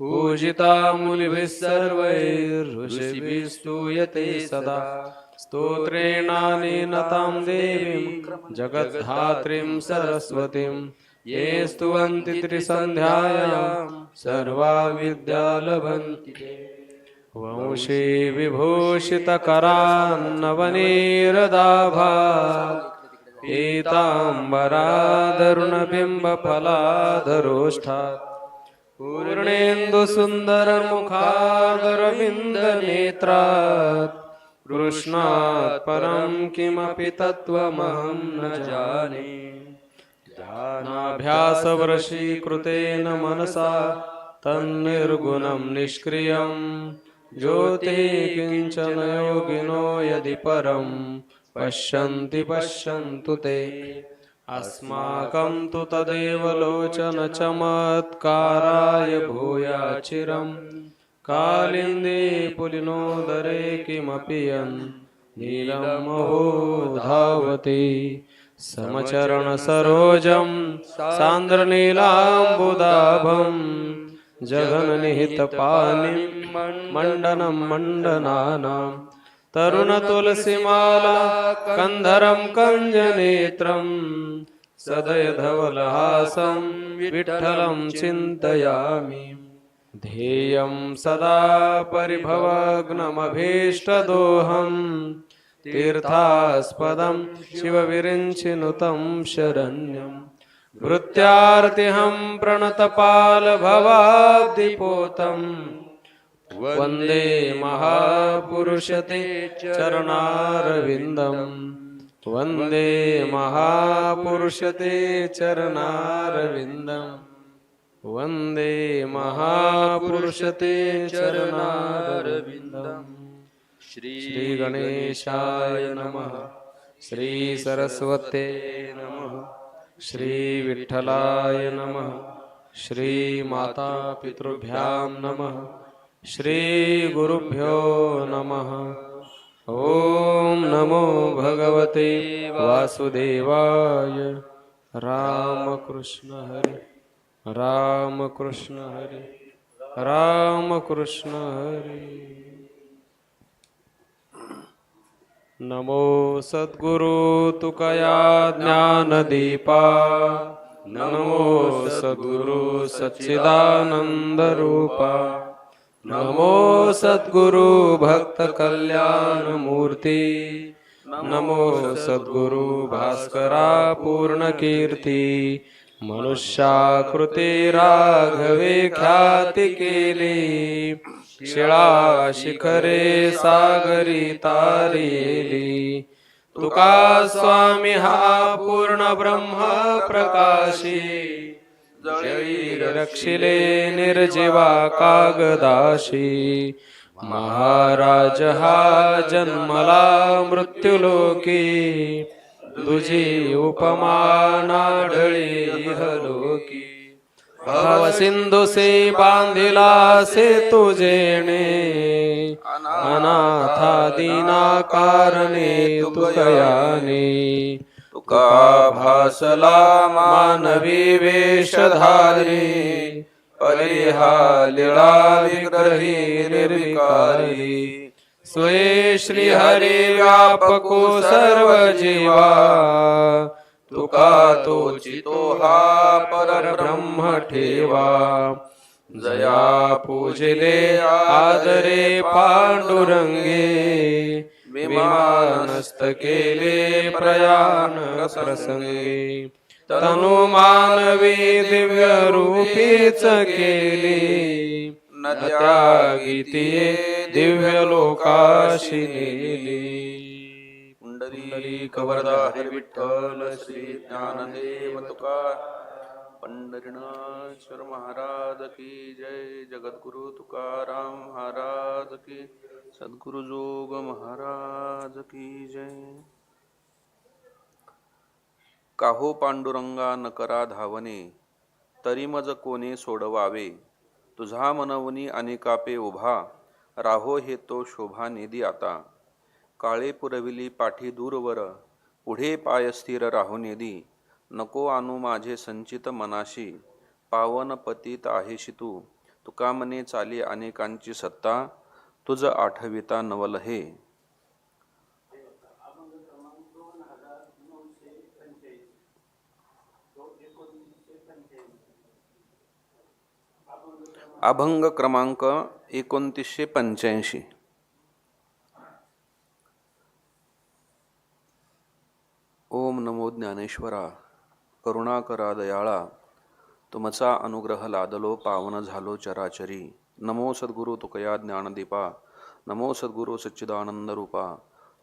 पूजिता मुनिभिः सर्वैः ऋषिभिः स्तूयते सदा स्तोत्रेणानेन तां देवीं जगद्धात्रीं सरस्वतीं ये स्तुवन्ति त्रिसन्ध्यायां सर्वा विद्या लभन्ति ते। वंशी विभूषितकरान्नवनीरदाभात् पीताम्बरादरुणबिम्बफलाधरोष्ठात् पूर्णेन्दुसुन्दरमुखादरविन्दनेत्रात् कृष्णात् परं किमपि तत्त्वमहं न जाने। ध्यानाभ्यासवशीकृतेन मनसा तन्निर्गुणं निष्क्रियं ज्योतिः किञ्चन योगिनो यदि परं पश्यन्ति पश्यन्तु ते। अस्माकं तु तदेव लोचनचमत्काराय भूयाचिरं कालिन्दे पुलिनोदरे किमपि यन् नीलं महो धावति। समचरणसरोजं सान्द्रनीलाम्बुदाभं जगन्निहितपानिं मण्डनं मण्डनानां तरुणतुलसीमाला कन्धरं कञ्जनेत्रं सदयधवलहासं विठ्ठलं चिन्तयामि। ध्येयं सदा परिभवग्नमभीष्टदोहं तीर्थास्पदं शिवविरिञ्चिनुतं शरण्यं भृत्यार्तिहं प्रणतपालभवाब्धिपोतं वन्दे महापुरुषते चरणारविन्दं वन्दे महापुरुषते चरणारविन्दं वन्दे महापुरुषते चरणारविन्दम्। श्री गणेशाय नमः। श्री सरस्वते नमः। श्री विठ्ठलाय नमः। श्री माता पितृभ्यां नमः। श्री गुरुभ्यो नमः। ओम नमो भगवते वासुदेवाय। राम कृष्ण हरे राम कृष्ण हरे राम कृष्ण हरे। नमो सद्गुरु तुकया ज्ञानदीपा नमो सद्गुरु सच्चिदानंद रूपा नमो सद्गुरु भक्त कल्याण मूर्ति नमो सद्गुरु भास्करा पूर्ण कीर्ती मनुष्याकृती राघवे ख्याती केली शिळा शिखरे सागरी तारेली तुका स्वामी हा पूर्ण ब्रह्म प्रकाशी जळी रक्षिले निर्जीवा कागदाशी महाराज हा जन्मला मृत्युलोकी तुझी उपमा नाढळी इहलोकी भवसिंधू से बांधिला से तुझेणे अनाथा दीना कारणे तुकयाने तुका भासला मानवी वेशधारी परिहा लीळा विग्रही निर्विकारी स्वये श्री हरी व्यापको सर्व जीवा तुका तोचितो हा परब्रह्म ठेवा जया पूजिले आदरे पांडुरंगे विमानस्थ केले प्रयाण प्रसंगे तनु मानवी दिव्य रूपीच केली न त्यागितिये दिव्य लोकाशी नेली पुंडरीक वरदा हरी विठ्ठल श्री ज्ञानदेव तुकार पंढरीनाथ महाराज की जय। जगद्गुरु तुकाराम महाराज की सद्गुरु जोग महाराज की जय। काहो पांडुरंगा न करा धावणे तरी मज कोणे सोडवावे तुझा मनवनी अनेकापे उभा राहो हे तो शोभा निधी आता काळे पुरविली पाठी दूरवर पुढे पाय स्थिर राहू निधी नको आणू माझे संचित मनाशी पावन पतित आहेशी तू तुका म्हणे चाली अनेकांची सत्ता, तुझ आठविता नवल हे. अभंग क्रमांक 2985. ओम नमो ज्ञानेश्वरा, करुणाकरा दयाळा, तुमचा अनुग्रह लादलो पावन झालो चराचरी. नमो सद्गुरु तुकया ज्ञानदीपा, नमो सद्गुरु सच्चिदानंद रूपा,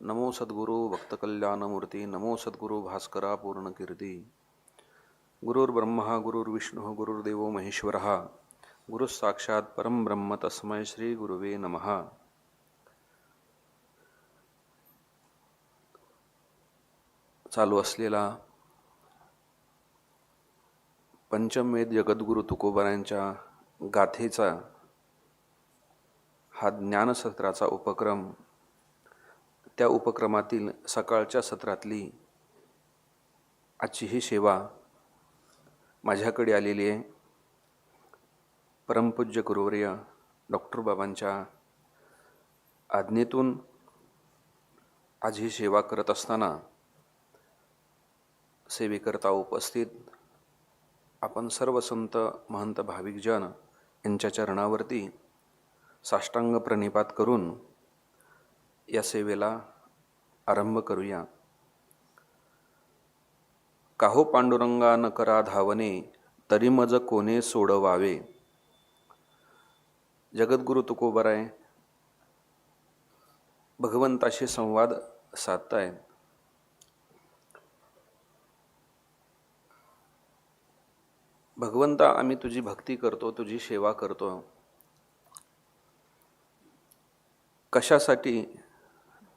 नमो सद्गुरु भक्तकल्याणमूर्ती, नमो सद्गुरु भास्करा पूर्णकीर्ती. गुरुर्ब्रह्मा गुरुर्विष्णू गुरुर्देवो महेश्वरः, गुरुः साक्षात् परं ब्रह्म तस्मै श्री गुरुवे नमः. चालू असलेला पंचमवेद जगद्गुरु तुकोबारायांच्या गाथेचा हा ज्ञानसत्राचा उपक्रम, त्या उपक्रमातील सकाळच्या सत्रातली आजची ही सेवा माझ्याकडे आलेली आहे. परमपूज्य गुरुवर्य डॉक्टर बाबांच्या आज्ञेतून आज ही सेवा करत असताना सेवेकरता उपस्थित आपण सर्व संत महंत भाविकजन यांच्या चरणावरती साष्टांग प्रणिपात करून या सेवेला आरंभ करूया. काहो पांडुरंगा न करा धावने, तरी मज कोणे सोडवावे. जगद्गुरु तुकोबाराय भगवंताशी संवाद साधतायत. भगवंता, आम्ही तुझी भक्ती करतो, तुझी सेवा करतो. कशासाठी?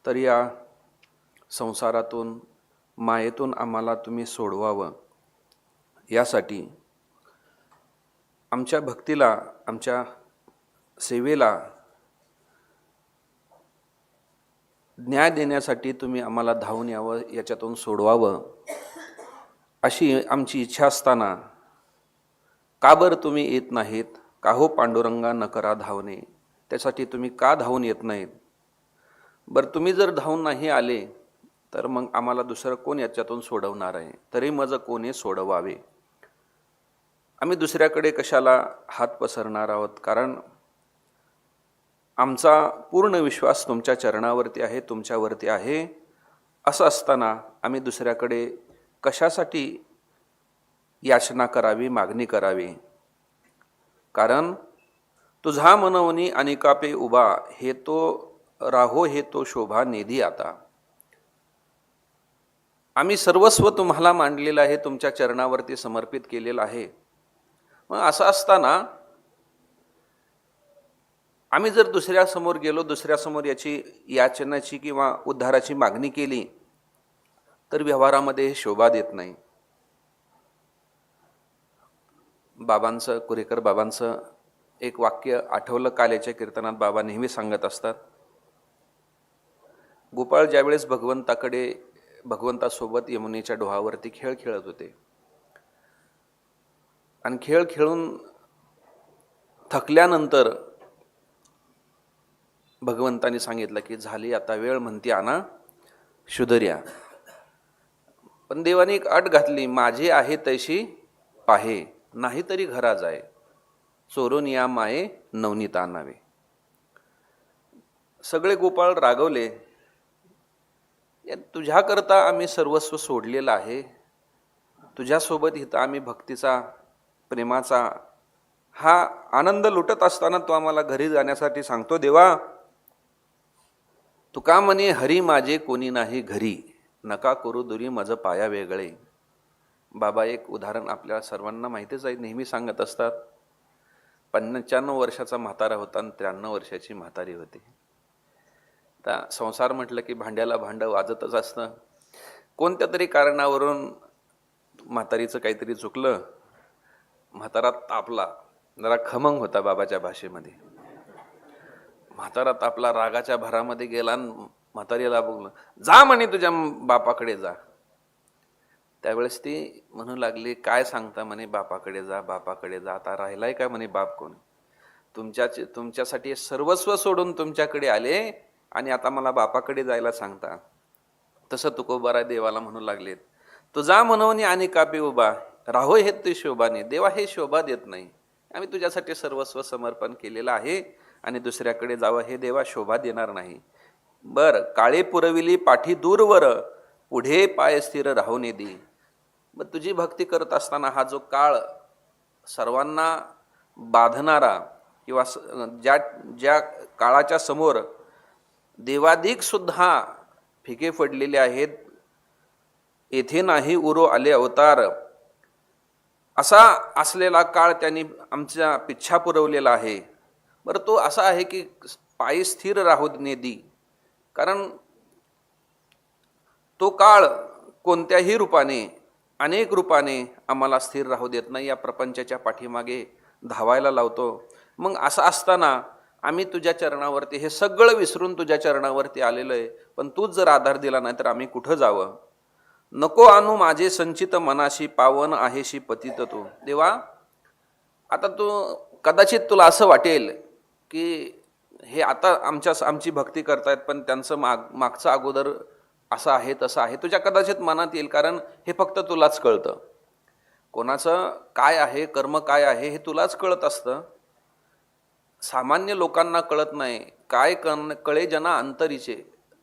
तर या संसारातून मायेतून आम्हाला तुम्ही सोडवावं, यासाठी. आमच्या भक्तीला, आमच्या सेवेला न्याय देण्यासाठी तुम्ही आम्हाला धावून यावं, याच्यातून सोडवावं, अशी आमची इच्छा असताना का बरं तुम्ही येत नाहीत? काहो पांडुरंगा न करा धावणे, त्यासाठी तुम्ही का धावून येत नाहीत? बरं, तुम्ही जर धावून नाही आले तर मग आम्हाला दुसरं कोण याच्यातून सोडवणार आहे? तरी मज कोणी सोडवावे. आम्ही दुसऱ्याकडे कशाला हात पसरणार आहोत? कारण आमचा पूर्ण विश्वास तुमच्या चरणावरती आहे, तुमच्यावरती आहे. असं असताना आम्ही दुसऱ्याकडे कशासाठी याचना करावी, मागणी करावी? कारण तुझा मनवनी अनिकापे उभा, हे तो राहो हे तो शोभा निधी आता. आम्ही सर्वस्व तुम्हाला मांडलेलं आहे, तुमच्या चरणावरती समर्पित केलेलं आहे. मग असं असताना आम्ही जर दुसऱ्यासमोर गेलो, दुसऱ्यासमोर याची याचनाची किंवा उद्धाराची मागणी केली तर व्यवहारामध्ये हे शोभा देत नाही. बाबांचं, कुरेकर बाबांचं एक वाक्य आठवलं कालेच्या कीर्तनात. बाबा नेहमी सांगत असतात, गोपाळ ज्यावेळेस भगवंतासोबत यमुनेच्या डोहावरती खेळ खेळत होते आणि खेळ खेळून थकल्यानंतर भगवंतांनी सांगितलं की झाली आता वेळ, म्हणती आणा शुदर्या. पण देवाने एक अट घातली, माझे आहे तैशी पाहे, नाही तरी घरा जाय, चोरून या माये नवनीत आणावे. सगळे गोपाळ रागवले, तुझ्याकरता आम्ही सर्वस्व सोडलेलं आहे, तुझ्यासोबत इथं आम्ही भक्तीचा, प्रेमाचा हा आनंद लुटत असताना तो आम्हाला घरी जाण्यासाठी सांगतो. देवा, तुका म्हणे हरी माझे कोणी नाही घरी, नका करू दुरी मज पाया वेगळे. बाबा एक उदाहरण आपल्या सर्वांना माहितीच आहे, नेहमी सांगत असतात. 95 वर्षाचा म्हातारा होता आणि 93 वर्षाची म्हातारी होती. आता संसार म्हटलं की भांड्याला भांडं वाजतच असतं. कोणत्या तरी कारणावरून म्हातारीचं काहीतरी चुकलं, म्हातारा तापला, जरा खमंग होता बाबाच्या भाषेमध्ये. म्हातारा तापला, रागाच्या भरामध्ये गेला आणि म्हातारीला बोललं, जा म्हणे तुझ्या बापाकडे जा. त्यावेळेस ती म्हणू लागली, काय सांगता म्हणे, बापाकडे जा, बापाकडे जा. आता राहिलाय काय म्हणे बाप कोण? तुमच्यासाठी सर्वस्व सोडून तुमच्याकडे आले आणि आता मला बापाकडे जायला सांगता. तसं तुकोबाराय देवाला म्हणू लागलेत, तुझा मनवनी आणि कापे उभा राहो हे ते शोभाने. देवा हे शोभा देत नाही. आम्ही तुझ्यासाठी सर्वस्व समर्पण केलेलं आहे आणि दुसऱ्याकडे जावं हे देवा शोभा देणार नाही. बर काळे पुरविली पाठी दूरवर पुढे पाय स्थिर राहून दे. मग तुझी भक्ती करत असताना हा जो काळ सर्वांना बाधणारा किंवा ज्या ज्या काळाच्या समोर देवाधिक सुद्धा फिके पडलेले आहेत, येथे नाही उरो आले अवतार, असा असलेला काळ त्यांनी आमच्या पिच्छा पुरवलेला आहे. बरं तो असा आहे की पायी स्थिर राहू नेदी, कारण तो काळ कोणत्याही रूपाने अनेक रूपाने आम्हाला स्थिर राहू देत नाही, या प्रपंचाच्या पाठीमागे धावायला लावतो. मग असं असताना आम्ही तुझ्या चरणावरती हे सगळं विसरून तुझ्या चरणावरती आलेलो आहे, पण तूच जर आधार दिला नाही तर आम्ही कुठं जावं. नको आणू माझे संचित मनाशी पावन आहेशी पतित तू. देवा आता तू कदाचित तुला असं वाटेल की हे आता आमची भक्ती करतायत पण त्यांचं मागचं अगोदर असं आहे तसं आहे, तुझ्या कदाचित मनात येईल, कारण हे फक्त तुलाच कळतं. कोणाचं काय आहे कर्म काय आहे हे तुलाच कळत असतं, सामान्य लोकांना कळत नाही. काय कळे जना अंतरीचे,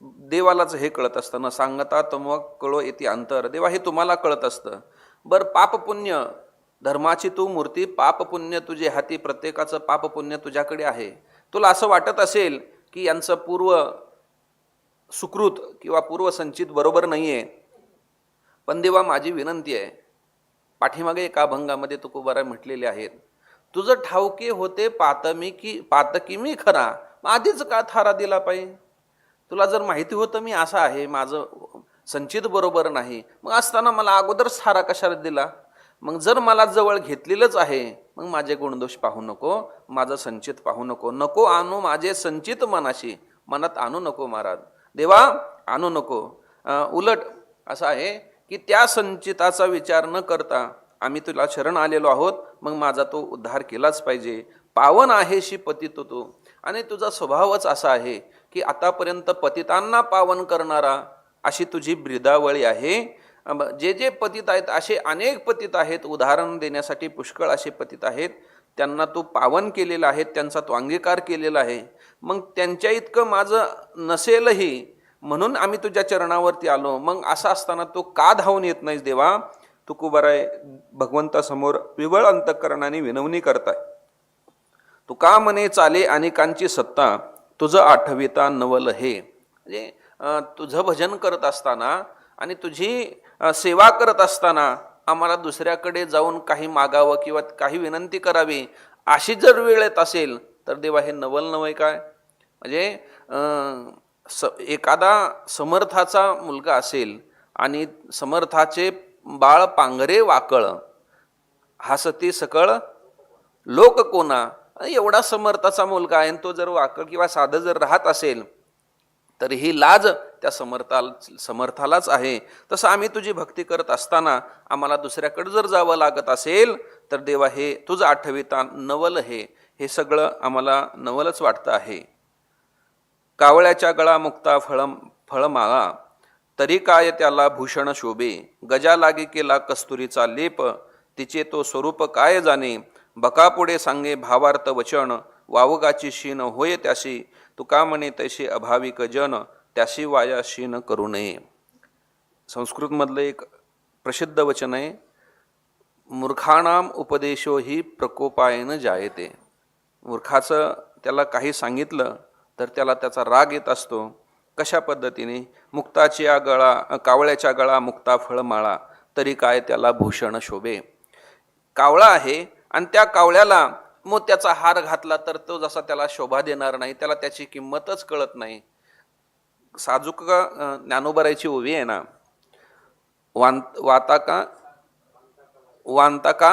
देवालाच हे कळत असतं. न सांगता तम कळो येते अंतर. देवा हे तुम्हाला कळत असतं. बर पाप पुण्य धर्माची तू मूर्ती, पाप पुण्य तुझे हाती, प्रत्येकाचं पाप पुण्य तुझ्याकडे आहे. तुला असं वाटत असेल की यांचं पूर्व सुकृत किंवा पूर्व संचित बरोबर नाहीये, पण देवा माझी विनंती आहे, पाठीमागे एका अभंगामध्ये तुकोबाराय म्हटलेले आहेत, तुझं ठाऊके होते पातकी मी खरा, मग आधीच का थारा दिला पाहिजे. तुला जर माहिती होतं मी असं आहे, माझं संचित बरोबर नाही, मग असताना मला अगोदरच थारा कशाला दिला. मग जर मला जवळ घेतलेलंच आहे, मग माझे गुणदोष पाहू नको, माझं संचित पाहू नको. नको आणू माझे संचित मनाशी, मनात आणू नको महाराज. देवा आणू नको. उलट असं आहे की त्या संचिताचा विचार न करता आम्ही तुला शरण आलेलो आहोत, मग माझा तो उद्धार केलाच पाहिजे. पावन आहेशी पतित तू, आणि तुझा स्वभावच असा आहे की आतापर्यंत पतितांना पावन करणारा अशी तुझी ब्रिदावळी आहे. जे जे पतित आहेत असे अनेक पतित आहेत, उदाहरण देण्यासाठी पुष्कळ असे पतित आहेत, त्यांना तू पावन केलेला आहे, त्यांचा तू अंगीकार केलेला आहे. मग त्यांच्या इतकं माझं नसेलही म्हणून आम्ही तुझ्या चरणावरती आलो. मग असं असताना तो का धावून येत नाहीस देवा. तुकोबाराय भगवंतासमोर विवळ अंतःकरणाने विनवणी करताय. तू का म्हणे चाले अनेकांची सत्ता, तुझं आठविता नवल हे. म्हणजे तुझं भजन करत असताना आणि तुझी सेवा करत असताना आम्हाला दुसऱ्याकडे जाऊन काही मागावं किंवा काही विनंती करावी अशी जर वेळ येत असेल तर देवा हे नवल नव्हे काय. म्हणजे एखादा समर्थाचा मुलगा असेल आणि समर्थाचे बाळ पांघरे वाकळ, हसती सकळ लोक कोणा. एवढा समर्थाचा मुलगा आहे, तो जर वाकळ किंवा साधं जर राहत असेल तर ही लाज त्या समर्थालाच आहे. तसं आम्ही तुझी भक्ती करत असताना आम्हाला दुसऱ्याकडे जर जावं लागत असेल तर देवा हे तुझं आठविता नवल हे सगळं आम्हाला नवलच वाटतं आहे. कावळ्याच्या गळा मुक्ता फळमाळा, तरी काय त्याला भूषण शोभे. गजा लागी केला कस्तुरीचा लेप, तिचे तो स्वरूप काय जाणे. बकापुढे सांगे भावार्थ वचन, वावगाची शीन होय त्याशी. तुका म्हणे तैसे अभाविक जन, त्याशी वाया शीन करू नये. संस्कृतमधलं एक प्रसिद्ध वचन आहे, मूर्खाणाम उपदेशो ही प्रकोपायन जायते. मूर्खाचं त्याला काही सांगितलं तर त्याला त्याचा राग येत असतो. कशा पद्धतीने. कावळ्याच्या गळा मुक्ता फळमाळा, तरी काय त्याला भूषण शोभे. कावळा आहे आणि त्या कावळ्याला मोत्याचा हार घातला तर तो जसा त्याला शोभा देणार नाही, त्याला त्याची किंमतच कळत नाही. साजूक ज्ञानोबारायची ओवी आहे ना, वांता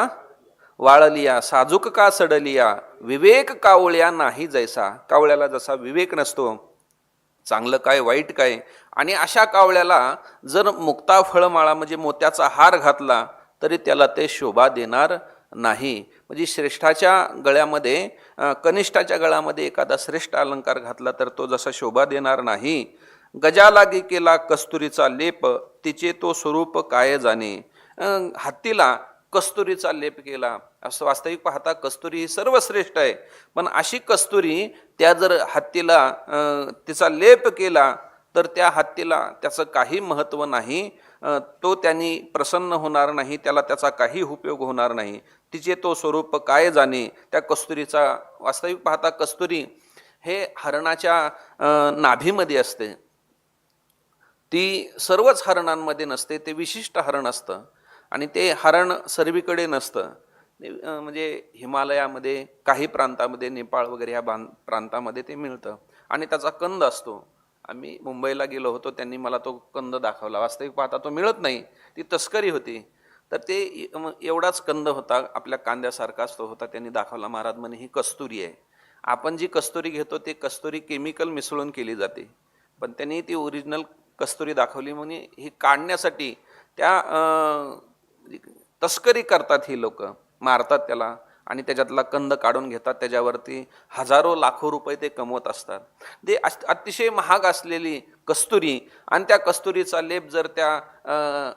वाळलिया साजूक का सडलिया, विवेक कावळ्या नाही जैसा. कावळ्याला जसा विवेक नसतो, चांगलं काय वाईट काय, आणि अशा कावळ्याला जर मुक्ता फळमाळा म्हणजे मोत्याचा हार घातला तरी त्याला ते शोभा देणार नाही. म्हणजे श्रेष्ठाच्या गळ्यामध्ये कनिष्ठाच्या गळ्यामध्ये एखादा श्रेष्ठ अलंकार घातला तर तो जसा शोभा देणार नाही. गजालागी केला कस्तुरीचा लेप, तिचे तो स्वरूप काय जाणे. हत्तीला कस्तुरीचा लेप केला. असं वास्तविक पाहता कस्तुरी ही सर्वश्रेष्ठ आहे, पण अशी कस्तुरी त्या जर हत्तीला तिचा लेप केला तर त्या हत्तीला त्याचं काही महत्त्व नाही, तो त्यांनी प्रसन्न होणार नाही, त्याला त्याचा काही उपयोग होणार नाही. तिचे तो स्वरूप काय जाणे. त्या कस्तुरीचा वास्तविक पाहता कस्तुरी हे हरणाच्या नाभीमध्ये असते. ती सर्वच हरणांमध्ये नसते, ते विशिष्ट हरण असतं आणि ते हरण सर्वीकडे नसतं. म्हणजे हिमालयामध्ये काही प्रांतामध्ये, नेपाळ वगैरे ह्या प्रांतामध्ये ते मिळतं आणि त्याचा कंद असतो. आम्ही मुंबईला गेलो होतो, त्यांनी मला तो कंद दाखवला. वास्तविक पाहता तो मिळत नाही, ती तस्करी होती. तर ते एवढाच कंद होता, आपल्या कांद्यासारखाच तो होता. त्यांनी दाखवला. महाराज म्हणे ही कस्तुरी आहे. आपण जी कस्तुरी घेतो ते कस्तुरी केमिकल मिसळून केली जाते, पण त्यांनी ती ओरिजिनल कस्तुरी दाखवली. म्हणजे ही काढण्यासाठी त्या तस्करी करतात ही लोक, मारतात त्याला आणि त्याच्यातला कंद काढून घेतात. त्याच्यावरती हजारो लाखो रुपये ते कमवत असतात. ते अतिशय महाग असलेली कस्तुरी आणि त्या कस्तुरीचा लेप जर त्या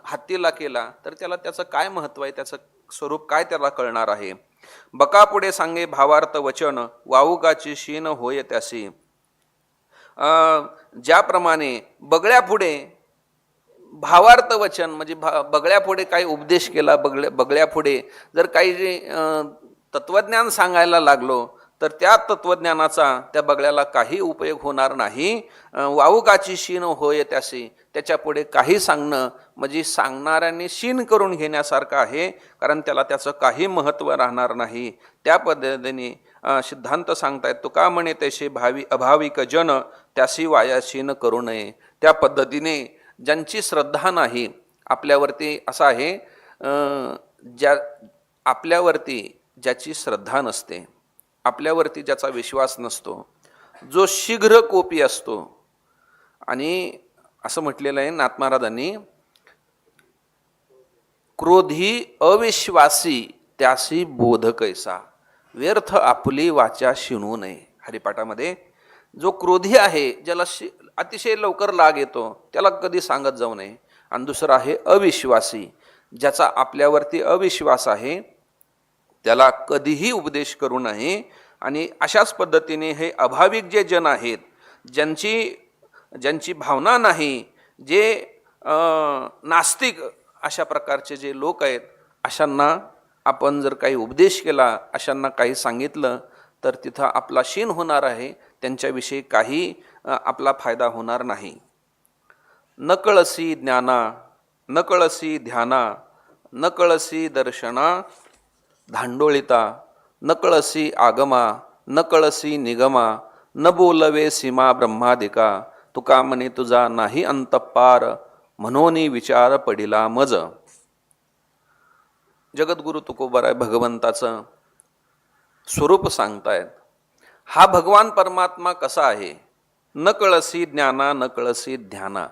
हत्तीला केला तर त्याला त्याचं काय महत्त्व आहे, त्याचं स्वरूप काय त्याला कळणार आहे. बकापुढे सांगे भावार्थ वचन, वाऊगाची शीन होय त्यासी. ज्याप्रमाणे बगळ्यापुढे भावार्थ वचन म्हणजे बगळ्यापुढे काही उपदेश केला, बगळ्यापुढे जर काही तत्वज्ञान सांगायला लागलो तर त्या तत्वज्ञानाचा त्या बगळ्याला काही उपयोग होणार नाही. वाऊगाची शीन होय त्याशी, त्याच्या पुढे काही सांगणं म्हणजे सांगणाऱ्यांनी शीन करून घेण्यासारखं आहे, कारण त्याला त्याचं काही महत्त्व राहणार नाही. त्या पद्धतीने सिद्धांत सांगतायत. तुका म्हणे तैसे अभाविक जन, त्याशी वाया शीन करू नये. त्या पद्धतीने ज्यांची श्रद्धा नाही आपल्यावरती, असं आहे आपल्यावरती ज्याची श्रद्धा नसते, आपल्यावरती ज्याचा विश्वास नसतो, जो शीघ्र कोपी असतो. आणि असं म्हटलेलं आहे नाथ महाराजांनी, क्रोधी अविश्वासी त्यासी बोध कैसा, व्यर्थ आपुली वाचा शिणू नये. हरिपाठामध्ये जो क्रोधी आहे, ज्याला अतिशय लवकर लाग येतो, त्याला कधी सांगत जाऊ नये. आणि दुसरा आहे अविश्वासी, ज्याचा आपल्यावरती अविश्वास आहे, त्याला कधीही उपदेश करू नये. आणि अशाच पद्धतीने हे अभाविक जे जन आहेत, ज्यांची भावना नाही, जे नास्तिक अशा प्रकारचे जे लोक आहेत, अशांना आपण जर काही उपदेश केला, अशांना काही सांगितलं तर तिथं आपला शीन होणार आहे, त्यांच्याविषयी काही आपला फायदा होणार नाही. न कळसी ज्ञाना, न कळसी ध्याना, न कळसी दर्शना धांडोळिता, न कळसी आगमा, न कळसी निगमा, न बोलवे सीमा ब्रह्मादिका. तुका म्हणे तुझा नाही अंतपार, म्हणोनी विचार पडिला मज. जगद्गुरु तुकोबाराय भगवंताचं स्वरूप सांगतायत. हा भगवान परमात्मा कसा आहे. न कळसी ज्ञाना, न कळसी ध्याना.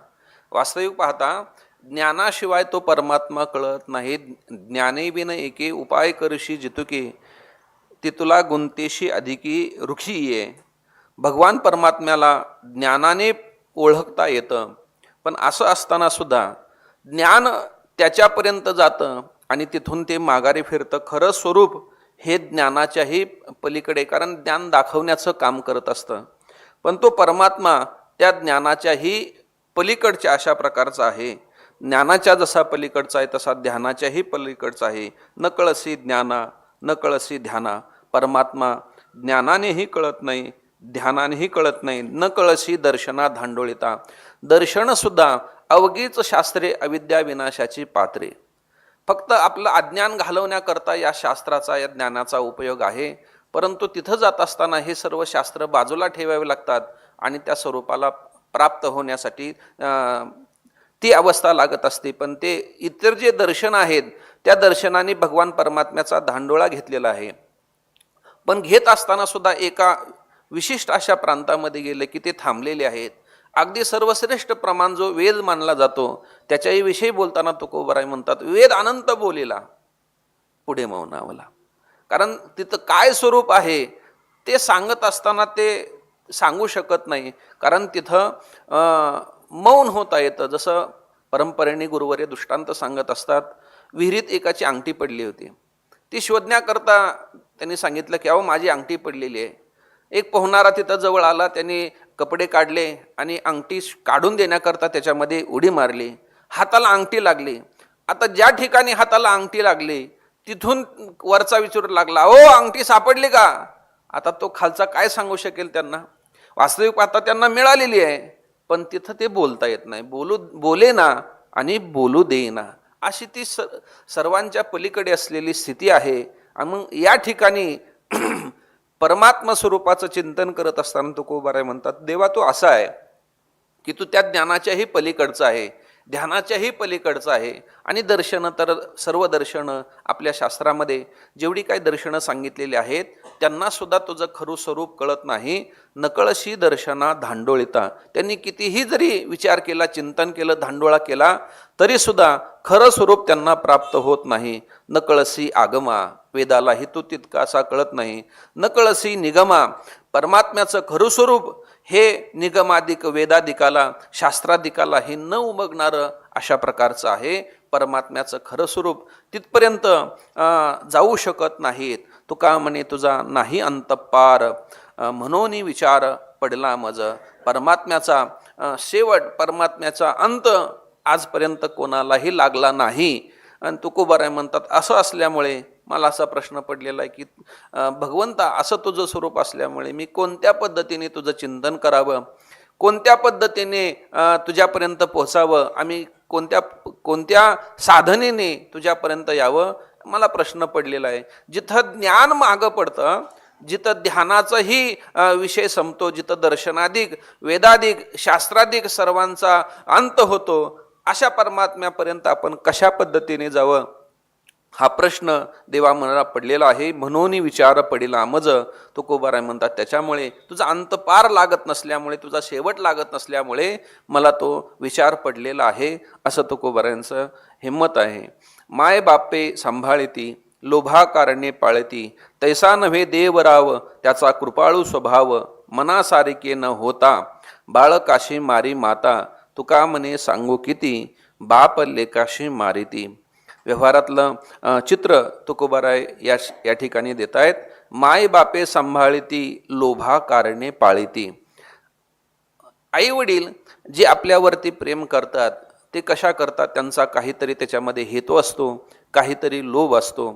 वास्तविक पाहता ज्ञानाशिवाय तो परमात्मा कळत नाही. ज्ञाने बिन एके उपाय करशी जितुके, ती तुला गुंतेशी अधिकी रुखी ये. भगवान परमात्म्याला ज्ञानाने ओळखता येतं, पण असं असताना सुद्धा ज्ञान त्याच्यापर्यंत जातं आणि तिथून ते माघारी फिरतं. खरं स्वरूप हे ज्ञानाच्याही पलीकडे, कारण ज्ञान दाखवण्याचं काम करत असतं, पण तो परमात्मा त्या ज्ञानाच्याही पलीकडच्या अशा प्रकारचा आहे. ज्ञानाच्या जसा पलीकडचा आहे तसा ध्यानाच्याही पलीकडचा आहे. न कळसी ज्ञाना, न कळसी ध्याना. परमात्मा ज्ञानानेही कळत नाही, ध्यानानेही कळत नाही. न कळसी दर्शना धांडोळिता. दर्शनसुद्धा अवघीच शास्त्रे अविद्या विनाशाची पात्रे. फक्त आपलं अज्ञान घालवण्याकरता या शास्त्राचा, या ज्ञानाचा उपयोग आहे, परंतु तिथं जात असताना हे सर्व शास्त्र बाजूला ठेवावे लागतात आणि त्या स्वरूपाला प्राप्त होण्यासाठी ती अवस्था लागत असते. पण ते इतर जे दर्शन आहेत त्या दर्शनाने भगवान परमात्म्याचा धांडोळा घेतलेला आहे. पण घेत असताना सुद्धा एका विशिष्ट अशा प्रांतामध्ये गेले की ते थांबलेले आहेत. अगदी सर्वश्रेष्ठ प्रमाण जो वेद मानला जातो त्याच्याही विषयी बोलताना तुकोबाराय म्हणतात, वेद अनंत बोलिला पुढे मौनावला. कारण तिथं काय स्वरूप आहे ते सांगत असताना ते सांगू शकत नाही, कारण तिथं मौन होता येतं. जसं परंपरेने गुरुवर्य दृष्टांत सांगत असतात, विहिरीत एकाची अंगठी पडली होती. ती शोधण्याकरता त्यांनी सांगितलं की अहो माझी अंगठी पडलेली आहे. एक पोहणारा तिथं जवळ आला, त्यांनी कपडे काढले आणि अंगठी काढून देण्याकरता त्याच्यामध्ये उडी मारली. हाताला अंगठी लागली. आता ज्या ठिकाणी हाताला अंगठी लागली तिथून वरचा विचारू लागला, ओ अंगठी सापडली का? आता तो खालचा काय सांगू शकेल त्यांना? वास्तविक पाहता त्यांना मिळालेली आहे, पण तिथं ते बोलता येत नाही. बोले ना आणि बोलू देईना, अशी ती सर्वांच्या पलीकडे असलेली स्थिती आहे. आणि मग या ठिकाणी परमात्मा स्वरूपाचं चिंतन करत असताना तुकोबाराय म्हणतात, देवा तू असा आहे की तू त्या ज्ञानाच्याही पलीकडचं आहे, ध्यानाच्याही पलीकडचं आहे. आणि दर्शनं तर सर्व दर्शनं आपल्या शास्त्रामध्ये जेवढी काही दर्शनं सांगितलेली आहेत त्यांना सुद्धा तुझं खरं स्वरूप कळत नाही. नकळशी दर्शना धांडोळिता, त्यांनी कितीही जरी विचार केला, चिंतन केलं, धांडोळा केला तरी सुद्धा खरं स्वरूप त्यांना प्राप्त होत नाही. नकळसी आगमा, वेदालाही तो तितका असा कळत नाही. नकळसी निगमा, परमात्म्याचं खरं स्वरूप हे निगमादिक वेदादिकाला शास्त्रादिकालाही न उमगणारं अशा प्रकारचं आहे. परमात्म्याचं खरं स्वरूप तिथपर्यंत जाऊ शकत नाहीत. तुका म्हणे तुझा नाही अंतपार, म्हणून विचार पडला मज. परमात्म्याचा शेवट, परमात्म्याचा अंत आजपर्यंत कोणालाही लागला नाही. आणि तुकोबाराय म्हणतात, असं असल्यामुळे मला असा प्रश्न पडलेला आहे की भगवंता असं तुझं स्वरूप असल्यामुळे मी कोणत्या पद्धतीने तुझं चिंतन करावं, कोणत्या पद्धतीने तुझ्यापर्यंत पोहोचावं, आम्ही कोणत्या साधनेने तुझ्यापर्यंत यावं, मला प्रश्न पडलेला आहे. जिथं ज्ञान मागं पडतं, जिथं ध्यानाचाही विषय संपतो, जिथं दर्शनाधिक वेदाधिक शास्त्राधिक सर्वांचा अंत होतो, अशा परमात्म्यापर्यंत आपण कशा पद्धतीने जावं हा प्रश्न देवा मनाला पडलेला आहे. म्हणून विचार पडिला मज. तुकोबाराय म्हणतात, त्याच्यामुळे तुझा अंत पार लागत नसल्यामुळे, तुझा शेवट लागत नसल्यामुळे मला तो विचार पडलेला आहे, असं तुकोबारायांचं हिम्मत आहे. माय बापे सांभाळती, लोभा कारणे पाळती, तैसा नव्हे देवराव त्याचा कृपाळू स्वभाव, मनासारिके न होता बाळकाशी मारी माता, तुका म्हणे सांगू किती बाप लेकाशी मारिती. व्यवहारातलं चित्र तुकोबाराय या ठिकाणी देत आहेत. माय बापे सांभाळती, लोभा कारणे पाळिती. आई वडील जे आपल्यावरती प्रेम करतात ते कशा करतात? त्यांचा काहीतरी त्याच्यामध्ये हेतू असतो, काहीतरी लोभ असतो.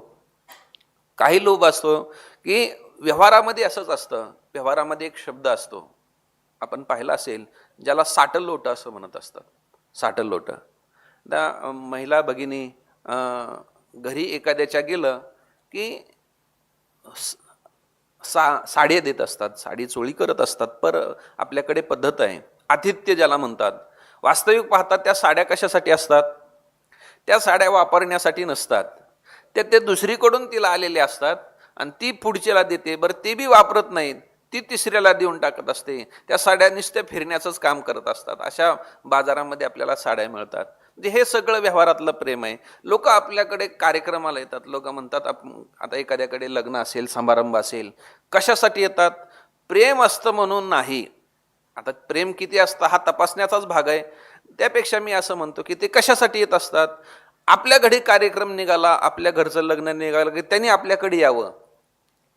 काही लोभ असतो की व्यवहारामध्ये असंच असतं. व्यवहारामध्ये एक शब्द असतो, आपण पाहिला असेल, ज्याला साटलोट असं म्हणत असतात. साटलोट. त्या महिला भगिनी घरी एखाद्याच्या गेलं की साड्या देत असतात, साडी चोळी करत असतात. पर आपल्याकडे पद्धत आहे, आतिथ्य ज्याला म्हणतात. वास्तविक पाहतात त्या साड्या कशासाठी असतात? त्या साड्या वापरण्यासाठी नसतात, ते दुसरीकडून तिला आलेले असतात आणि ती पुढच्याला देते. बरं ते बी वापरत नाहीत, ती तिसऱ्याला देऊन टाकत असते. त्या साड्या नुसत्या फिरण्याचंच काम करत असतात. अशा बाजारामध्ये आपल्याला साड्या मिळतात. म्हणजे हे सगळं व्यवहारातलं प्रेम आहे. लोक आपल्याकडे कार्यक्रमाला येतात, लोक म्हणतात आता एखाद्याकडे लग्न असेल, समारंभ असेल, कशासाठी येतात? प्रेम असतं म्हणून नाही. आता प्रेम किती असतं हा तपासण्याचाच भाग आहे. त्यापेक्षा मी असं म्हणतो की ते कशासाठी येत असतात? आपल्या घरी कार्यक्रम निघाला, आपल्या घरचं लग्न निघालं की त्यांनी आपल्याकडे यावं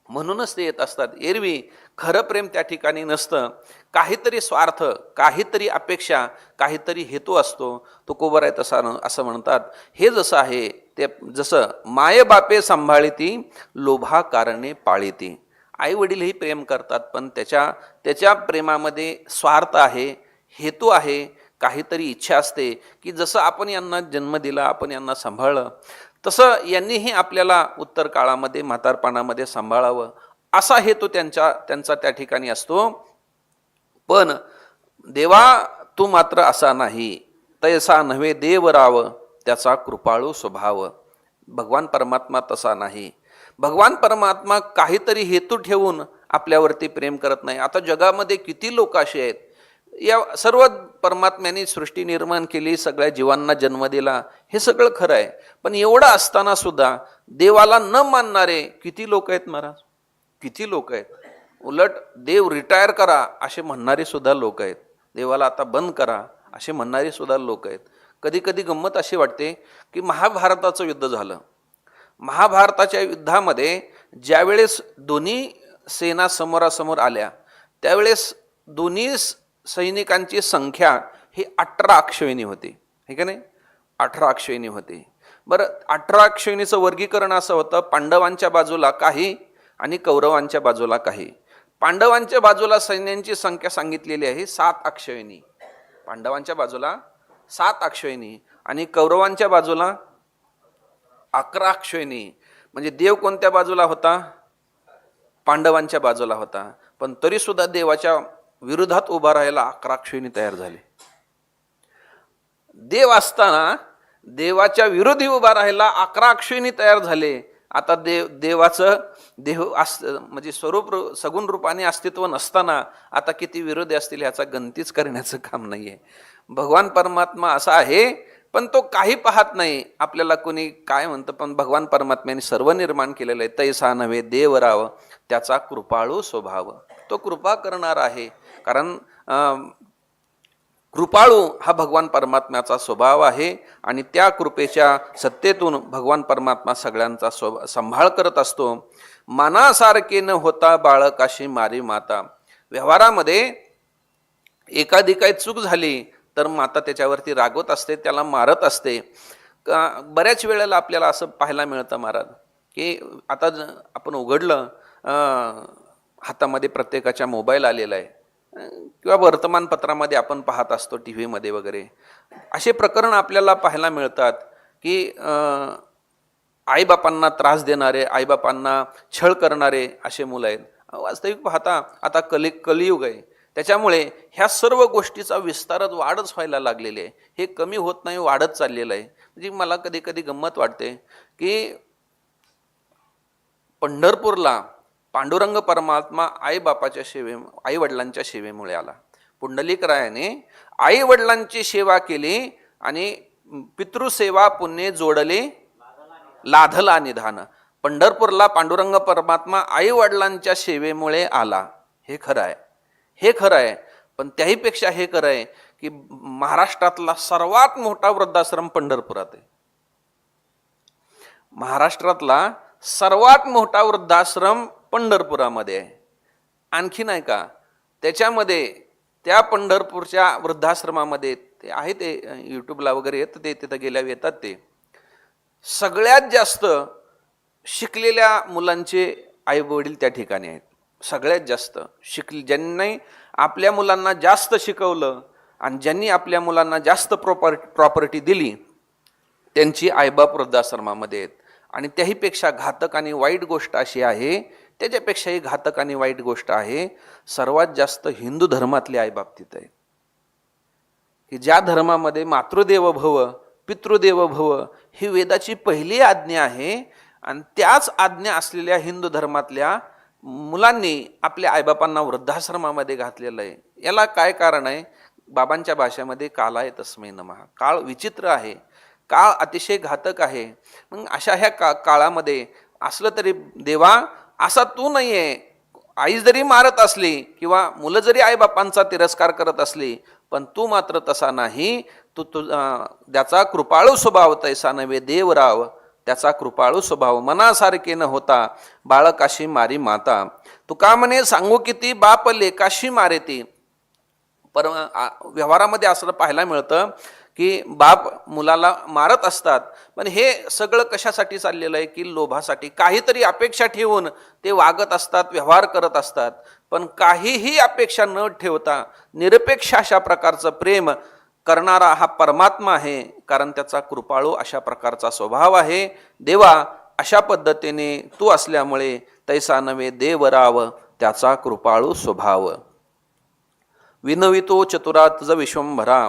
म्हणूनच ते येत असतात. एरवी खरं प्रेम त्या ठिकाणी नसतं. काहीतरी स्वार्थ, काहीतरी अपेक्षा, काहीतरी हेतू असतो. तुकोबाराय तसा असं म्हणतात, हे जसं आहे ते जसं माय बापे सांभाळीती, लोभा कारणे पाळीती. आई वडीलही प्रेम करतात, पण त्याच्या प्रेमामध्ये स्वार्थ आहे, हेतू आहे, काहीतरी इच्छा असते की जसं आपण यांना जन्म दिला, आपण यांना सांभाळलं, तसं यांनीही आपल्याला उत्तर काळामध्ये म्हातारपणामध्ये सांभाळावं, असा हेतू त्यांचा त्या ठिकाणी असतो. पण देवा तू मात्र असा नाही, तैसा नव्हे देवराव त्याचा कृपाळू स्वभाव. भगवान परमात्मा तसा नाही. भगवान परमात्मा काहीतरी हेतू ठेवून आपल्यावरती प्रेम करत नाही. आता जगामध्ये किती लोक असे आहेत, या सर्व परमात्म्याने सृष्टी निर्माण केली, सगळ्या जीवांना जन्म दिला, हे सगळं खरं आहे. पण एवढं असताना सुद्धा देवाला न मानणारे किती लोक आहेत महाराज, किती लोक आहेत. उलट देव रिटायर करा असे म्हणणारे सुद्धा लोक आहेत, देवाला आता बंद करा असे म्हणणारे सुद्धा लोक आहेत. कधी कधी गंमत अशी वाटते की महाभारताचं युद्ध झालं. महाभारताच्या युद्धामध्ये ज्यावेळेस दोन्ही सेना समोरासमोर आल्या त्यावेळेस दोन्ही सैनिकांची संख्या ही 18 अक्षौहिणी होती, हे का नाही, 18 अक्षौहिणी होती. बरं, 18 अक्षौहिणीचं वर्गीकरण असं होतं, पांडवांच्या बाजूला काही आणि कौरवांच्या बाजूला काही. पांडवांच्या बाजूला सैन्यांची संख्या सांगितलेली आहे 7 अक्षौहिणी, पांडवांच्या बाजूला 7 अक्षौहिणी आणि कौरवांच्या बाजूला 11 अक्षौहिणी. म्हणजे देव कोणत्या बाजूला होता, पांडवांच्या बाजूला होता. पण तरी सुद्धा देवाच्या विरोधात उभा राहायला 11 अक्षौहिणी तयार झाले. देव असताना देवाच्या विरोधी उभा राहायला 11 अक्षौहिणी तयार झाले. आता देवाचं म्हणजे स्वरूप सगुण रूपाने अस्तित्व नसताना आता किती विरोधी असतील ह्याचा गणतीच करण्याचं काम नाहीये. भगवान परमात्मा असा आहे पण तो काही पाहत नाही. आपल्याला कोणी काय म्हणतं, पण भगवान परमात्म्याने सर्व निर्माण केलेलं आहे. तैसा नव्हे देव राव त्याचा कृपाळू स्वभाव. तो कृपा करणार आहे, कारण कृपाळू हा भगवान परमात्म्याचा स्वभाव आहे आणि त्या कृपेच्या सत्तेतून भगवान परमात्मा सगळ्यांचा सांभाळ करत असतो. मनासारखे न होता बाळकाशी मारी माता. व्यवहारामध्ये एखादी काही चूक झाली तर माता त्याच्यावरती रागवत असते, त्याला मारत असते. बऱ्याच वेळेला आपल्याला असं पाहायला मिळतं महाराज की आता आपण उघडलं, हातामध्ये प्रत्येकाच्या मोबाईल आलेला आहे किंवा वर्तमानपत्रामध्ये आपण पाहत असतो, टी व्हीमध्ये वगैरे असे प्रकरण आपल्याला पाहायला मिळतात की आईबापांना त्रास देणारे, आईबापांना छळ करणारे असे मुलं आहेत. वास्तविक पाहता आता कलियुग आहे, त्याच्यामुळे ह्या सर्व गोष्टीचा विस्तारच वाढच व्हायला लागलेले आहे. हे कमी होत नाही, वाढत चाललेलं आहे. म्हणजे मला कधी कधी गंमत वाटते की पंढरपूरला पांडुरंग परमात्मा आईबापाच्या आई वडिलांच्या सेवेमुळे आला. पुंडलिकरायाने आई वडिलांची सेवा केली आणि पितृसेवा पुण्य जोडले लाधला निधान. पंढरपूरला पांडुरंग परमात्मा आई वडिलांच्या सेवेमुळे आला. हे खरं आहे, हे खरं आहे. पण त्याहीपेक्षा हे खरं आहे की महाराष्ट्रातला सर्वात मोठा वृद्धाश्रम पंढरपुरात आहे. महाराष्ट्रातला सर्वात मोठा वृद्धाश्रम पंढरपुरामध्ये आहे. आणखी नाही का, त्याच्यामध्ये त्या पंढरपूरच्या वृद्धाश्रमामध्ये ते आहे, ते यूट्यूबला वगैरे येतं, ते तिथं गेल्यावर येतात. ते सगळ्यात जास्त शिकलेल्या मुलांचे आई वडील त्या ठिकाणी आहेत. सगळ्यात जास्त ज्यांनी आपल्या मुलांना जास्त शिकवलं आणि ज्यांनी आपल्या मुलांना जास्त प्रॉपर्टी दिली त्यांची आईबाप वृद्धाश्रमामध्ये आहेत. आणि त्याहीपेक्षा घातक आणि वाईट गोष्ट अशी आहे, त्याच्यापेक्षाही घातक आणि वाईट गोष्ट आहे, सर्वात जास्त हिंदू धर्मातले आईबाप तिथं आहेत की ज्या धर्मामध्ये मातृदेव भव पितृदेव भव ही वेदाची पहिली आज्ञा आहे. आणि त्याच आज्ञा असलेल्या हिंदू धर्मातल्या मुलांनी आपल्या आईबापांना वृद्धाश्रमामध्ये घातलेलं आहे. याला काय कारण आहे? बाबांच्या भाषेमध्ये कालाय तस्मै नमः. काळ विचित्र आहे, काळ अतिशय घातक आहे. मग अशा ह्या काळामध्ये असलं तरी देवा असा तू नाही आहे. आई जरी मारत असली किंवा मुलं जरी आईबापांचा तिरस्कार करत असली, पण तू मात्र तसा नाही. तू त्याचा कृपाळू स्वभाव तैसा नव्हे देवराव त्याचा कृपाळू स्वभाव. मनासारखे न होता बाळकाशी मारी माता. तुका म्हणे सांगू किती बाप लेकाशी मारेती. पर व्यवहारामध्ये असं पाहायला मिळतं की बाप मुलाला मारत असतात, पण हे सगळं कशासाठी चाललेलं आहे की लोभासाठी. काहीतरी अपेक्षा ठेवून ते वागत असतात, व्यवहार करत असतात. पण काहीही अपेक्षा न ठेवता निरपेक्ष अशा प्रकारचं प्रेम करणारा हा परमात्मा आहे, कारण त्याचा कृपाळू अशा प्रकारचा स्वभाव आहे. देवा अशा पद्धतीने तू असल्यामुळे तैसा नव्हे देवराव त्याचा कृपाळू स्वभाव. विनवितो चतुरा तुझ विश्वंभरा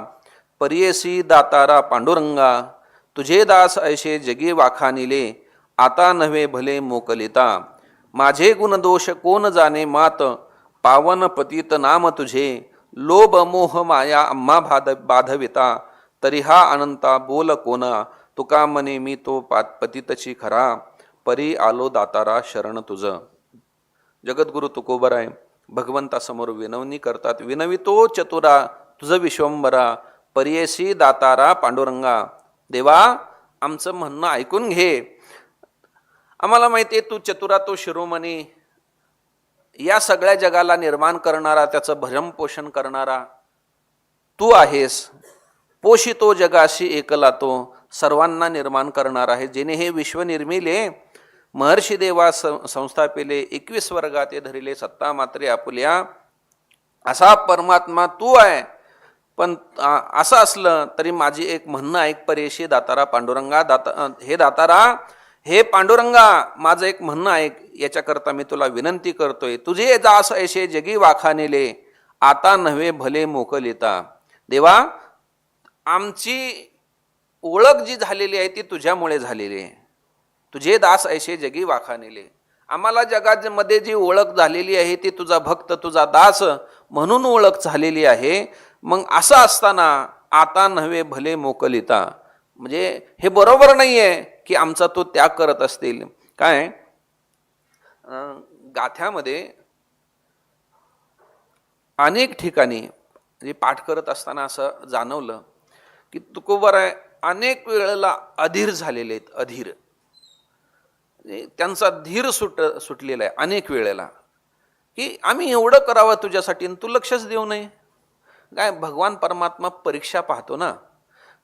परियसी दातारा पांडुरंगा. तुझे दास ऐशे जगी वाखानिले आता नव्हे भले मोकलिता. माझे गुणदोष कोण जाणे मात पावन पतित नाम तुझे. लोभ मोह माया आम्हा बाधविता तरी हा अनंता बोल कोणा तुका मने मी तो पतितची खरा परी आलो दातारा शरण तुझ. जगद्गुरु तुकोबराय भगवंतासमोर विनवणी करतात. विनवितो चतुरा तुझ विश्वंभरा परियसी दातारा पांडुरंगा. देवा आमचं म्हणणं ऐकून घे. आम्हाला माहिती आहे तू चतुरा, तो शिरोमणी, या सगळ्या जगाला निर्माण करणारा, त्याचं भरण पोषण करणारा तू आहेस. पोषितो जगाशी एकला तो, सर्वांना निर्माण करणार आहे. जेणे हे विश्व निर्मिले महर्षी देवा संस्थापिले 21 वर्गात धरिले सत्ता मात्रे आपुल्या. असा परमात्मा तू आहे. पण असं असलं तरी माझी एक म्हणणं ऐक परेशी दातारा पांडुरंगा. हे दातारा, हे पांडुरंगा, माझं एक म्हणणं ऐक. याच्याकरता मी तुला विनंती करतोय. तुझे दास ऐसे जगी वाखानिले आता नव्हे भले मोकलिता. देवा आमची ओळख जी झालेली आहे ती तुझ्यामुळे झालेली आहे. तुझे दास ऐसे जगी वाखानिले. आम्हाला जगामध्ये जी ओळख झालेली आहे ती तुझा भक्त, तुझा दास म्हणून ओळख झालेली आहे. मग असं असताना आता नव्हे भले मोकलिता, म्हणजे हे बरोबर नाही आहे की आमचा तो त्याग करत असतील. काय गाथ्यामध्ये अनेक ठिकाणी म्हणजे पाठ करत असताना असं जाणवलं की तुकोबराय अनेक वेळेला अधीर झालेले आहेत. अधीर, त्यांचा धीर सुटलेला आहे अनेक वेळेला की आम्ही एवढं करावं तुझ्यासाठी तू लक्षच देऊ नये. काय भगवान परमात्मा परीक्षा पाहतो ना,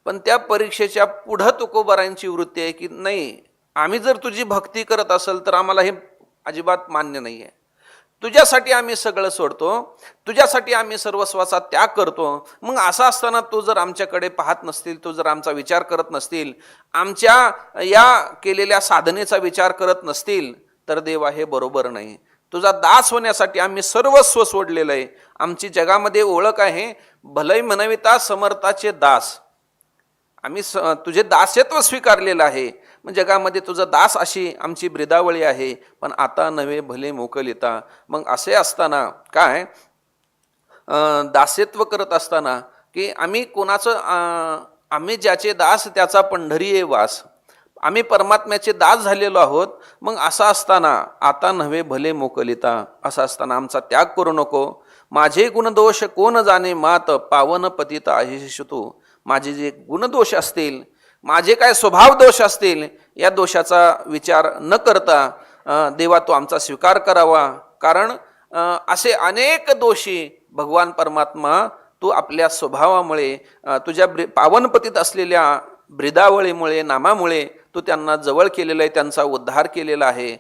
पण त्या परीक्षेच्या पुढं तुकोबरायांची वृत्ती आहे की नाही, आम्ही जर तुझी भक्ती करत असेल तर आम्हाला हे अजिबात मान्य नाही आहे. तुझ्यासाठी आम्ही सगळं सोडतो, तुझ्यासाठी आम्ही सर्वस्वाचा त्याग करतो. मग असं असताना तू जर आमच्याकडे पाहत नसतील, तू जर आमचा विचार करत नसतील, आमच्या या केलेल्या साधनेचा विचार करत नसतील तर देवा हे बरोबर नाही. तुझा दास होण्यासाठी आम्ही सर्वस्व सोडलेलं आहे. आमची जगामध्ये ओळख आहे भलई म्हणविता समर्थाचे दास. आम्ही तुझे दास्यत्व स्वीकारलेलं आहे. मग जगामध्ये तुझा दास अशी आमची ब्रिदावळी आहे. पण आता नव्हे भले मोकलिता. मग असे असताना काय दास्यत्व करत असताना की आम्ही कोणाचं, आम्ही ज्याचे दास त्याचा पंढरी आहे वास. आम्ही परमात्म्याचे दास झालेलो आहोत. मग असं असताना आता नव्हे भले मोकलिता, असं असताना आमचा त्याग करू नको. माझे गुणदोष कोण जाणे मात पावन पतित आहेस तू. माझे जे गुणदोष असतील, माझे काय स्वभाव दोष असतील, या दोषाचा विचार न करता देवा तो आमचा स्वीकार करावा. कारण असे अनेक दोषी भगवान परमात्मा तू आपल्या स्वभावामुळे, तुझ्या पावनपतीत असलेल्या ब्रिदावळीमुळे, नामामुळे तू त्यांना जवळ केलेलं आहे, त्यांचा उद्धार केलेला आहे.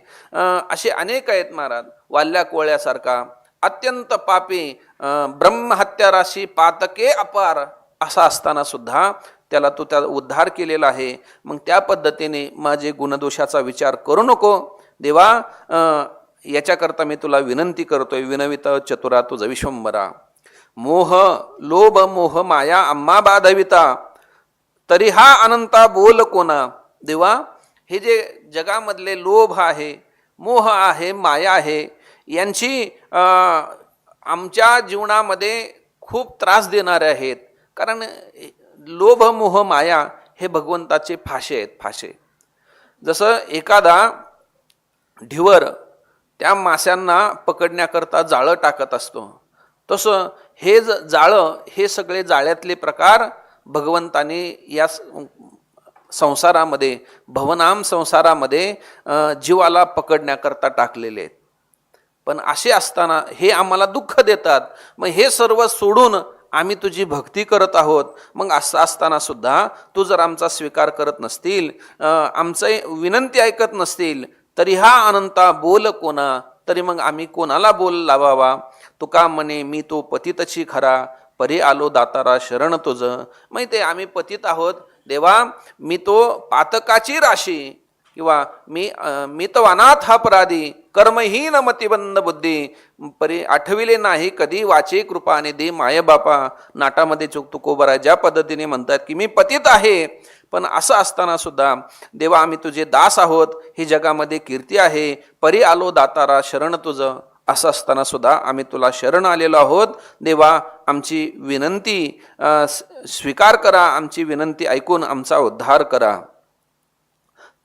असे अनेक आहेत महाराज. वाल्या कोळ्यासारखा अत्यंत पापी, ब्रह्महत्याराशी पातके अपार, असा असताना सुद्धा त्याला तू त्या उद्धार केलेला आहे. मग त्या पद्धतीने माझे गुणदोषाचा विचार करू नको देवा. याच्याकरता मी तुला विनंती करतोय. विनवित चतुरा तुझ विश्वंभरा. मोह लोभ मोह माया आम्हा बाधविता तरी हा अनंता बोल कोणा. देवा हे जे जगामधले लोभ आहे, मोह आहे, माया आहे, यांची आमच्या जीवनामध्ये खूप त्रास देणारे आहेत. कारण लोभ मोह माया हे भगवंताचे फाशे आहेत, फाशे. जसं एखादा ढिवर त्या माशांना पकडण्याकरता जाळं टाकत असतो, तसं हे जाळं, हे सगळे जाळ्यातले प्रकार भगवंताने या संसारामध्ये, भवनाम संसारामध्ये जीवाला पकडण्याकरता टाकलेले आहेत. पण असे असताना हे आम्हाला दुःख देतात. मग हे सर्व सोडून आम्ही तुझी भक्ती करत आहोत. मग असं असताना सुद्धा तू जर आमचा स्वीकार करत नसतील, आमचं विनंती ऐकत नसतील, तरी हा अनंता बोल कोणा. तरी मग आम्ही कोणाला बोल लावावा. तुका म्हणे मी तो पतितची खरा परी आलो दातारा शरण तुझ. माहिती आहे आम्ही पतित आहोत देवा. मी तो पातकाची राशी, किंवा मी तो अनाथ अपराधी, कर्महीन मतिबंद बुद्धी, परी आठविले नाही कधी वाचे कृपाने दे माय बापा. नाटामध्ये तुकोबराय ज्या पद्धतीने म्हणतात की मी पतित आहे, पण असं असताना सुद्धा देवा आम्ही तुझे दास आहोत, ही जगामध्ये कीर्ती आहे. परी आलो दातारा शरण तुझ. असं असताना सुद्धा आम्ही तुला शरण आलेलो आहोत. देवा, आमची विनंती स्वीकार करा, आमची विनंती ऐकून आमचा उद्धार करा.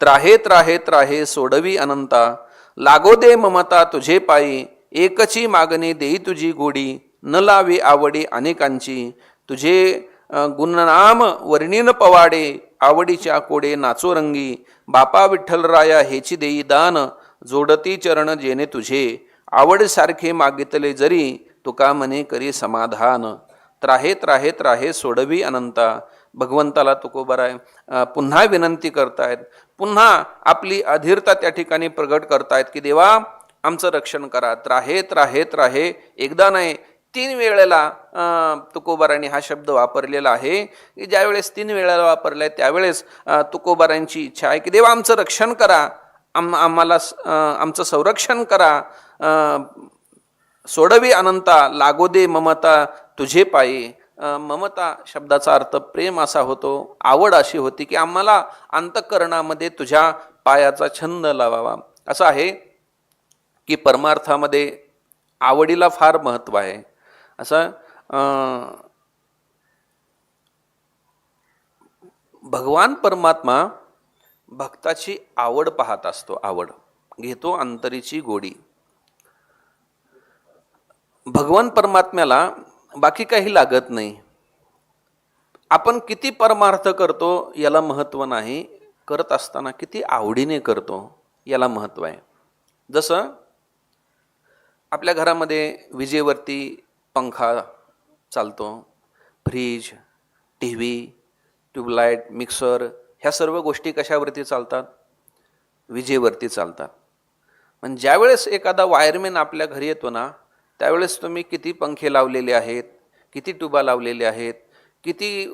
त्राहे त्राहे त्राहे सोडवी अनंता, लागो दे ममता तुझे पायी. एकची मागणी देई तुझी गोडी, न लावी आवडी अनेकांची. तुझे गुणनाम वर्णिन पवाडे, आवडीच्या कोडे नाचो रंगी. बापा विठ्ठलराया हेची देई दान, जोडती चरण जेणे तुझे. आवड सारखे मागितले जरी, तुका मने करी समाधान. त्राहे त्राहे त्राहे सोडवी अनंता. भगवंताला तुकोबाराय पुन्हा विनंती करतायत, पुन्हा आपली अधीरता त्या ठिकाणी प्रगट करतायत की देवा, आमचं रक्षण करा. त्राहे त्राहे त्राहे, एकदा नाही 3 वेळेला तुकोबारांनी हा शब्द वापरलेला आहे. की ज्यावेळेस 3 वेळेला वापरलाय त्यावेळेस तुकोबारांची इच्छा आहे की देवा, आमचं रक्षण करा, आम्हाला आमचं संरक्षण करा. सोडवी अनंता, लागो दे ममता तुझे पायी. ममता शब्दाचा अर्थ प्रेम असा होतो, आवड अशी होती की आम्हाला अंतःकरणामध्ये तुझ्या पायाचा छंद लावावा. असं आहे की परमार्थामध्ये आवडीला फार महत्त्व आहे. असं भगवान परमात्मा भक्ताची आवड पाहत असतो, आवड घेतो अंतरीची गोडी. भगवान परमात्म्याला बाकी काही लागत नाही. आपण किती परमार्थ करतो याला महत्त्व नाही, करत असताना किती आवडीने करतो याला महत्त्व आहे. जसं आपल्या घरामध्ये विजेवरती पंखा चालतो, fridge, T V, tubelight, mixer, ह्या सर्व गोष्टी कशावरती चालतात? विजेवरती चालतात. पण ज्यावेळेस एखादा वायरमॅन आपल्या घरी येतो ना, त्यावेळेस तुम्ही किती पंखे लावलेले आहेत, किती ट्यूबा लावलेले आहेत, किती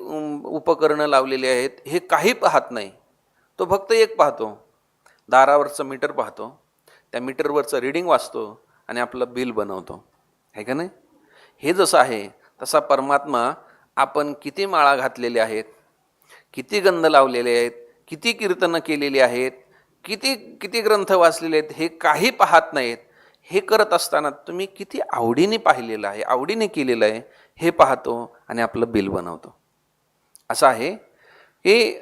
उपकरणं लावलेली आहेत, हे काही पाहत नाही. तो फक्त एक पाहतो, दारावरचं मीटर पाहतो, त्या मीटरवरचं रीडिंग वाचतो आणि आपलं बिल बनवतो, आहे का नाही? हे जसं आहे तसा परमात्मा आपण किती माळा घातलेल्या आहेत, किती गंध लावलेले आहेत, किती कीर्तनं केलेली आहेत, किती किती ग्रंथ वाचलेले आहेत, हे काही पाहत नाहीत. हे करत असताना तुम्ही किती आवडीने पाहिलेलं आहे, आवडीने केलेलं आहे हे पाहतो आणि आपलं बिल बनवतो. असं आहे की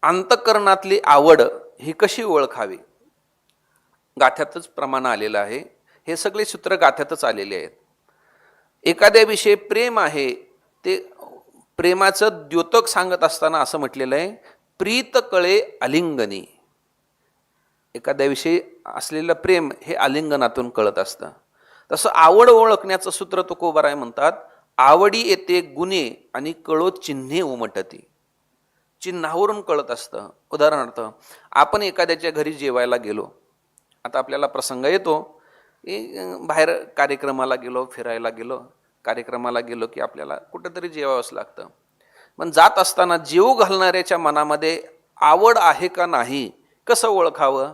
अंतःकरणातली आवड ही कशी ओळखावी, गाथ्यातच प्रमाण आलेलं आहे. हे सगळे सूत्र गाथ्यातच आलेले आहेत. एखाद्याविषयी प्रेम आहे, ते प्रेमाचं द्योतक सांगत असताना असं म्हटलेलं आहे, प्रीत कळे अलिंगनी. एखाद्याविषयी असलेलं प्रेम हे आलिंगनातून कळत असतं. तसं आवड ओळखण्याचं सूत्र तुकोबाराय म्हणतात, आवडी येते गुणे आणि कळो चिन्हे उमटती. चिन्हावरून कळत असतं. उदाहरणार्थ, आपण एखाद्याच्या घरी जेवायला गेलो, आता आपल्याला प्रसंग येतो की बाहेर कार्यक्रमाला गेलो, फिरायला गेलो, कार्यक्रमाला गेलो की आपल्याला कुठंतरी जेवावंच लागतं. पण जात असताना जेवू घालणाऱ्याच्या मनामध्ये आवड आहे का नाही कसं ओळखावं,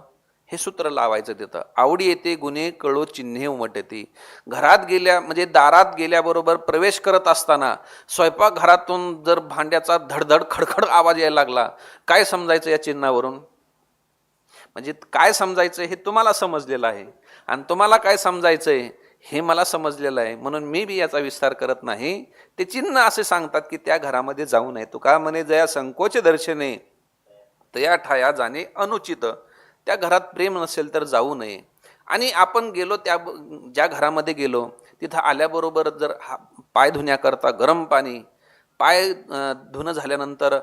हे सूत्र लावायचं तिथं. आवडी येते गुन्हे कळो चिन्हे उमटती. घरात गेल्या म्हणजे दारात गेल्याबरोबर प्रवेश करत असताना स्वयंपाकघरातून जर भांड्याचा धडधड खडखड आवाज यायला लागला, काय समजायचं या चिन्हावरून? म्हणजे काय समजायचं हे तुम्हाला समजलेलं आहे आणि तुम्हाला काय समजायचंय हे मला समजलेलं आहे, म्हणून मी बी याचा विस्तार करत नाही. ते चिन्ह असे सांगतात की त्या घरामध्ये जाऊ नये. तुका म्हणे जया संकोच दर्शने, तया ठाया जाणे अनुचित. त्या घरात प्रेम नसेल तर जाऊ नये. आणि आपण गेलो त्या ज्या घरामध्ये गेलो तिथं आल्याबरोबर जर पाय धुण्याकरता गरम पाणी, पाय धुणं झाल्यानंतर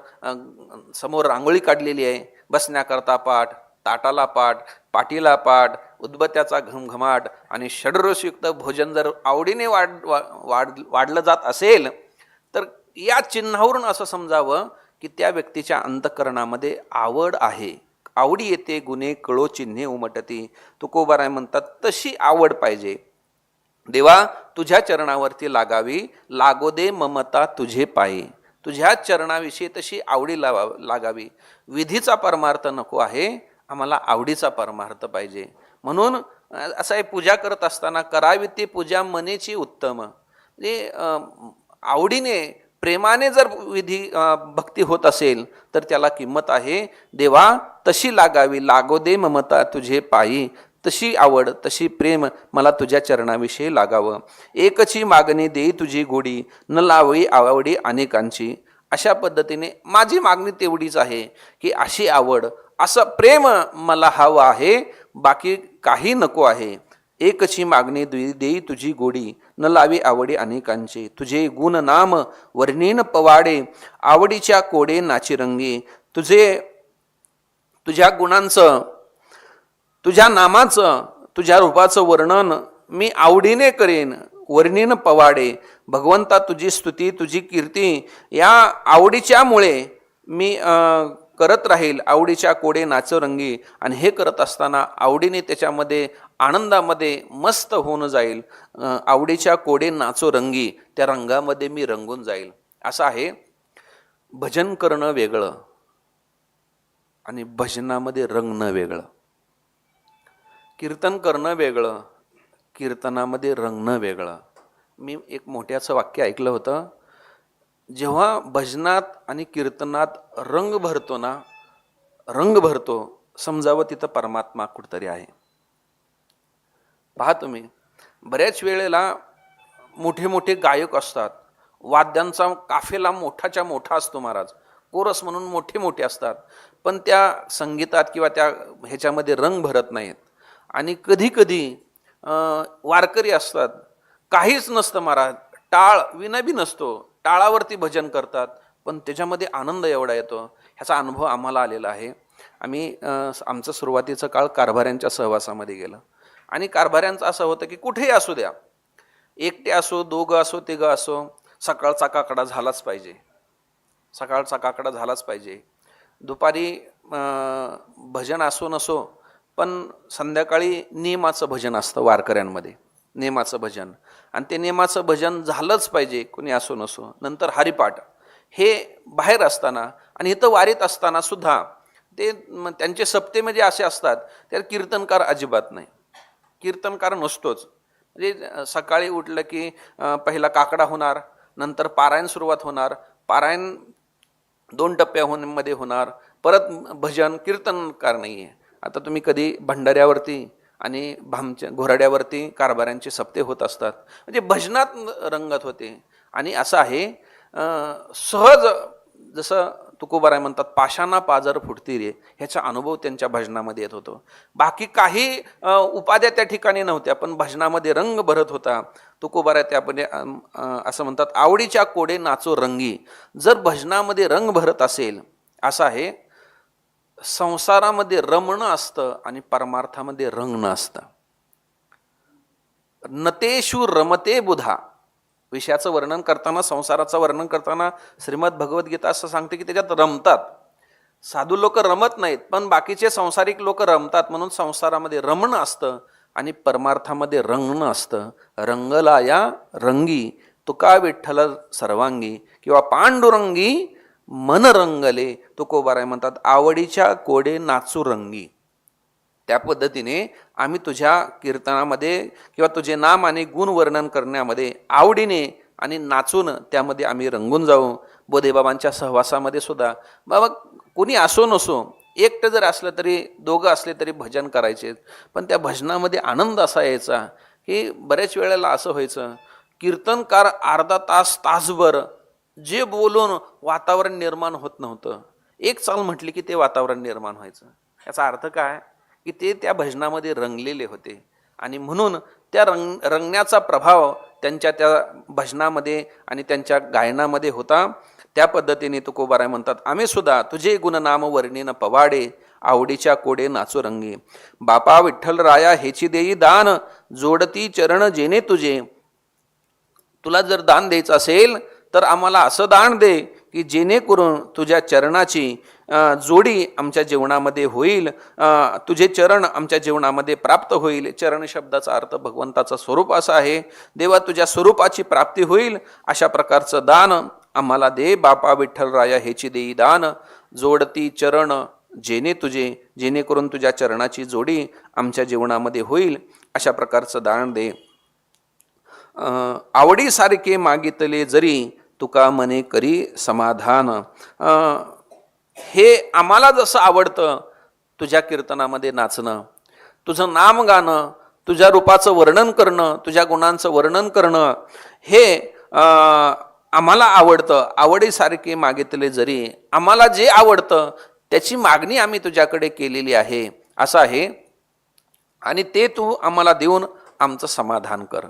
समोर रांगोळी काढलेली आहे, बसण्याकरता पाठ, ताटाला पाठ, पाटीला पाठ, उदबत्याचा घमघमाट आणि षड्रसयुक्त भोजन जर आवडीने वाढलं जात असेल तर या चिन्हावरून असं समजावं की त्या व्यक्तीच्या अंतःकरणामध्ये आवड आहे. आवडी येते गुन्हे कळो चिन्हे उमटती. तुकोबाराय म्हणतात तशी आवड पाहिजे. देवा, तुझ्या चरणावरती लागावी, लागो दे ममता तुझे पायी. तुझ्या चरणाविषयी तशी आवडी लागावी. विधीचा परमार्थ नको आहे, आम्हाला आवडीचा परमार्थ पाहिजे. म्हणून असं आहे, पूजा करत असताना करावी ती पूजा मनेची उत्तम. म्हणजे आवडीने प्रेमाने जर विधी भक्ती होत असेल तर त्याला किंमत आहे. देवा, तशी लागावी, लागो दे ममता तुझे पायी. तशी आवड तशी प्रेम मला तुझ्या चरणाविषयी लागावं. एकची मागणी देई तुझी गोडी, न लावई आवडी अनेकांची. अशा पद्धतीने माझी मागणी तेवढीच आहे की अशी आवड, असं प्रेम मला हवं आहे, बाकी काही नको आहे. एकची मागणी देई तुझी गोडी, न लावी आवडी अनेकांची. तुझे गुण नाम वर्णीन पवाडे, आवडीच्या कोडे नाचिरंगी. तुझ्या गुणांचं, तुझ्या नामाचं, तुझ्या रूपाचं वर्णन मी आवडीने करेन. वर्णीन पवाडे, भगवंता तुझी स्तुती तुझी कीर्ती या आवडीच्यामुळे मी करत राहील. आवडीच्या कोडे नाचरंगी. आणि हे करत असताना आवडीने त्याच्यामध्ये आनंदामध्ये मस्त होऊन जाईल. आवडीच्या कोडे नाचो रंगी, त्या रंगामध्ये मी रंगून जाईल. असं आहे. भजन करणं वेगळं आणि भजनामध्ये रंगणं वेगळं. कीर्तन करणं वेगळं, कीर्तनामध्ये रंगणं वेगळं. मी एक मोठ्याचं वाक्य ऐकलं होतं, जेव्हा भजनात आणि कीर्तनात रंग भरतो ना, रंग भरतो, समजावं तिथं परमात्मा कुठतरी आहे. पहा तुम्ही, बऱ्याच वेळेला मोठे मोठे गायक असतात, वाद्यांचा काफेला मोठाच्या मोठा असतो महाराज, कोरस म्हणून मोठे मोठे असतात, पण त्या संगीतात किंवा त्या ह्याच्यामध्ये रंग भरत नाहीत. आणि कधी कधी वारकरी असतात, काहीच नसतं महाराज, टाळ विनाबी नसतो, टाळावरती भजन करतात, पण त्याच्यामध्ये आनंद एवढा येतो. ह्याचा अनुभव आम्हाला आलेला आहे. आम्ही आमचं सुरुवातीचं काळ कारभाऱ्यांच्या सहवासामध्ये गेलं. आणि कारभाऱ्यांचं असं होतं की कुठेही असू द्या, एकटे असो, दोघं असो, तिघं असो, सकाळचा काकडा झालाच पाहिजे, सकाळचा काकडा झालाच पाहिजे. दुपारी भजन असो नसो, पण संध्याकाळी नियमाचं भजन असतं वारकऱ्यांमध्ये, नेमाचं भजन. आणि ते नेमाचं भजन झालंच पाहिजे, कोणी असो नसो. नंतर हरिपाठ हे बाहेर असताना आणि इथं वारीत असताना सुद्धा ते त्यांचे सप्ते म्हणजे असे असतात, त्यात कीर्तनकार अजिबात नाही, कीर्तनकार नसतोच. म्हणजे सकाळी उठलं की पहिला काकडा होणार, नंतर पारायण सुरुवात होणार, पारायण 2 टप्प्यामध्ये होणार, परत भजन. कीर्तनकार नाही आहे. आता तुम्ही कधी भंडाऱ्यावरती आणि भामच्या घोराड्यावरती कारभाऱ्यांचे सप्ते होत असतात, म्हणजे भजनात रंगत होते. आणि असं आहे, सहज जसं तुकोबाराय म्हणतात, पाषाणा पाजर फुटती रे, ह्याचा अनुभव त्यांच्या भजनामध्ये येत होतो. बाकी काही उपाध्या त्या ठिकाणी नव्हत्या, पण भजनामध्ये रंग भरत होता. तुकोबाराय त्यामध्ये असं म्हणतात, आवडीच्या कोडे नाचो रंगी. जर भजनामध्ये रंग भरत असेल, असं आहे, संसारामध्ये रमणं असतं आणि परमार्थामध्ये रंगणं असतं. नतेषु रमते बुधा. विषयाचं वर्णन करताना, संसाराचं वर्णन करताना श्रीमद भगवद्गीता असं सांगते की त्याच्यात रमतात. साधू लोक रमत नाहीत, पण बाकीचे संसारिक लोक रमतात. म्हणून संसारामध्ये रमणं असतं आणि परमार्थामध्ये रंगणं असतं. रंगला या रंगी, तुका विठ्ठल सर्वांगी, किंवा पांडुरंगी मन रंगले. तुकोबाराय म्हणतात, आवडीच्या कोडे नाचू रंगी. त्या पद्धतीने आम्ही तुझ्या कीर्तनामध्ये किंवा तुझे नाम आणि गुण वर्णन करण्यामध्ये आवडीने आणि नाचून त्यामध्ये आम्ही रंगून जाऊ. बोधेबाबांच्या सहवासामध्ये सुद्धा बाबा कोणी असो नसो, एकटं जर असलं तरी, दोघं असले तरी भजन करायचे. पण त्या भजनामध्ये आनंद असा यायचा की बऱ्याच वेळेला असं व्हायचं, कीर्तनकार अर्धा तास, तासभर जे बोलून वातावरण निर्माण होत नव्हतं, एक चाल म्हटली की ते वातावरण निर्माण व्हायचं. याचा अर्थ काय की ते त्या भजनामध्ये रंगलेले होते. आणि म्हणून त्या रंगण्याचा प्रभाव त्यांच्या त्या भजनामध्ये आणि त्यांच्या गायनामध्ये होता. त्या पद्धतीने तुकोबाराय म्हणतात, आम्ही सुद्धा तुझे गुणनाम वर्णीन पवाडे, आवडीच्या कोडे नाचो रंगी. बापा विठ्ठल राया हेची देई दान, जोडती चरण जेणे तुझे. तुला जर दान द्यायचं असेल तर आम्हाला असं दान दे की जेणेकरून तुझ्या चरणाची जोडी आमच्या जीवनामध्ये होईल, तुझे चरण आमच्या जीवनामध्ये प्राप्त होईल. चरण शब्दाचा अर्थ भगवंताचं स्वरूप असा आहे. देवा, तुझ्या स्वरूपाची प्राप्ती होईल अशा प्रकारचं दान आम्हाला दे. बापा विठ्ठल राया हेची देई दान, जोडती चरण जेणे तुझे, जेणेकरून तुझ्या चरणाची जोडी आमच्या जीवनामध्ये होईल अशा प्रकारचं दान दे. आवडीसारखे मागितले जरी, तुका मने करी समाधान. हे आम्हाला जसं आवडतं तुझ्या कीर्तनामध्ये नाचणं, तुझं नाम गाणं, तुझ्या रूपाचं वर्णन करणं, तुझ्या गुणांचं वर्णन करणं हे आम्हाला आवडतं. आवडीसारखे मागितले जरी आम्हाला जे आवडतं त्याची मागणी आम्ही तुझ्याकडे केलेली आहे असं आहे. आणि ते तू आम्हाला देऊन आमचं समाधान कर.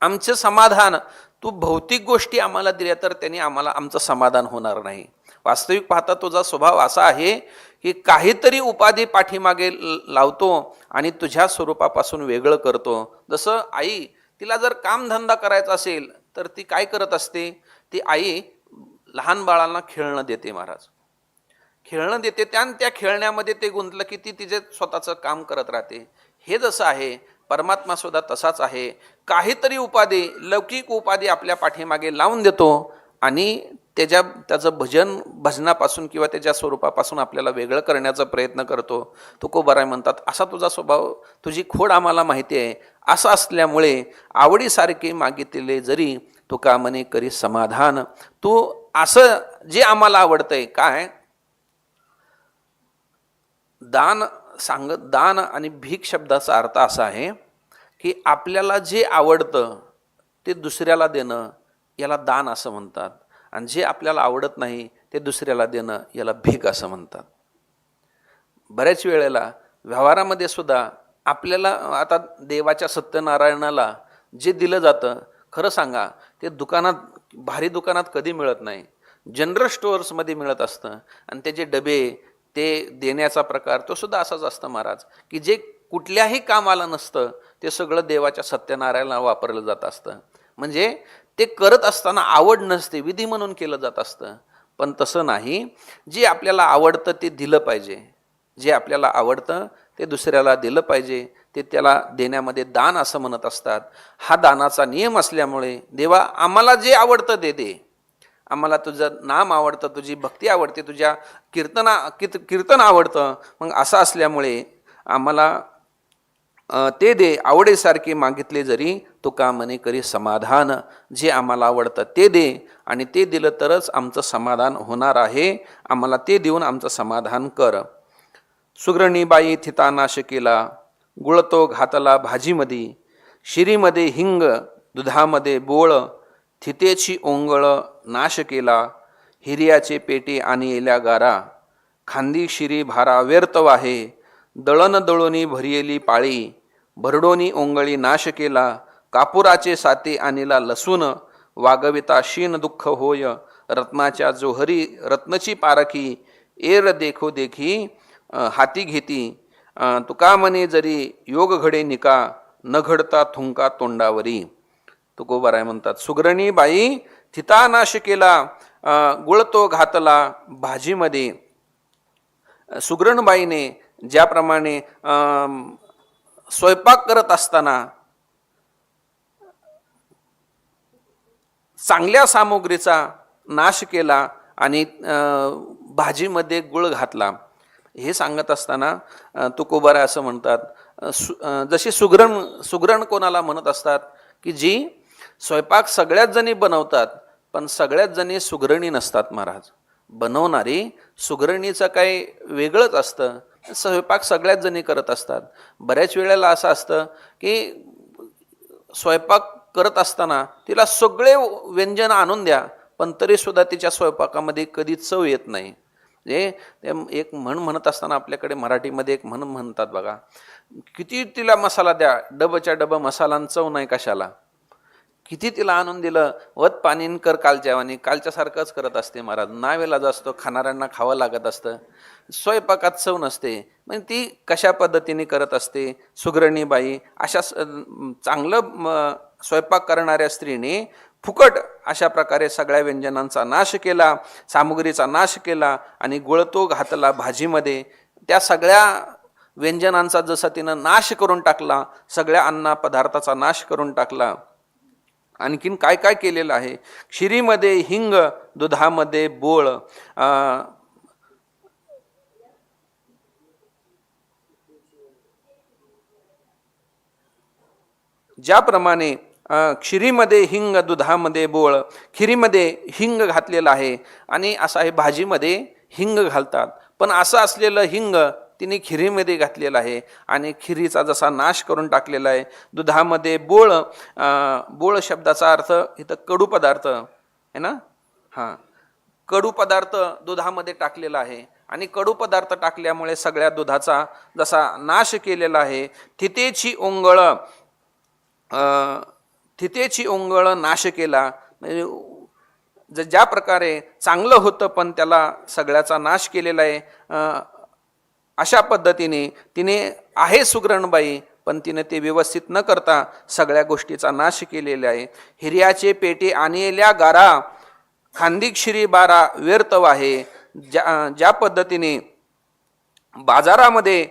आमचं समाधान तू भौतिक गोष्टी आम्हाला दिल्या तर त्यांनी आम्हाला आमचं समाधान होणार नाही. वास्तविक पाहता तुझा स्वभाव असा आहे की काहीतरी उपाधी पाठीमागे लावतो आणि तुझ्या स्वरूपापासून वेगळं करतो. जसं आई, तिला जर कामधंदा करायचा असेल तर ती काय करत असते? ती आई लहान बाळांना खेळणं देते महाराज, खेळणं देते. त्या खेळण्यामध्ये ते गुंतलं की ती तिचे स्वतःचं काम करत राहते. हे जसं आहे परमात्मा सुद्धा तसाच आहे. काहीतरी उपाधी, लौकिक उपाधी आपल्या पाठीमागे लावून देतो आणि त्याचं भजनापासून किंवा त्याच्या स्वरूपापासून आपल्याला वेगळं करण्याचा प्रयत्न करतो. तुकोबाराय म्हणतात असा तुझा स्वभाव, तुझी खोड आम्हाला माहिती आहे. असं असल्यामुळे आवडीसारखे मागितले जरी तुका मने करी समाधान. तू असं जे आम्हाला आवडतंय, काय दान आणि भीक शब्दाचा अर्थ असा आहे की आपल्याला जे आवडतं ते दुसऱ्याला देणं याला दान असं म्हणतात, आणि जे आपल्याला आवडत नाही ते दुसऱ्याला देणं याला भीक असं म्हणतात. बऱ्याच वेळेला व्यवहारामध्ये सुद्धा आपल्याला आता देवाच्या सत्यनारायणाला जे दिलं जातं, खरं सांगा ते भारी दुकानात कधी मिळत नाही. जनरल स्टोअर्समध्ये मिळत असतं. आणि त्याचे डबे, ते देण्याचा प्रकार तो सुद्धा असाच असतं महाराज, की जे कुठल्याही कामाला नसतं ते सगळं देवाच्या सत्यनारायणाला वापरलं जात असतं. म्हणजे ते करत असताना आवड नसते, विधी म्हणून केलं जात असतं. पण तसं नाही, जे आपल्याला आवडतं ते दिलं पाहिजे. जे आपल्याला आवडतं ते दुसऱ्याला दिलं पाहिजे. ते त्याला देण्यामध्ये दान असं म्हणत असतात. हा दानाचा नियम असल्यामुळे देवा आम्हाला जे आवडतं ते दे. आम्हाला तुझं नाम आवडतं, तुझी भक्ती आवडते, तुझ्या कीर्तन आवडतं. मग असं असल्यामुळे आम्हाला ते दे. आवडीसारखे मागितले जरी तुका मने करी समाधान. जे आम्हाला आवडतं ते दे, आणि ते दिलं तरच आमचं समाधान होणार आहे. आम्हाला ते देऊन आमचं समाधान कर. सुग्रणी बाई थिता नाश केला, गुळतो घातला भाजीमध्ये. शिरीमध्ये हिंग, दुधामध्ये बोळ, थितेची ओंगळ नाश केला. हिर्याचे पेटे आणि येल्या गारा, खांदी शिरी भारा व्यर्थ वाहे. दळण दळोनी भरियेली पाळी, भरडोनी ओंगळी नाश केला. कापुराचे साते आणिला लसून, वागविता शीन दुःख होय. रत्नाच्या जोहरी रत्नची पारखी, एर देखो देखी हाती घेती. तुका मने जरी योग घडे निका, न घडता थुंका तोंडावरी. तुकोबाराय म्हणतात सुग्रणी बाई थिता नाश केला, गुळतो घातला भाजीमध्ये. सुग्रणबाईने ज्याप्रमाणे स्वयंपाक करत असताना चांगल्या सामुग्रीचा नाश केला आणि भाजीमध्ये गुळ घातला, हे सांगत असताना तुकोबाराय असं म्हणतात, जशी सुगरण कोणाला म्हणत असतात की जी स्वयंपाक सगळ्याच जणी बनवतात पण सगळ्याच जणी सुगरणी नसतात महाराज. बनवणारी सुगरणीचं काही वेगळंच असतं, स्वयंपाक सगळ्याच जणी करत असतात. बऱ्याच वेळेला असं असतं की स्वयंपाक करत असताना तिला सगळे व्यंजन आणून द्या पण तरीसुद्धा तिच्या स्वयंपाकामध्ये कधी चव येत नाही. एक म्हण म्हणत असताना आपल्याकडे मराठीमध्ये एक म्हण म्हणतात बघा, किती तिला मसाला द्या, डबच्या डब मसाला चव नाही कशाला. किती तिला आणून दिलं, वत पाणीन कर कालच्यावानी, कालच्यासारखंच करत असते महाराज. नावेला असतो, खाणाऱ्यांना खावं लागत असतं, स्वयंपाकात चव नसते. म्हणजे ती कशा पद्धतीने करत असते सुगरणी बाई. अशा चांगलं स्वयंपाक करणाऱ्या स्त्रीने फुकट अशा प्रकारे सगळ्या व्यंजनांचा नाश केला, सामुग्रीचा नाश केला आणि गुळतो घातला भाजीमध्ये. त्या सगळ्या व्यंजनांचा जसा तिनं नाश करून टाकला, सगळ्या अन्न पदार्थाचा नाश करून टाकला. आणखीन काय काय केलेलं आहे, क्षीरीमध्ये हिंग, दुधामध्ये बोळ. ज्याप्रमाणे खिरीमध्ये हिंग, दुधामध्ये बोळ. खिरीमध्ये हिंग घातलेलं आहे आणि असं आहे भाजीमध्ये हिंग घालतात. पण असं असलेलं हिंग तिने खिरीमध्ये घातलेलं आहे आणि खिरीचा जसा नाश करून टाकलेला आहे. दुधामध्ये बोळ, बोळ शब्दाचा अर्थ इथं कडू पदार्थ आहे ना, हां, कडू पदार्थ दुधामध्ये टाकलेला आहे आणि कडू पदार्थ टाकल्यामुळे सगळ्या दुधाचा जसा नाश केलेला आहे. थितेची ओंगळ नाश केला. म्हणजे ज्या प्रकारे चांगलं होतं पण त्याला सगळ्याचा नाश केलेला आहे, अशा पद्धतीने तिने आहे सुगरणबाई पण तिने ते व्यवस्थित न करता सगळ्या गोष्टीचा नाश केलेला आहे. हिऱ्याचे पेटे आणलेल्या गारा, खांदिक श्री बारा व्यर्थ आहे. ज्या पद्धतीने बाजारामध्ये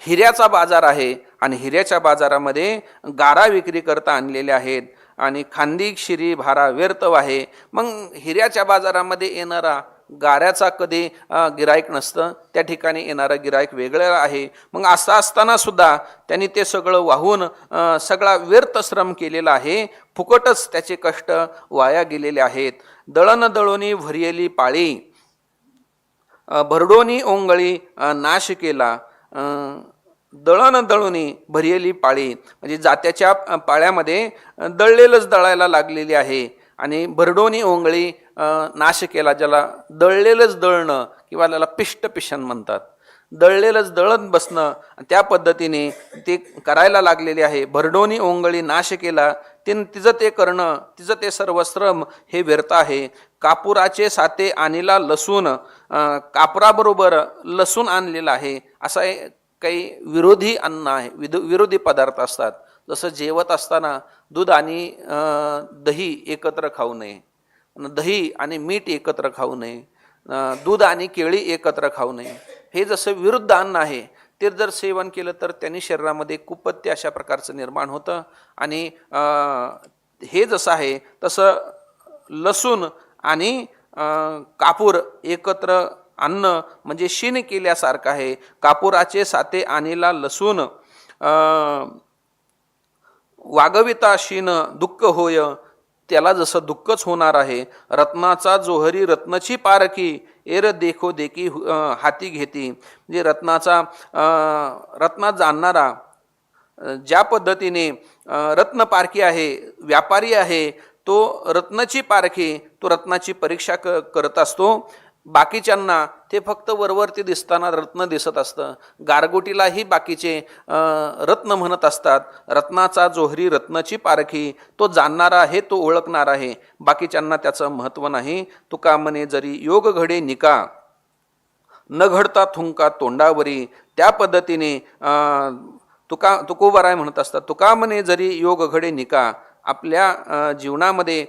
हिऱ्याचा बाजार आहे आणि हिऱ्याच्या बाजारामध्ये गारा विक्री करता आणलेल्या आहेत आणि खांदिक शिरी भारा व्यर्थ आहे. मग हिऱ्याच्या बाजारामध्ये येणारा गाऱ्याचा कधी गिराईक नसतं, त्या ठिकाणी येणारं गिराईक वेगळं आहे. मग असं असताना सुद्धा त्यांनी ते सगळं वाहून सगळा व्यर्थ श्रम केलेला आहे. फुकटच त्याचे कष्ट वाया गेलेले आहेत. दळण दळोनी भरियली पाळी, भरडोनी ओंगळी नाश केला. दळण दळोनी भरियली पाळी म्हणजे जात्याच्या पाळ्यामध्ये दळलेलंच दळायला लागलेली आहे आणि भरडोनी ओंगळी नाश केला. ज्याला दळलेलंच दळणं किंवा त्याला पिष्ट पिशन म्हणतात, दळलेलंच दळत बसणं, त्या पद्धतीने ते करायला लागलेले आहे. भरडोनी ओंगळी नाश केला. तिचं ते करणं, तिचं ते सर्व श्रम हे व्यर्थ आहे. कापुराचे साते आणीला लसूण, कापराबरोबर लसूण आणलेला आहे. असा काही विरोधी अन्न आहे, विरोधी पदार्थ असतात. जसं जेवत असताना दूध आणि दही एकत्र खाऊ नये, दही आणि मीठ एकत्र खाऊ नये, दूध आणि केळी एकत्र खाऊ नये. हे जसं विरुद्ध अन्न आहे ते जर सेवन केलं तर त्यांनी शरीरामध्ये कुपथ्य अशा प्रकारचं निर्माण होतं. आणि हे जसं आहे तसं लसूण आणि कापूर एकत्र अन्न म्हणजे शीन केल्यासारखं आहे. कापुराचे साते आणीला लसूण, वागविता शीन दुःख होय, त्याला जसं दुःखच होणार आहे. रत्नाचा जोहरी रत्नची पारखी, एर देखो देखी हाती घेती. म्हणजे रत्नात जाणणारा ज्या पद्धतीने रत्न पारखी आहे, व्यापारी आहे, तो रत्नाची पारखी, तो रत्नाची परीक्षा करत असतो. बाकीच्यांना ते फक्त वरवरती दिसताना रत्न दिसत असतं. गारगोटीलाही बाकीचे रत्न म्हणत असतात. रत्नाचा जोहरी रत्नाची पारखी, तो जाणणारा आहे, तो ओळखणार आहे. बाकीच्यांना त्याचं महत्त्व नाही. तुका म्हणे जरी योग घडे निका, न घडता थुंका तोंडावरी. त्या पद्धतीने तुकोबाराय म्हणत असतात, तुका म्हणे जरी योग घडे निका. आपल्या जीवनामध्ये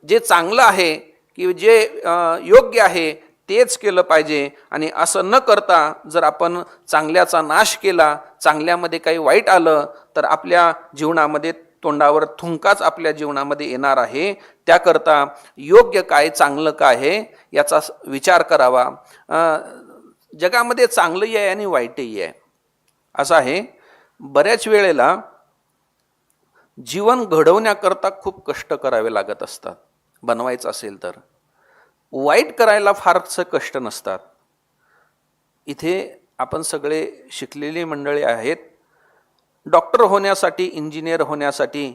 जे चांगलं आहे की जे योग्य आहे तेच केलं पाहिजे. आणि असं न करता जर आपण चांगल्याचा नाश केला, चांगल्यामध्ये काही वाईट आलं तर आपल्या जीवनामध्ये तोंडावर थुंकाच आपल्या जीवनामध्ये येणार आहे. त्याकरता योग्य काय, चांगलं काय आहे याचा विचार करावा. जगामध्ये चांगलंही आहे आणि वाईटही आहे असं आहे. बऱ्याच वेळेला जीवन घडवण्याकरता खूप कष्ट करावे लागत असतात. बनवायचं असेल तर वाईट करायला फारसं कष्ट नसतात. इथे आपण सगळे शिकलेली मंडळी आहेत. डॉक्टर होण्यासाठी, इंजिनियर होण्यासाठी,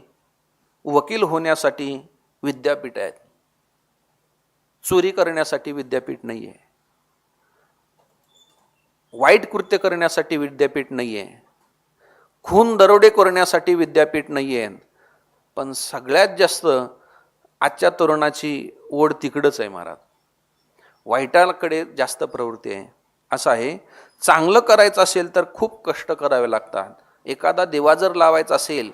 वकील होण्यासाठी विद्यापीठ आहेत. चोरी करण्यासाठी विद्यापीठ नाही आहे, वाईट कृत्य करण्यासाठी विद्यापीठ नाही आहे, खून दरोडे करण्यासाठी विद्यापीठ नाही आहे. पण सगळ्यात जास्त आजच्या तरुणाची ओढ तिकडंच आहे महाराज, वाईटाकडे जास्त प्रवृत्ती आहे. असं आहे. चांगलं करायचं असेल तर खूप कष्ट करावे लागतात. एखादा दिवा जर लावायचा असेल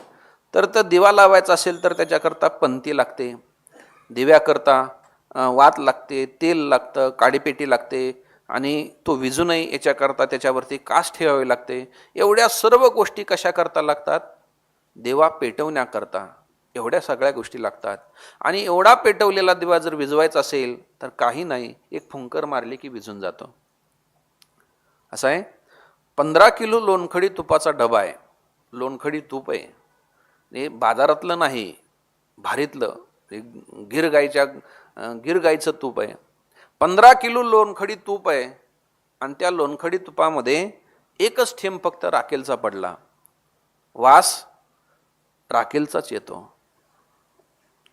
तर दिवा लावायचा असेल तर त्याच्याकरता पंथी लागते, दिव्याकरता वात लागते, तेल लागतं, काडीपेटी लागते आणि तो विजू नये याच्याकरता त्याच्यावरती कास ठेवावी लागते. एवढ्या सर्व गोष्टी कशा करता लागतात? दिवा पेटवण्याकरता एवढ्या सगळ्या गोष्टी लागतात. आणि एवढा पेटवलेला दिवा जर विझवायचा असेल तर काही नाही, एक फुंकर मारली की विझून जातो. असं आहे. 15 किलो लोणखडी तुपाचा डबा आहे. लोणखडी तूप आहे, हे बाजारातलं नाही, भारीतलं, गिर गाईचं तूप आहे. 15 किलो लोणखडी तूप आहे आणि त्या लोणखडी तुपामध्ये एकच थेंब फक्त राखेलचा पडला. वास राखेलचाच येतो,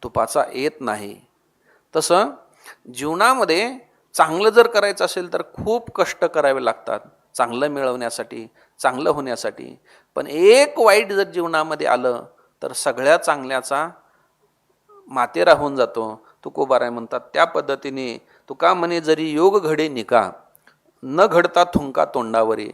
तुपाचा येत नाही. तसं जीवनामध्ये चांगलं जर करायचं असेल तर खूप कष्ट करावे लागतात चांगलं मिळवण्यासाठी, चांगलं होण्यासाठी. पण एक वाईट जर जीवनामध्ये आलं तर सगळ्या चांगल्याचा मातेरा होऊन जातो. तुकोबाराय म्हणतात त्या पद्धतीने, तुका म्हणे जरी योग घडे निका, न घडता थुंका तोंडावरी.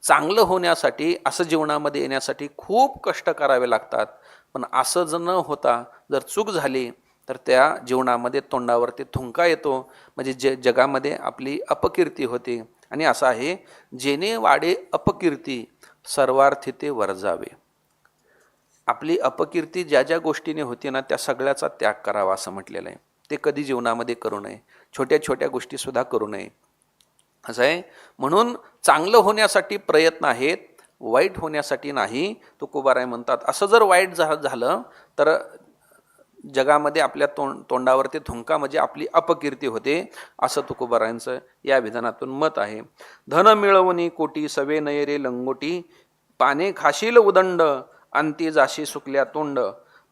चांगलं होण्यासाठी, असं जीवनामध्ये येण्यासाठी खूप कष्ट करावे लागतात. पण असं जर न होता जर चूक झाली तर त्या जीवनामध्ये तोंडावरती थुंका येतो, म्हणजे जगामध्ये आपली अपकीर्ती होते. आणि असं आहे, जेणे वाडे अपकीर्ती सर्वार्थी ते वर्जावे. आपली अपकीर्ती ज्या ज्या गोष्टीने होती ना, त्या सगळ्याचा त्याग करावा असं म्हटलेलं आहे. ते कधी जीवनामध्ये करू नये, छोट्या छोट्या गोष्टीसुद्धा करू नये असं आहे. म्हणून चांगलं होण्यासाठी प्रयत्न आहेत, वाईट होण्यासाठी नाही. तुकोबाराय म्हणतात असं जर वाईट झालं तर जगामध्ये आपल्या तोंडावरती थुंका म्हणजे आपली अपकीर्ती होते, असं तुकोबारायांचं या विधानातून मत आहे. धन मिळवणी कोटी सवे नयरे लंगोटी, पाने खाशील उदंड अंती जाशी सुकल्या तोंड,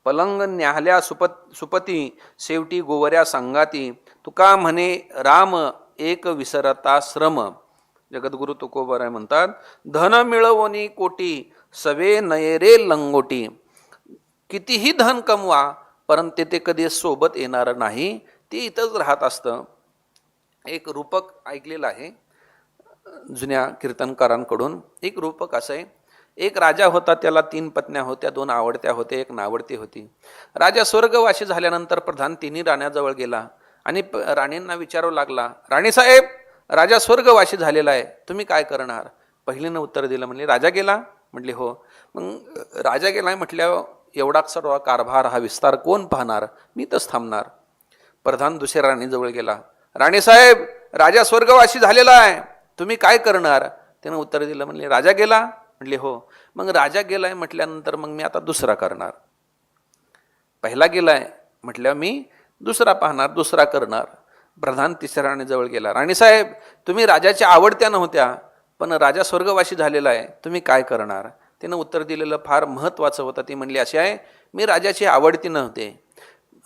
पलंग न्याहल्या सुपती शेवटी गोवऱ्या संगाती, तुका म्हणे राम एक विसरता श्रम. जगद्गुरु तुकोबाराय म्हणतात धन मिळवणी कोटी सवे नयरे लंगोटी. कितीही धन कमवा परंतु ते कधी सोबत येणार नाही, ते इथंच राहत असतं. एक रूपक ऐकलेलं आहे जुन्या कीर्तनकारांकडून. एक रूपक असं आहे, एक राजा होता, त्याला 3 पत्न्या होत्या, 2 आवडत्या होत्या, 1 नावडती होती. राजा स्वर्गवासी झाल्यानंतर प्रधान तिन्ही राण्याजवळ गेला आणि राणींना विचारू लागला, राणीसाहेब राजा स्वर्गवासी झालेला आहे, तुम्ही काय करणार? पहिलीनं उत्तर दिलं, म्हणले राजा गेला. म्हटले हो. मग राजा गेलाय म्हटल्यावर एवढा सर्व कारभार हा विस्तार कोण पाहणार? मी तच थांबणार. प्रधान दुसऱ्या राणीजवळ गेला, राणीसाहेब राजा स्वर्गवासी झालेला आहे, तुम्ही काय करणार? त्यानं उत्तर दिलं, म्हणले राजा गेला. म्हटले हो. मग राजा गेलाय म्हटल्यानंतर मग मी आता दुसरा करणार. पहिला गेलाय म्हटल्यावर मी दुसरा पाहणार, दुसरा करणार. प्रधान तिसऱ्या राणीजवळ गेला, राणीसाहेब तुम्ही राजाच्या आवडत्या नव्हत्या, पण राजा स्वर्गवासी झालेला आहे, तुम्ही काय करणार? त्यानं उत्तर दिलेलं फार महत्त्वाचं होतं. ती म्हणली अशी आहे, मी राजाची आवडती नव्हते,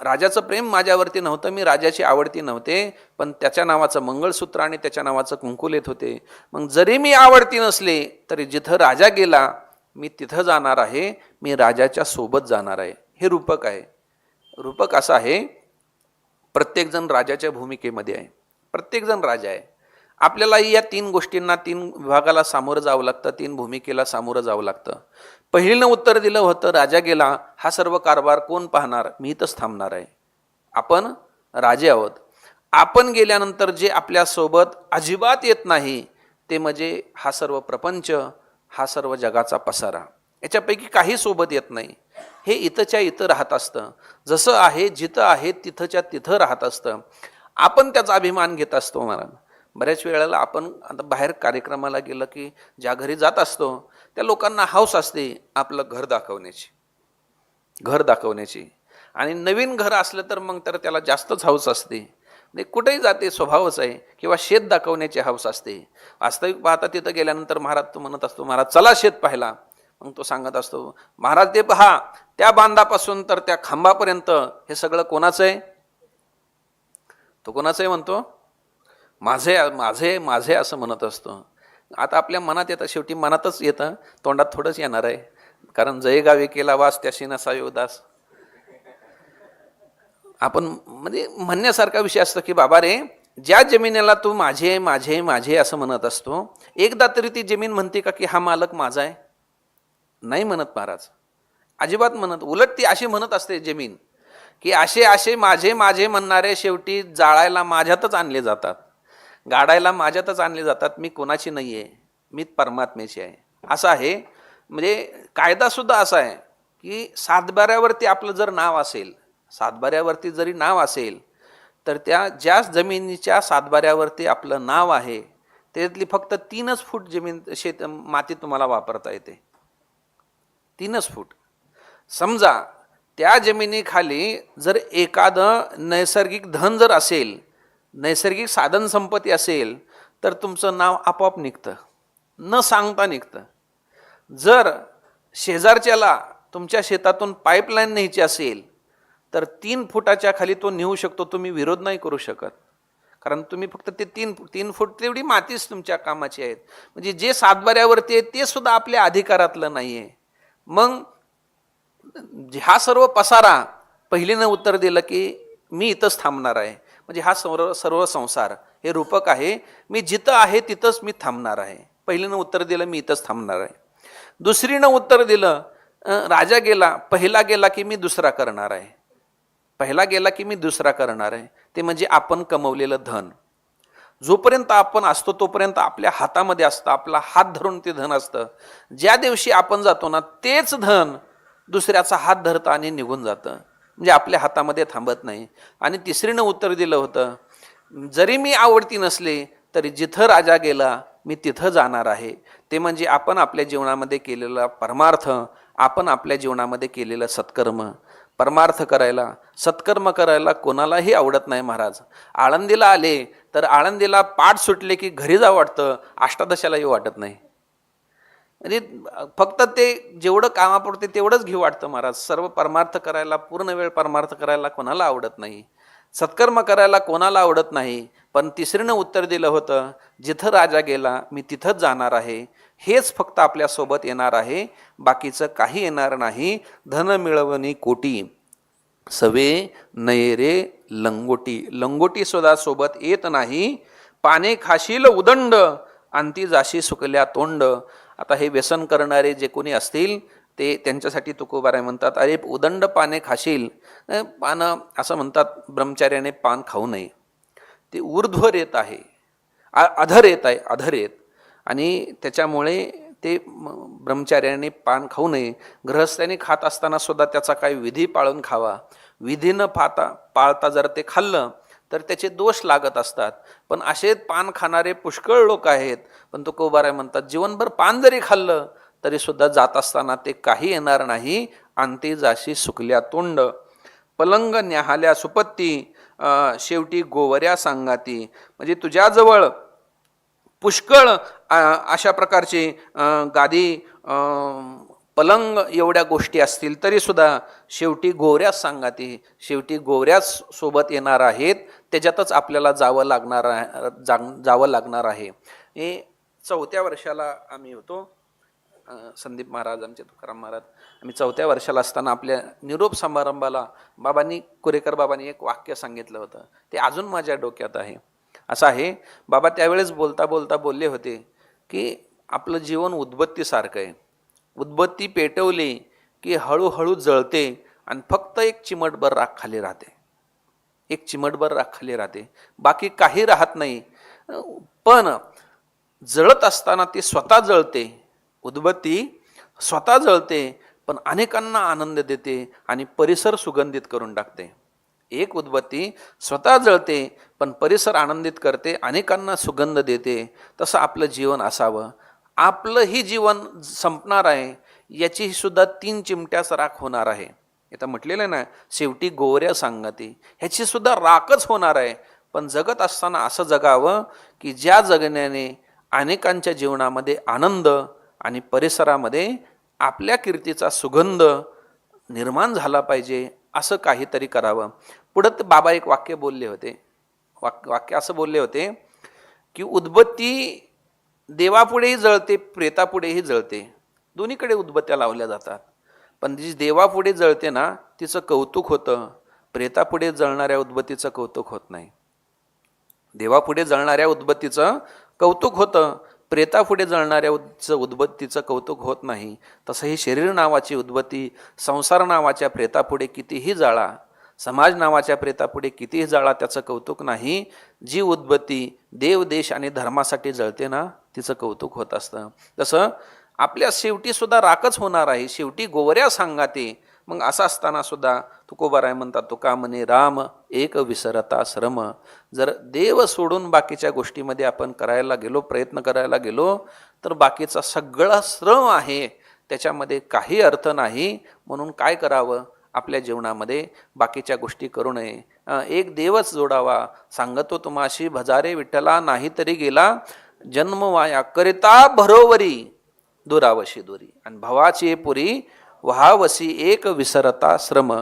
राजाचं प्रेम माझ्यावरती नव्हतं, मी राजाची आवडती नव्हते, पण त्याच्या नावाचं मंगळसूत्र आणि त्याच्या नावाचं कुंकू लेत होते. मग जरी मी आवडती नसले तरी जिथं राजा गेला मी तिथं जाणार आहे, मी राजाच्या सोबत जाणार आहे. हे रूपक आहे. रूपक असं आहे, प्रत्येकजण राजाच्या भूमिकेमध्ये आहे, प्रत्येकजण राजा आहे. आपल्याला या 3 गोष्टींना, 3 विभागाला सामोरं जावं लागतं, 3 भूमिकेला सामोरं जावं लागतं. पहिलीनं उत्तर दिलं होतं, राजा गेला, हा सर्व कारभार कोण पाहणार? मी इथंच थांबणार आहे. आपण राजे आहोत. आपण गेल्यानंतर जे आपल्यासोबत अजिबात येत नाही ते म्हणजे हा सर्व प्रपंच, हा सर्व जगाचा पसारा. याच्यापैकी काही सोबत येत नाही. हे इथंच्या इथं राहत असतं. जसं आहे, जिथं आहे तिथंच्या तिथं राहत असतं. आपण त्याचा अभिमान घेत असतो. महाराज बऱ्याच वेळेला आपण आता बाहेर कार्यक्रमाला गेलं की ज्या घरी जात असतो त्या लोकांना हौस असते आपलं घर दाखवण्याची. आणि नवीन घर असलं तर मग तर त्याला जास्तच हौस असते. म्हणजे कुठेही जाते स्वभावच आहे. किंवा शेत दाखवण्याची हौस असते. वास्तविक पाहता तिथं गेल्यानंतर महाराज तो म्हणत असतो, महाराज चला शेत पाहायला. मग तो सांगत असतो, महाराज ते पहा, त्या बांधापासून तर त्या खांबापर्यंत हे सगळं कोणाचं आहे? तो कोणाचं आहे म्हणतो? माझे माझे माझे असं म्हणत असतो. आता आपल्या मनात येतं, शेवटी मनातच येतं, तोंडात थोडंच येणार आहे. कारण जय गावी केला वास त्याशी नसावे उदास. आपण म्हणजे म्हणण्यासारखा विषय असतो की बाबा रे, ज्या जमिनीला तू माझे माझे माझे असं म्हणत असतो, एकदा तरी ती जमीन म्हणते का की हा मालक माझा आहे? नाही म्हणत महाराज, अजिबात म्हणत. उलट ती अशी म्हणत असते जमीन की असे असे माझे माझे म्हणणारे शेवटी जाळायला माझ्यातच आणले जातात, गाडायला माझ्यातच आणले जातात. मी कोणाची नाही आहे, मी परमात्म्याची आहे असं आहे. म्हणजे कायदासुद्धा असा आहे की सातबाऱ्यावरती आपलं जर नाव असेल, सातबाऱ्यावरती जरी नाव असेल तर त्या ज्या जमिनीच्या सातबाऱ्यावरती आपलं नाव आहे त्यातली फक्त 3च फूट जमीन माती तुम्हाला वापरता येते. 3च फूट. समजा त्या जमिनीखाली जर एखादं नैसर्गिक धन जर असेल, नैसर्गिक साधन संपत्ती असेल, तर तुमचं नाव आपोआप निघतं, न सांगता निघतं. जर शेजारच्याला तुमच्या शेतातून पाईपलाईन न्यायची असेल तर 3 फुटाच्या खाली तो नेऊ शकतो, तुम्ही विरोध नाही करू शकत. कारण तुम्ही फक्त ते 3 फूट तेवढी मातीच तुमच्या कामाची आहेत. म्हणजे जे सातबाऱ्यावरती आहे ते सुद्धा आपल्या अधिकारातलं नाही आहे. मग हा सर्व पसारा पहिलीनं उत्तर दिलं की मी इथंच थांबणार आहे. म्हणजे हा सर्व संसार हे रूपक आहे, मी जिथं आहे तिथंच मी थांबणार आहे. पहिलीनं उत्तर दिलं मी इथंच थांबणार आहे. दुसरीनं उत्तर दिलं, राजा गेला, पहिला गेला की मी दुसरा करणार आहे. पहिला गेला की मी दुसरा करणार आहे. ते म्हणजे आपण कमवलेलं धन. जोपर्यंत आपण असतो तोपर्यंत आपल्या हातामध्ये असतं, आपला हात धरून ते धन असतं. ज्या दिवशी आपण जातो ना तेच धन दुसऱ्याचा हात धरतं आणि निघून जातं, म्हणजे आपल्या हातामध्ये थांबत नाही. आणि तिसरीनं उत्तर दिलं होतं, जरी मी आवडती नसले तरी जिथं राजा गेला मी तिथं जाणार आहे. ते म्हणजे आपण आपल्या जीवनामध्ये केलेला परमार्थ, आपण आपल्या जीवनामध्ये केलेलं सत्कर्म. परमार्थ करायला, सत्कर्म करायला कोणालाही आवडत नाही महाराज. आळंदीला आले तर आळंदीला पाठ सुटले की घरी जावं वाटतं, अष्टादशालाही वाटत नाही. म्हणजे फक्त ते जेवढं कामापुरते तेवढंच घेऊ वाटतं महाराज. सर्व परमार्थ करायला, पूर्ण वेळ परमार्थ करायला कोणाला आवडत नाही, सत्कर्म करायला कोणाला आवडत नाही. पण तिसरीनं उत्तर दिलं होतं, जिथं राजा गेला मी तिथंच जाणार आहे. हेच फक्त आपल्यासोबत येणार आहे, बाकीचं काही येणार नाही. धन मिळवणी कोटी, सवे नये रे लंगोटी. लंगोटी सुद्धा सोबत येत नाही. पाने खाशील उदंड, अंती जाशी सुकल्या तोंड. आता हे व्यसन करणारे जे कोणी असतील ते त्यांच्यासाठी तुकोबाराय म्हणतात, अरे उदंड पाने खाशील. पानं असं म्हणतात, ब्रह्मचार्याने पान खाऊ नये. ते ऊर्ध्वर येत आहे, अधर येत आहे, अधर येत. आणि त्याच्यामुळे ते ब्रह्मचार्याने पान खाऊ नये. गृहस्थाने खात असताना सुद्धा त्याचा काही विधी पाळून खावा. विधी न पाळता जर ते खाल्लं तर त्याचे दोष लागत असतात. पण असे पान खाणारे पुष्कळ लोक आहेत. पण तुकोबाराय म्हणतात, जीवनभर पान जरी खाल्लं तरी सुद्धा जात असताना ते काही येणार नाही. अंती जाशी सुकल्या तोंड, पलंग न्याहाल्या सुपत्ती, शेवटी गोवऱ्या सांगाती. म्हणजे तुझ्याजवळ पुष्कळ अशा प्रकारचे गादी, पलंग एवढ्या गोष्टी असतील तरी सुद्धा शेवटी गोवऱ्याच सांगाती, शेवटी गोवऱ्याच सोबत येणार आहेत. त्याच्यातच आपल्याला जावं लागणार आहे. हे 4थ्या वर्षाला आम्ही होतो, संदीप महाराज, आमचे तुकाराम महाराज. आम्ही 4थ्या वर्षाला असताना आपल्या निरोप समारंभाला कुरेकर बाबांनी एक वाक्य सांगितलं होतं. ते अजून माझ्या डोक्यात आहे. असं आहे, बाबा त्यावेळेस बोलता बोलता बोलले होते की आपलं जीवन उदबत्तीसारखं आहे. उदबत्ती पेटवली की हळूहळू जळते आणि फक्त एक चिमटभर राख खाली राहते, एक चिमटभर राख खाली राहते, बाकी काही राहत नाही. पण जळत असताना ती स्वतः जळते. उदबत्ती स्वतः जळते पण अनेकांना आनंद देते आणि परिसर सुगंधित करून टाकते. एक उदबत्ती स्वतः जळते पण परिसर आनंदित करते, अनेकांना सुगंध देते. तसं आपलं जीवन असावं. आपलंही जीवन संपणार आहे, याची सुद्धा 3 चिमट्याच राख होणार आहे. इथं म्हटलेलं आहे ना, शेवटी गोवऱ्या सांगती, ह्याची सुद्धा राखच होणार आहे. पण जगत असताना असं जगावं की ज्या जगण्याने अनेकांच्या जीवनामध्ये आनंद आणि परिसरामध्ये आपल्या कीर्तीचा सुगंध निर्माण झाला पाहिजे, असं काहीतरी करावं. पुढं ते बाबा एक वाक्य बोलले होते. वाक्य असं बोलले होते की उदबत्ती देवापुढेही जळते, प्रेतापुढेही जळते. दोन्हीकडे उदबत्त्या लावल्या जातात. पण जी देवापुढे जळते ना तिचं कौतुक होतं, प्रेतापुढे जळणाऱ्या उदबत्तीचं कौतुक होत नाही. देवापुढे जळणाऱ्या उदबत्तीचं कौतुक होतं, प्रेतापुढे जळणाऱ्या उदबत्तीचं कौतुक होत नाही. तसं ही शरीर नावाची उदबत्ती संसार नावाच्या प्रेतापुढे कितीही जाळा, समाज नावाच्या प्रेतापुढे कितीही जाळा, त्याचं कौतुक नाही. जी उदबत्ती देव, देश आणि धर्मासाठी जळते ना तिचं कौतुक होत असतं. तसं आपल्या शेवटी सुद्धा राखच होणार आहे, शेवटी गोवऱ्या सांगाते. मग असं असताना सुद्धा तुकोबाराय म्हणतात, तुका म्हणे राम एक विसरता श्रम. जर देव सोडून बाकीच्या गोष्टीमध्ये आपण करायला गेलो, प्रयत्न करायला गेलो तर बाकीचा सगळा श्रम आहे, त्याच्यामध्ये काही अर्थ नाही. म्हणून काय करावं, आपल्या जीवनामध्ये बाकीच्या गोष्टी करू नये. एक देवच जोडावा. सांगतो तुम्हाशी भजारे विठ्ठला, नाही तरी गेला जन्म वाया. करिता भरोवरी दुरावशी दुरी. आणि भवाची पुरी व्हावसी एक विसरता श्रम.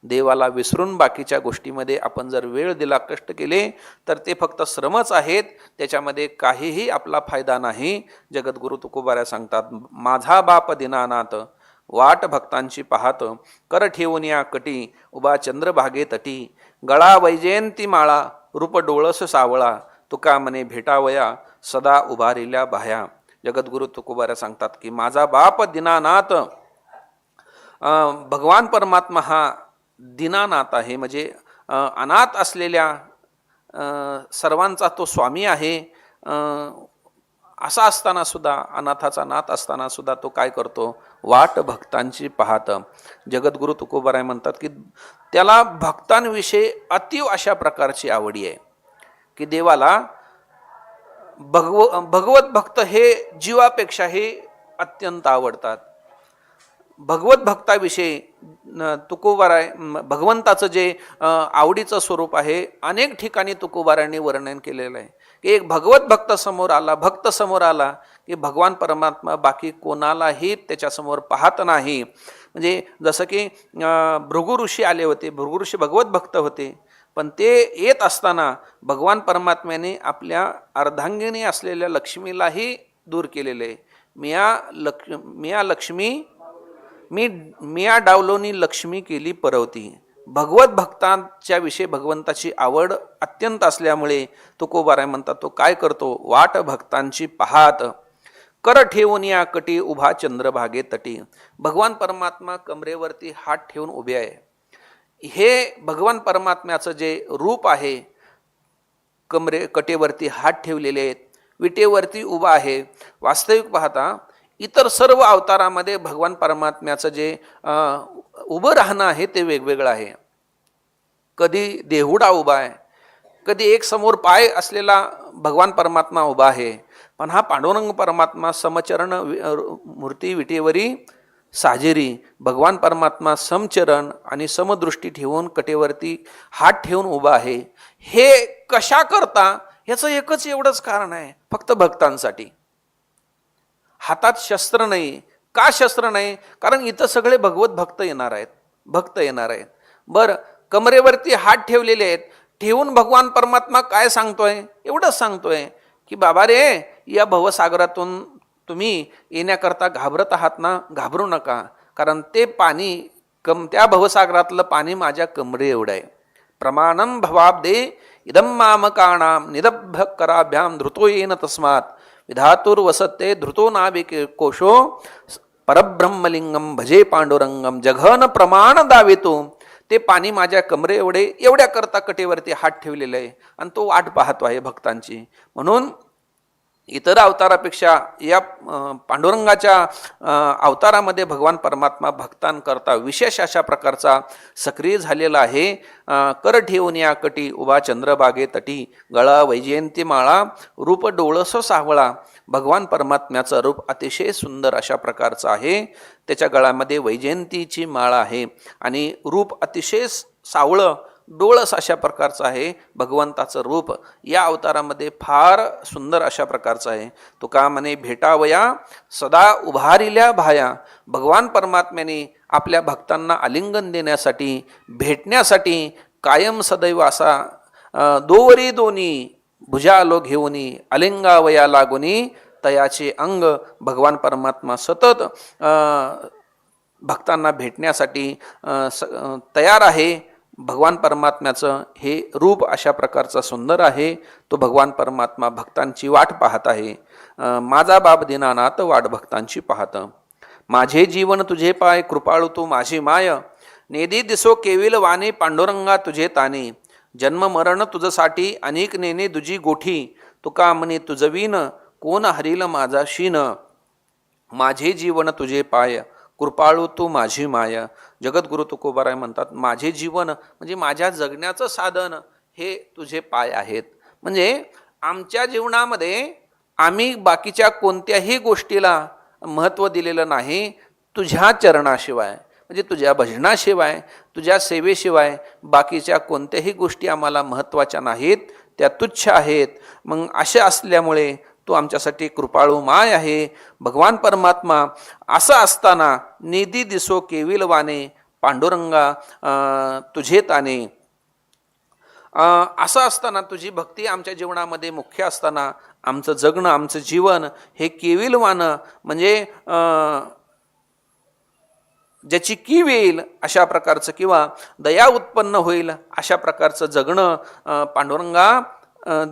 देवाला विसरून बाकीच्या गोष्टीमध्ये आपण जर वेळ दिला, कष्ट केले, तर ते फक्त श्रमच आहेत, त्याच्यामध्ये काहीही आपला फायदा नाही. जगद्गुरु तुकोबाऱ्या सांगतात, माझा बाप दिनानाथ वाट भक्तांची पाहत. कर ठेवून या कटी उभा चंद्रभागे तटी. गळा वैजयंती माळा रूप डोळस सावळा. तुका मने भेटावया सदा उभारिल्या बाह्या. जगद्गुरु तुकोबाऱ्या सांगतात की माझा बाप दीनानाथ, भगवान परमात्मा हा दीनानाथ आहे, म्हणजे अनाथ असलेल्या सर्वांचा तो स्वामी आहे. असा असताना सुद्धा, अनाथाचा नाथ असताना सुद्धा तो काय करतो, वाट भक्तांची पाहत. जगद्गुरु तुकोबाराय म्हणतात की त्याला भक्तांविषयी अतीव अशा प्रकारची आवडी आहे की देवाला भगवत भक्त हे जीवापेक्षाही अत्यंत आवडतात. भगवत भक्ताविषयी तुकोबाराय भगवंताचं जे आवडीचं स्वरूप आहे, अनेक ठिकाणी तुकोबारायांनी वर्णन केलेलं आहे की एक भगवत भक्त समोर आला, भक्त समोर आला की भगवान परमात्मा बाकी कोणालाही त्याच्यासमोर पाहत नाही. म्हणजे जसं की भृगु ऋषी आले होते, भृगु ऋषी भगवत भक्त होते, पण ते येत असताना भगवान परमात्म्याने आपल्या अर्धांगिनी असलेल्या लक्ष्मीलाही दूर केलेले. मिया लक्ष्मी मिया डावलोनी लक्ष्मी केली परवती. भगवत भक्तांच्या विषयी भगवंताची आवड अत्यंत असल्यामुळे तुकोबाराय म्हणतात तो काय करतो, वाट भक्तांची पाहात. कर ठेवून या कटी उभा चंद्रभागे तटी. भगवान परमात्मा कमरेवरती हात ठेवून उभे आहे. हे भगवान परमात्म्याचं जे रूप आहे, कटेवरती हात ठेवलेले आहेत, विटेवरती उभा आहे. वास्तविक पाहता इतर सर्व अवतारामध्ये भगवान परमात्म्याचं जे उभं राहणं आहे ते वेगवेगळं आहे. कधी देहुडा उभा आहे, कधी एक समोर पाय असलेला भगवान परमात्मा उभा आहे. पण हा पांडुरंग परमात्मा समचरण मूर्ती विटेवरी साजेरी. भगवान परमात्मा समचरण आणि समदृष्टी ठेवून कटेवरती हात ठेवून उभा आहे. हे कशा करता, याचं एकच एवढंच कारण आहे, फक्त भक्तांसाठी. हातात शस्त्र नाही. का शस्त्र नाही? कारण इथं सगळे भगवत भक्त येणार आहेत. बरं, कमरेवरती हात ठेवलेले आहेत, ठेवून भगवान परमात्मा काय सांगतोय, एवढंच सांगतोय की बाबा रे, या भवसागरातून तुम्ही येण्याकरता घाबरत आहात ना, घाबरू नका, कारण ते पाणी त्या भवसागरातलं पाणी माझ्या कमरे एवढं आहे. प्रमाणम भवाब्दे इदम मामकाणाम निदभ्य कराभ्याम धृतो येन तस्मात विधातुर वसते धृतो नाविके कोशो परब्रह्मलिंगम भजे पांडुरंगम जघन प्रमाण दावेतो. ते पाणी माझ्या कमरे एवढ्या करता कटेवरती हात ठेवलेले आहे आणि तो वाट पाहतो आहे भक्तांची. म्हणून इतर अवतारापेक्षा या पांडुरंगाच्या अवतारामध्ये भगवान परमात्मा भक्तांकरता विशेष अशा प्रकारचा सक्रिय झालेला आहे. कर ठेवून या कटी उभा चंद्रभागे तटी. गळा वैजयंती माळा रूप डोळस सावळा. भगवान परमात्म्याचं रूप अतिशय सुंदर अशा प्रकारचं आहे. त्याच्या गळ्यामध्ये वैजयंतीची माळा आहे आणि रूप अतिशय सावळं डोळस अशा प्रकारचं आहे. भगवंताचं रूप या अवतारामध्ये फार सुंदर अशा प्रकारचं आहे. तुका म्हणे भेटावया सदा उभारिल्या भाया. भगवान परमात्म्याने आपल्या भक्तांना आलिंगन देण्यासाठी, भेटण्यासाठी कायम सदैव असा दोवरी दोनी भुजालो घेऊनी आलिंगावया लागुनी तयाचे अंग. भगवान परमात्मा सतत भक्तांना भेटण्यासाठी तयार आहे. भगवान परमात्म्याचं हे रूप अशा प्रकारचं सुंदर आहे. तो भगवान परमात्मा भक्तांची वाट पाहत आहे. माझा बाप दीनानाथ वाट भक्तांची पाहत. माझे जीवन तुझे पाय कृपाळू तू माझी माय. नेदी दिसो केविल वाणे पांडुरंगा तुझे ताने. जन्म मरण तुझसाठी अनेक नेने तुझी गोठी. तुका म्हणे तुझवीन कोण हरिल माझा शीन. माझे जीवन तुझे पाय कृपाळू तू माझी माय. जगद्गुरु तुकोबाराय म्हणतात माझे जीवन म्हणजे माझ्या जगण्याचं साधन हे तुझे पाय आहेत. म्हणजे आमच्या जीवनामध्ये आम्ही बाकीच्या कोणत्याही गोष्टीला महत्त्व दिलेलं नाही तुझ्या चरणाशिवाय. म्हणजे तुझ्या भजनाशिवाय, तुझ्या सेवेशिवाय बाकीच्या कोणत्याही गोष्टी आम्हाला महत्त्वाच्या नाहीत, त्या तुच्छ आहेत. मग अशा असल्यामुळे तू आमच्यासाठी कृपाळू माय आहे. भगवान परमात्मा असं असताना निधी दिसो केविलवाने, पांडुरंगा तुझे ताने. असं असताना तुझी भक्ती आमच्या जीवनामध्ये मुख्य असताना आमचं जगणं, आमचं जीवन हे केविलवानं म्हणजे ज्याची कीव येईल अशा प्रकारचं किंवा दया उत्पन्न होईल अशा प्रकारचं जगणं पांडुरंगा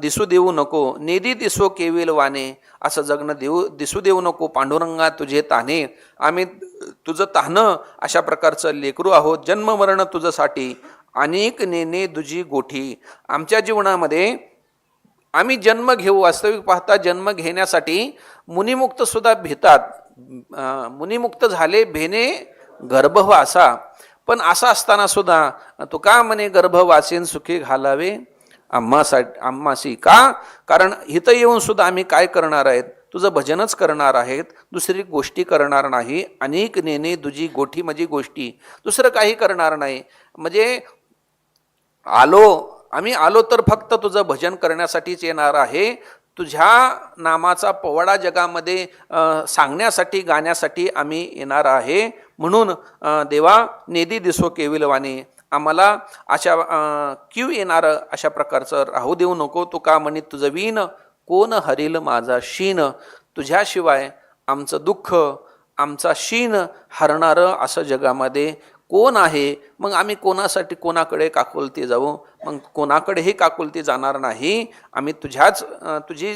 दिसू देऊ नको. नेदी दिसो केविलवाने, असं जगणं दिसू देऊ नको. पांडुरंगा तुझे ताने, आम्ही तुझं ताहनं अशा प्रकारचं लेकरू आहोत. जन्ममरण तुझसाठी अनेक नेने दुजी गोठी. आमच्या जीवनामध्ये आम्ही जन्म घेऊ, वास्तविक पाहता जन्म घेण्यासाठी मुनिमुक्त सुद्धा भेतात. मुनिमुक्त झाले भेने गर्भवासा. पण असं असताना सुद्धा तो का म्हणे गर्भवासीन सुखी घालावे आम्हासी. का? कारण इथं येऊन सुद्धा आम्ही काय करणार आहेत? तुझं भजनच करणार आहेत, दुसरी गोष्टी करणार नाही. अनेक नेने दुजी गोठी म्हणजे गोष्टी, दुसरं काही करणार नाही. म्हणजे आम्ही आलो तर फक्त तुझं भजन करण्यासाठीच येणार आहे. तुझ्या नामाचा पोवाडा जगामध्ये सांगण्यासाठी, गाण्यासाठी आम्ही येणार आहे. म्हणून देवा नेदी दिसो केविलवाने, आम्हाला अशा क्यू येणारं अशा प्रकारचं राहू देऊ नको. तू का म्हणित तुझं वीन, कोण हरील माझा शीन. तुझ्याशिवाय आमचं दुःख, आमचा शीन हरणारं असं जगामध्ये कोण आहे? मग आम्ही कोणासाठी कोणाकडे काकुलती जाऊ? मग कोणाकडेही काकुलती जाणार नाही. आम्ही तुझी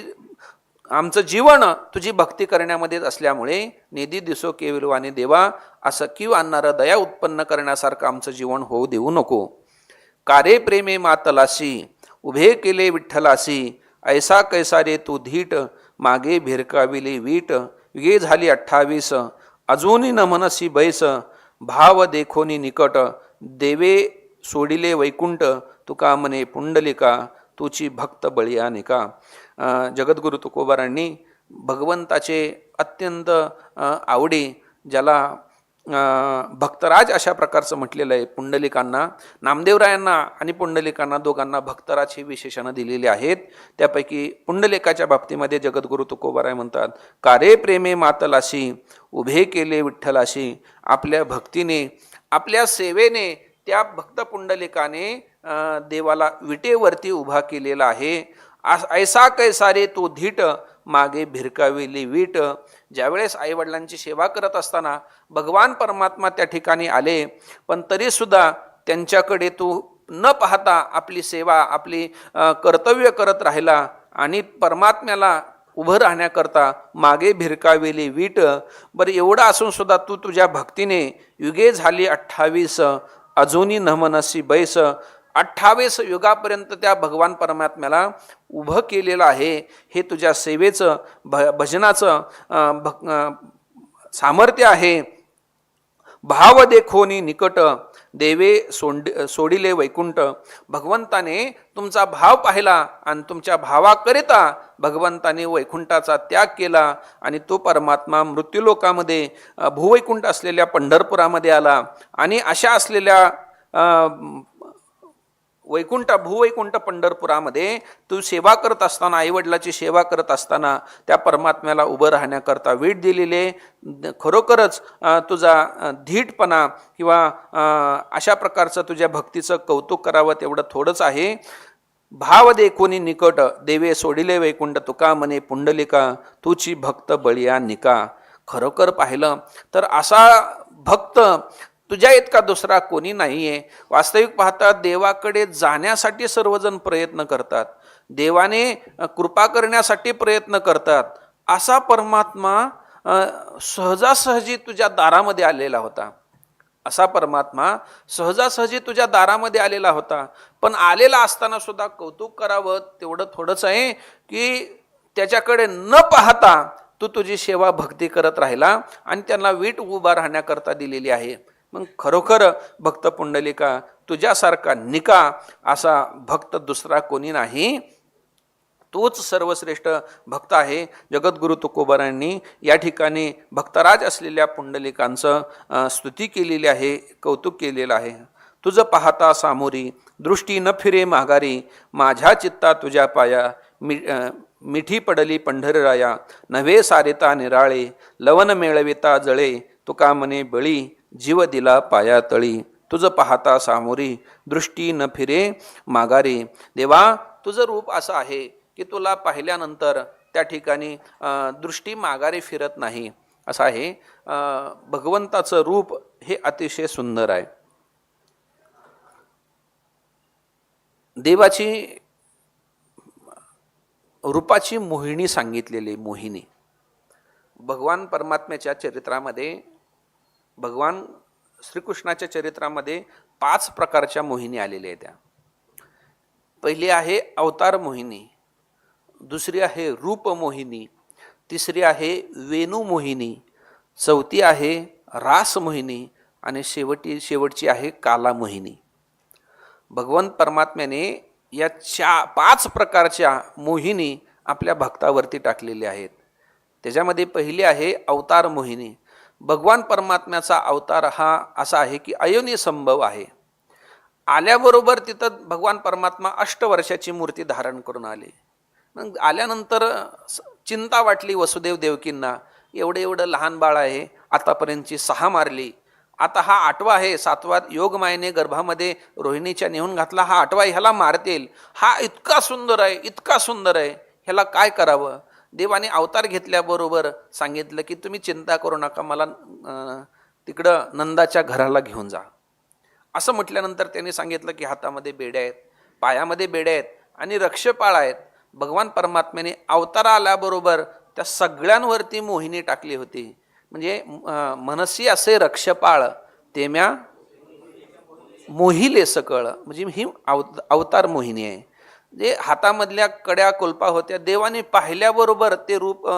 आमचं जीवन तुझी भक्ती करण्यामध्येच असल्यामुळे नेदी दिसो केविलवाने देवा, असं क्यू आणणारं दया उत्पन्न करण्यासारखं आमचं जीवन होऊ देऊ नको. कारे प्रेमे मातलासी, उभे केले विठ्ठलासी, ऐसा कैसा रे तू धीट, मागे भिरकाविले वीट. युगे झाली 28, अजूनी न मनसी बैस, भाव देखोनी निकट, देवे सोडिले वैकुंठ. तुका म्हणे पुंडलिका, तुची भक्त बळीयानिका. जगद्गुरु तुकोबारांनी भगवंताचे अत्यंत आवडी, ज्याला भक्तराज अशा प्रकारचं म्हटलेलं आहे पुंडलिकांना. नामदेवरायांना आणि पुंडलिकांना दोघांना भक्तराज ही विशेषणं दिलेली आहेत. त्यापैकी पुंडलिकाच्या बाबतीमध्ये जगद्गुरु तुकोबाराय म्हणतात, कारे प्रेमे मातलाशी, उभे केले विठ्ठलाशी. आपल्या भक्तीने, आपल्या सेवेने त्या भक्त पुंडलिकाने देवाला विटेवरती उभा केलेला आहे. ऐसा कैसा रे तो धीट, मागे भिरकाविली वीट. ज्यावेळेस आईवडिलांची सेवा करत असताना भगवान परमात्मा त्या ठिकाणी आले, पण तरीसुद्धा त्यांच्याकडे तो न पाहता आपली सेवा, आपली कर्तव्य करत राहिला आणि परमात्म्याला उभं राहण्याकरता मागे भिरकाविली वीट. बरं, एवढं असून सुद्धा तू तुझ्या भक्तीने युगे झाली 28, अजूनी न मनसी बैस. 28 युगापर्यंत त्या भगवान परमात्म्याला उभं केलेलं आहे. हे तुझ्या सेवेचं भजनाचं सामर्थ्य आहे. भाव देखोनी निकट, देवे सोडिले वैकुंठ. भगवंताने तुमचा भाव पाहिला आणि तुमच्या भावाकरिता भगवंताने वैकुंठाचा त्याग केला आणि तो परमात्मा मृत्यूलोकामध्ये भूवैकुंठ असलेल्या पंढरपुरामध्ये आला. आणि अशा असलेल्या भूवैकुंठ पंढरपुरामध्ये तू सेवा करत असताना, आईवडिलाची सेवा करत असताना त्या परमात्म्याला उभं राहण्याकरता वीट दिलेले. खरोखरच तुझा धीटपणा किंवा अशा प्रकारचं तुझ्या भक्तीचं कौतुक करावं तेवढं थोडंच आहे. भाव देखोनी निकट, देवे सोडिले वैकुंठ. तुका म्हणे पुंडलिका, तुची भक्त बळीयानिका. खरोखर पाहिलं तर असा भक्त तुझ्या इतका दुसरा कोणी नाहीये. वास्तविक पाहता देवाकडे जाण्यासाठी सर्वजण प्रयत्न करतात, देवाने कृपा करण्यासाठी प्रयत्न करतात. असा परमात्मा सहजासहजी तुझ्या दारामध्ये आलेला होता. असा परमात्मा सहजासहजी तुझ्या दारामध्ये आलेला होता. पण आलेला असताना सुद्धा कौतुक करावं तेवढं थोडंच आहे की त्याच्याकडे न पाहता तू तुझी सेवा भक्ती करत राहिला आणि त्यांना वीट उभा राहण्याकरता दिलेली आहे. मग खरोखर भक्त पुंडलिका, तुझ्यासारखा निका असा भक्त दुसरा कोणी नाही. तोच सर्वश्रेष्ठ भक्त आहे. जगद्गुरु तुकोबारायांनी या ठिकाणी भक्तराज असलेल्या पुंडलिकांचं स्तुती केलेली आहे, कौतुक केलेलं आहे. तुझ पाहता सामोरी दृष्टी न फिरे माघारी, माझ्या चित्ता तुझ्या पाया मिठी पडली पंढरराया. नव्हे सारेता निराळे लवन मेळविता जळे, तुका मने बळी जीव दिला पाया तळी. तुझ पाहता सामोरी दृष्टी न फिरे माघारी. देवा, तुझं रूप असं आहे की तुला पाहिल्यानंतर त्या ठिकाणी दृष्टी माघारी फिरत नाही, असं आहे. भगवंताचं रूप हे अतिशय सुंदर आहे. देवाची रूपाची मोहिनी सांगितलेली. मोहिनी भगवान परमात्म्याच्या चरित्रामध्ये, भगवान श्रीकृष्णाच्या चरित्रामध्ये 5 प्रकारच्या मोहिनी आलेल्या आहेत. त्या पहिली आहे अवतार मोहिनी, दुसरी आहे रूप मोहिनी, तिसरी आहे वेणू मोहिनी, चौथी आहे रास मोहिनी आणि शेवटची आहे काला मोहिनी. भगवंत परमात्म्याने या 5 प्रकारच्या मोहिनी आपल्या भक्तावरती टाकलेल्या आहेत. त्याच्यामध्ये पहिली आहे अवतार मोहिनी. भगवान परमात्म्याचा अवतार हा असा आहे की अयोनी संभव आहे. आल्याबरोबर तिथं भगवान परमात्मा 8 वर्षाची मूर्ती धारण करून आले. मग आल्यानंतर चिंता वाटली वसुदेव देवकींना, एवढं लहान बाळ आहे, आतापर्यंतची 6 मारली, आता हा 8वा आहे. 7वा योगमायेने गर्भामध्ये रोहिणीच्या नेऊन घातला, हा 8वा, ह्याला मारतील. हा इतका सुंदर आहे, इतका सुंदर आहे, ह्याला काय करावं. देवाने अवतार घेतल्याबरोबर सांगितलं की तुम्ही चिंता करू नका, मला तिकडं नंदाच्या घराला घेऊन जा. असं म्हटल्यानंतर त्यांनी सांगितलं की हातामध्ये बेड्या आहेत, पायामध्ये बेड्या आहेत आणि रक्षपाळ आहेत. भगवान परमात्म्याने अवतार आल्याबरोबर त्या सगळ्यांवरती मोहिनी टाकली होती. म्हणजे मनसी असे रक्षपाळ तेम्या मोहिले सकळ, म्हणजे ही अवतार मोहिनी आहे. जे हातामधल्या कड्या कुलपा होत्या, देवाने पाहिल्याबरोबर ते रूप,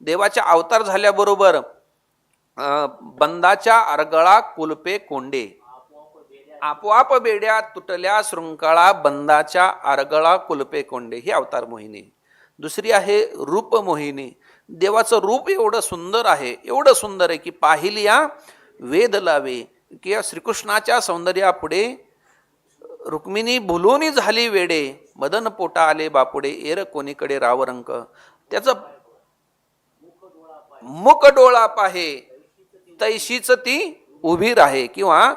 देवाच्या अवतार झाल्याबरोबर बंदाच्या अरगळा कुलपे कोंडे, आपोआप बेड्या तुटल्या शृंखळा, बंदाच्या अरगळा कुलपे कोंडे, ही अवतार मोहिनी. दुसरी आहे रूप मोहिनी. देवाचं रूप एवढं सुंदर आहे, एवढं सुंदर आहे की पाहिलिया वेद लावे. की श्रीकृष्णाच्या सौंदर्यापुढे रुक्मिणी भुलूनी झाली वेडे, मदन पोटा आले बापुडे, एर कोणीकडे रावरंक. त्याचं मुख डोळा पाहे तैशीच ती उभी राहे, किंवा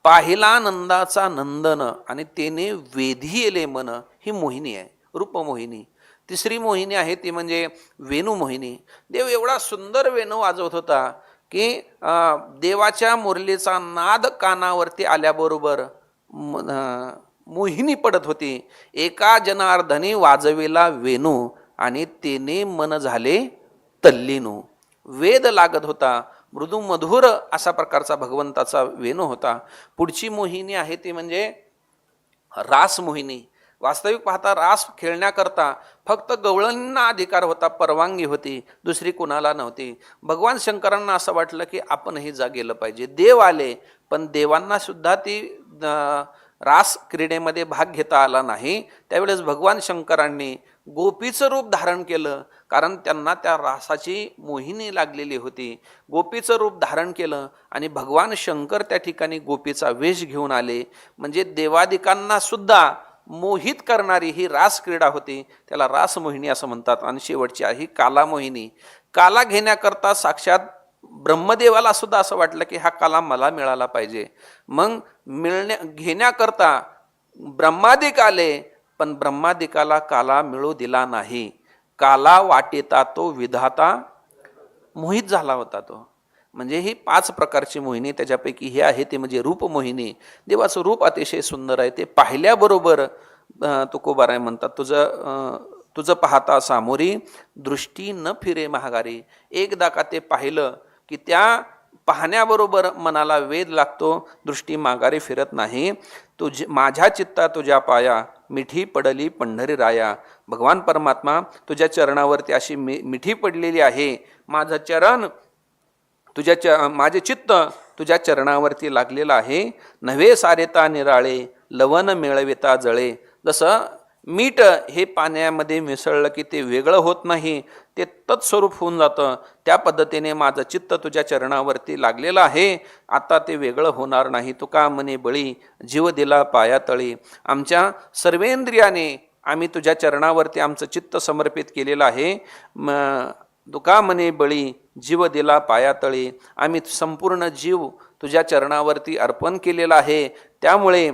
पाहिला नंदाचा नंदन आणि तेने वेधी येले मन, ही मोहिनी आहे, रूप मोहिनी. तिसरी मोहिनी आहे ती म्हणजे वेणू मोहिनी. देव एवढा सुंदर वेणू वाजवत होता की देवाच्या मुरलीचा नाद कानावरती आल्याबरोबर मोहिनी पडत होती. एका जनार्दनी वाजविला वेणू आणि तेने मन झाले तल्लीनू. वेद लागत होता, मृदू मधुर असा प्रकारचा भगवंताचा वेणू होता. पुढची मोहिनी आहे ती म्हणजे रास मोहिनी. वास्तविक पाहता रास खेळण्याकरता फक्त गवळणींना अधिकार होता, परवानगी होती, दुसरी कुणाला नव्हती. भगवान शंकरांना असं वाटलं की आपणही जा गेलं पाहिजे. देव आले, पण देवांना सुद्धा ती रास क्रीडेमध्ये भाग घेता आला नाही. त्यावेळेस भगवान शंकरांनी गोपीचं रूप धारण केलं, कारण त्यांना त्या रासाची मोहिनी लागलेली होती. गोपीचं रूप धारण केलं आणि भगवान शंकर त्या ठिकाणी गोपीचा वेश घेऊन आले. म्हणजे देवादिकांना सुद्धा मोहित करणारी ही रास क्रीडा होती, त्याला रास मोहिनी असं म्हणतात. आणि शेवटची आहे काला मोहिनी. काला घेण्याकरता साक्षात ब्रह्मदेवाला सुद्धा असं वाटलं की हा काला मला मिळाला पाहिजे. मग घेण्याकरता ब्रह्मादिक आले, पण ब्रह्मादिकाला काला मिळू दिला नाही. काला वाटेता तो विधाता मोहित झाला होता तो. म्हणजे ही 5 प्रकारची मोहिनी, त्याच्यापैकी हे आहे ते म्हणजे रूप मोहिनी. देवाचं रूप अतिशय सुंदर आहे. ते पाहिल्याबरोबर तुकोबाराय म्हणतात, तुझं पाहता सामोरी दृष्टी न फिरे महागारी. एकदा का ते पाहिलं की त्या पाहण्याबरोबर मनाला वेध लागतो, दृष्टी माघारी फिरत नाही. माझ्या चित्ता तुझ्या पाया मिठी पडली पंढरी राया. भगवान परमात्मा तुझ्या चरणावरती अशी मिठी पडलेली आहे. माझं चरण माझे चित्त तुझ्या चरणावरती लागलेलं आहे. नव्हे सारेता निराळे लवन मिळविता जळे. जसं मीठ हे पाण्यामध्ये मिसळलं की ते वेगळं होत नाही, ते तत्स्वरूप होऊन जातं. त्या पद्धतीने माझं चित्त तुझ्या चरणावरती लागलेलं आहे, आता ते वेगळं होणार नाही. तुका म्हणे बळी जीव दिला पायातळी. आमच्या सर्वेंद्रियाने आम्ही तुझ्या चरणावरती आमचं चित्त समर्पित केलेलं आहे. तुका म्हणे बळी जीव दिला पायातळी. आम्ही संपूर्ण जीव तुझ्या चरणावरती अर्पण केलेला आहे, त्यामुळे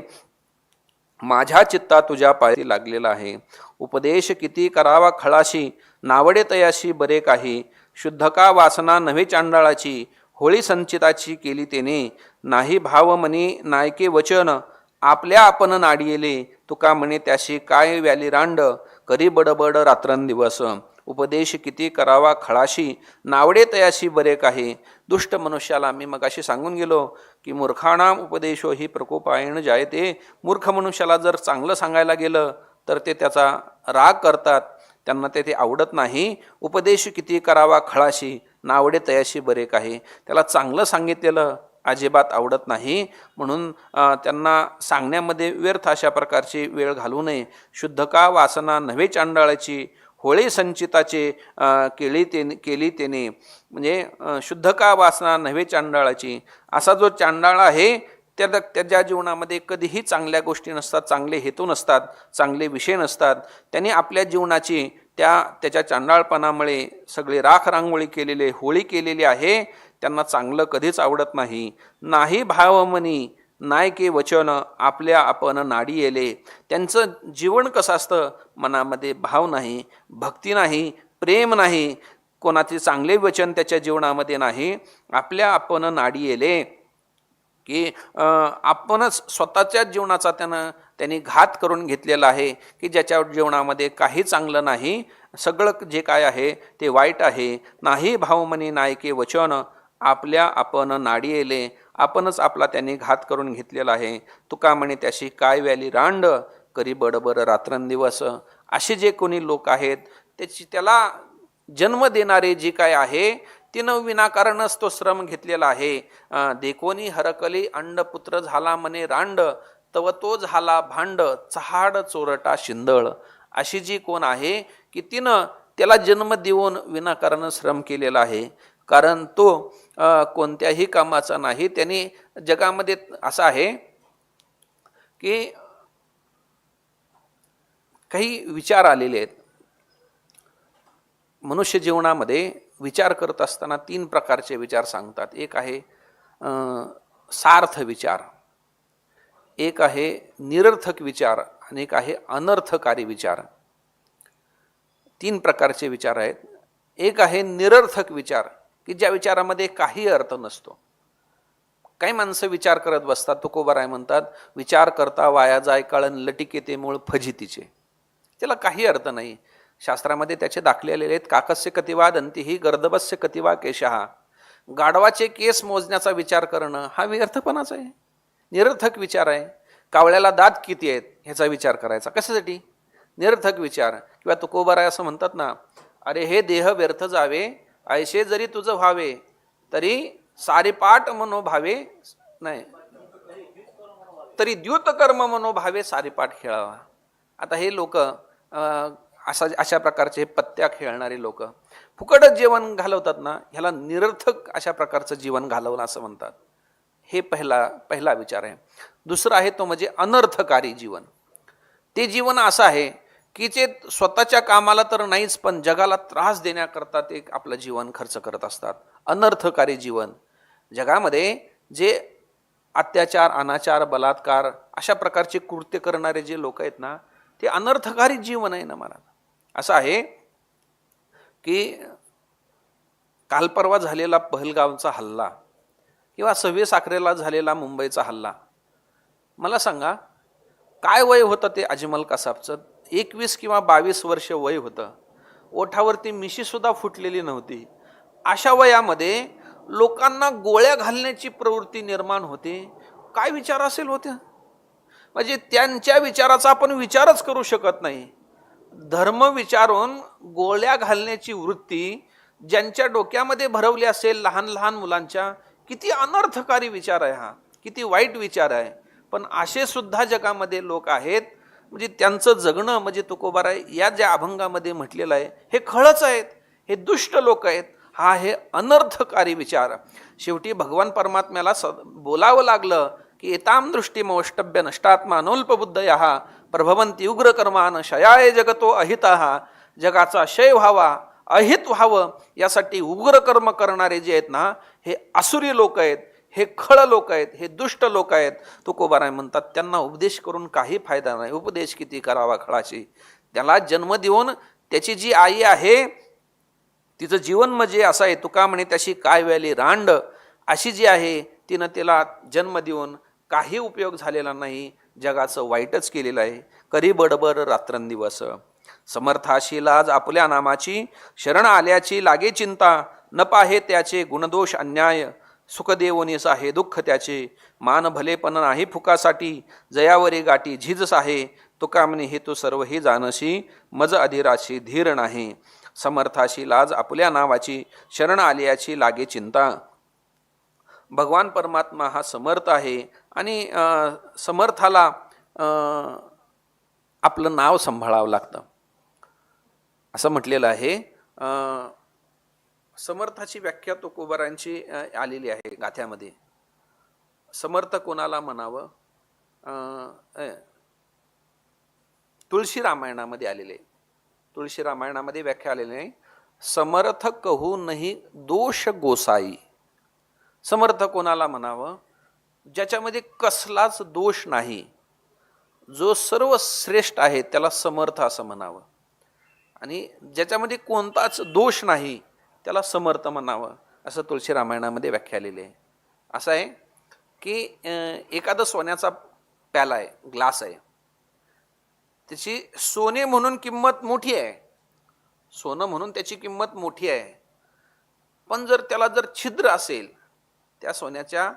माझ्या चित्ता तुझ्या पायाती लागलेला आहे. उपदेश किती करावा खळाशी, नावडे तयाशी बरे काही. शुद्ध का वासना नव्हे चांडाळाची, होळी संचिताची केली तेने. नाही भाव म्हणे नायके वचन, आपल्या आपण नाडियेले. तुका म्हणे त्याशी काय व्याली रांड, करी बडबड रात्रंदिवस. उपदेश किती करावा खळाशी, नावडे तयाशी बरे काही. दुष्ट मनुष्याला मी मगाशी सांगून गेलो की मूर्खाणाम उपदेशो ही प्रकोपायण जायते. मूर्ख मनुष्याला जर चांगलं सांगायला गेलं तर ते त्याचा राग करतात, त्यांना ते आवडत नाही. उपदेश किती करावा खळाशी, नावडे तयाशी बरे काही. त्याला चांगलं सांगितलेलं अजिबात आवडत नाही, म्हणून त्यांना सांगण्यामध्ये व्यर्थ अशा प्रकारची वेळ घालवू नये. शुद्ध का वासना नव्हे चांडाळाची, होळी संचिताचे केली तेने. म्हणजे शुद्ध का वासना नव्हे चांडाळाची. असा जो चांडाळ आहे त्याच्या जीवनामध्ये कधीही चांगल्या गोष्टी नसतात, चांगले हेतू नसतात, चांगले विषय नसतात. त्यांनी आपल्या जीवनाची त्याच्या चांडाळपणामुळे सगळे राख रांगोळी केलेले, होळी केलेली आहे. त्यांना चांगलं कधीच आवडत नाही. नाही भावमनी नायके वचन, आपल्या आपण नाडी येले. त्यांचं जीवन कसं असतं, मनामध्ये भाव नाही, भक्ती नाही, प्रेम नाही, कोणाचे चांगले वचन त्याच्या जीवनामध्ये नाही. आपल्या आपण नाडी येले की आपणच स्वतःच्या जीवनाचा त्यांनी घात करून घेतलेला आहे, की ज्याच्या जीवनामध्ये काही चांगलं नाही, सगळं जे काय आहे ते वाईट आहे. नाही भाव म्हणे नायके वचन, आपल्या आपण नाडी येले. आपणच आपला त्यांनी घात करून घेतलेला आहे. तुका म्हणे त्याशी काय व्याली रांड, करी बडबर रात्रंदिवस. असे जे कोणी लोक आहेत त्याला जन्म देणारे जे काय आहे तिनं विनाकारणच तो श्रम घेतलेला आहे. देखोनी हरकली अंडपुत्र झाला म्हणे रांड, तव तो झाला भांड, चहाड चोरटा शिंदळ. अशी जी कोण आहे की तिनं त्याला जन्म देऊन विनाकारण श्रम केलेला आहे, कारण तो कोणत्याही कामाचा नाही. त्यांनी जगामध्ये असं आहे की काही विचार आलेले आहेत. मनुष्य जीवनामध्ये विचार करत असताना 3 प्रकारचे विचार सांगतात. एक आहे सार्थ विचार, एक आहे निरर्थक विचार आणि एक आहे अनर्थकारी विचार. 3 प्रकारचे विचार आहेत. एक आहे निरर्थक विचार, की ज्या विचारामध्ये काही अर्थ नसतो. काही माणसं विचार करत बसतात. तुकोबाराय म्हणतात, विचार करता वाया जाय काळन लटिके ते मूळ फजितीचे. त्याला काही अर्थ नाही. शास्त्रामध्ये त्याचे दाखले आलेले आहेत. काकस्य कतिवा दंतीही गर्दभस्य कतिवा केशहा. गाढवाचे केस मोजण्याचा विचार करणं हा व्यर्थपणाच आहे, निरर्थक विचार आहे. कावळ्याला दात किती आहेत ह्याचा विचार करायचा कशासाठी, निरर्थक विचार. किंवा तुकोबाराय असं म्हणतात ना, अरे हे देह व्यर्थ जावे, ऐसे जरी तुझं व्हावे, तरी सारीपाट मनोभावे नाही, तरी द्युतकर्म मनोभावे सारीपाट खेळावा. आता हे लोक अशा प्रकारचे पत्त्या खेळणारे लोक फुकटच जीवन घालवतात ना, ह्याला निरर्थक अशा प्रकारचं जीवन घालवलं असं म्हणतात. हे पहिला विचार आहे. दुसरा आहे तो म्हणजे अनर्थकारी जीवन. ते जीवन असं आहे की जे स्वतःच्या कामाला तर नाहीच, पण जगाला त्रास देण्याकरता ते आपलं जीवन खर्च करत असतात. अनर्थकारी जीवन. जगामध्ये जे अत्याचार, अनाचार, बलात्कार अशा प्रकारचे कृत्य करणारे जे लोक आहेत ना, ते अनर्थकारी जीवन आहे ना. मला असं आहे की काल परवा झालेला पहलगावचा हल्ला किंवा 26 अकरेला झालेला मुंबईचा हल्ला, मला सांगा काय वय होतं ते अजमल कसाबचं? 21 किंवा 22 वर्ष वय होतं. ओठावरती मिशीसुद्धा फुटलेली नव्हती. अशा वयामध्ये लोकांना गोळ्या घालण्याची प्रवृत्ती निर्माण होते. काय विचार असेल होत्या? म्हणजे त्यांच्या विचाराचा आपण विचारच करू शकत नाही. धर्म विचारून गोळ्या घालण्याची वृत्ती ज्यांच्या डोक्यामध्ये भरवली असेल लहान लहान मुलांच्या, किती अनर्थकारी विचार आहे हा, किती वाईट विचार आहे. पण असे सुद्धा जगामध्ये लोक आहेत म्हणजे त्यांचं जगणं म्हणजे तुकोबाराय या ज्या अभंगामध्ये म्हटलेलं आहे हे खळच आहेत, हे दुष्ट लोक आहेत, हा हे अनर्थकारी विचार. शेवटी भगवान परमात्म्याला बोलावं लागलं की एताम दृष्टीमौष्टभ्य नष्टात्मानोल्पबुद्धया प्रभवंती उग्रकर्मान शयाय जगतो अहितः. जगाचा क्षय व्हावा, अहित व्हावं यासाठी उग्र कर्म करणारे जे आहेत ना, हे आसुरी लोक आहेत, हे खळ लोक आहेत, हे दुष्ट लोक आहेत. तुकोबाराय म्हणतात त्यांना उपदेश करून काही फायदा नाही. उपदेश किती करावा खळाची. त्याला जन्म देऊन त्याची जी आई आहे तिचं जीवन म्हणजे असं आहे, तुका म्हणे त्याशी काय व्याली रांड, अशी जी आहे तिनं तिला जन्म देऊन काही उपयोग झालेला नाही, जगाचं वाईटच केलेलं आहे. करी बडबर रात्रंदिवस. समर्थाशी लाज आपल्या नामाची, शरण आल्याची लागे चिंता, न पाहे त्याचे गुणदोष अन्याय, सुखदेवनीस आहे दुःख त्याचे, मान भलेपण नाही फुकासाठी, जयावरी गाठी झिजस आहे, तुका म्हणे हे तू सर्व ही जानशी, मज अधिराशी धीर नाही. समर्थाशी लाज आपल्या नावाची, शरण आल्याची लागे चिंता. भगवान परमात्मा हा समर्थ आहे आणि समर्थाला आपलं नाव सांभाळावं लागतं असं म्हटलेलं आहे. समर्थाची व्याख्या तुकोबारांची आलेली आहे गाथ्यामध्ये. समर्थ कोणाला म्हणावं, तुळशी रामायणामध्ये आलेले, तुळशी रामायणामध्ये व्याख्या आलेली आहे. समर्थ कहू नाही दोष गोसाई. समर्थ कोणाला म्हणावं, ज्याच्यामध्ये कसलाच दोष नाही, जो सर्व श्रेष्ठ आहे त्याला समर्थ असं म्हणावं. आणि ज्याच्यामध्ये कोणताच दोष नाही त्याला समर्थ म्हणावं असं तुळशी रामायणामध्ये व्याख्या आलेली आहे. असं आहे की एखादा सोन्याचा प्याला आहे, ग्लास आहे, त्याची सोने म्हणून किंमत मोठी आहे, सोनं म्हणून त्याची किंमत मोठी आहे. पण जर त्याला जर छिद्र असेल, त्या सोन्याच्या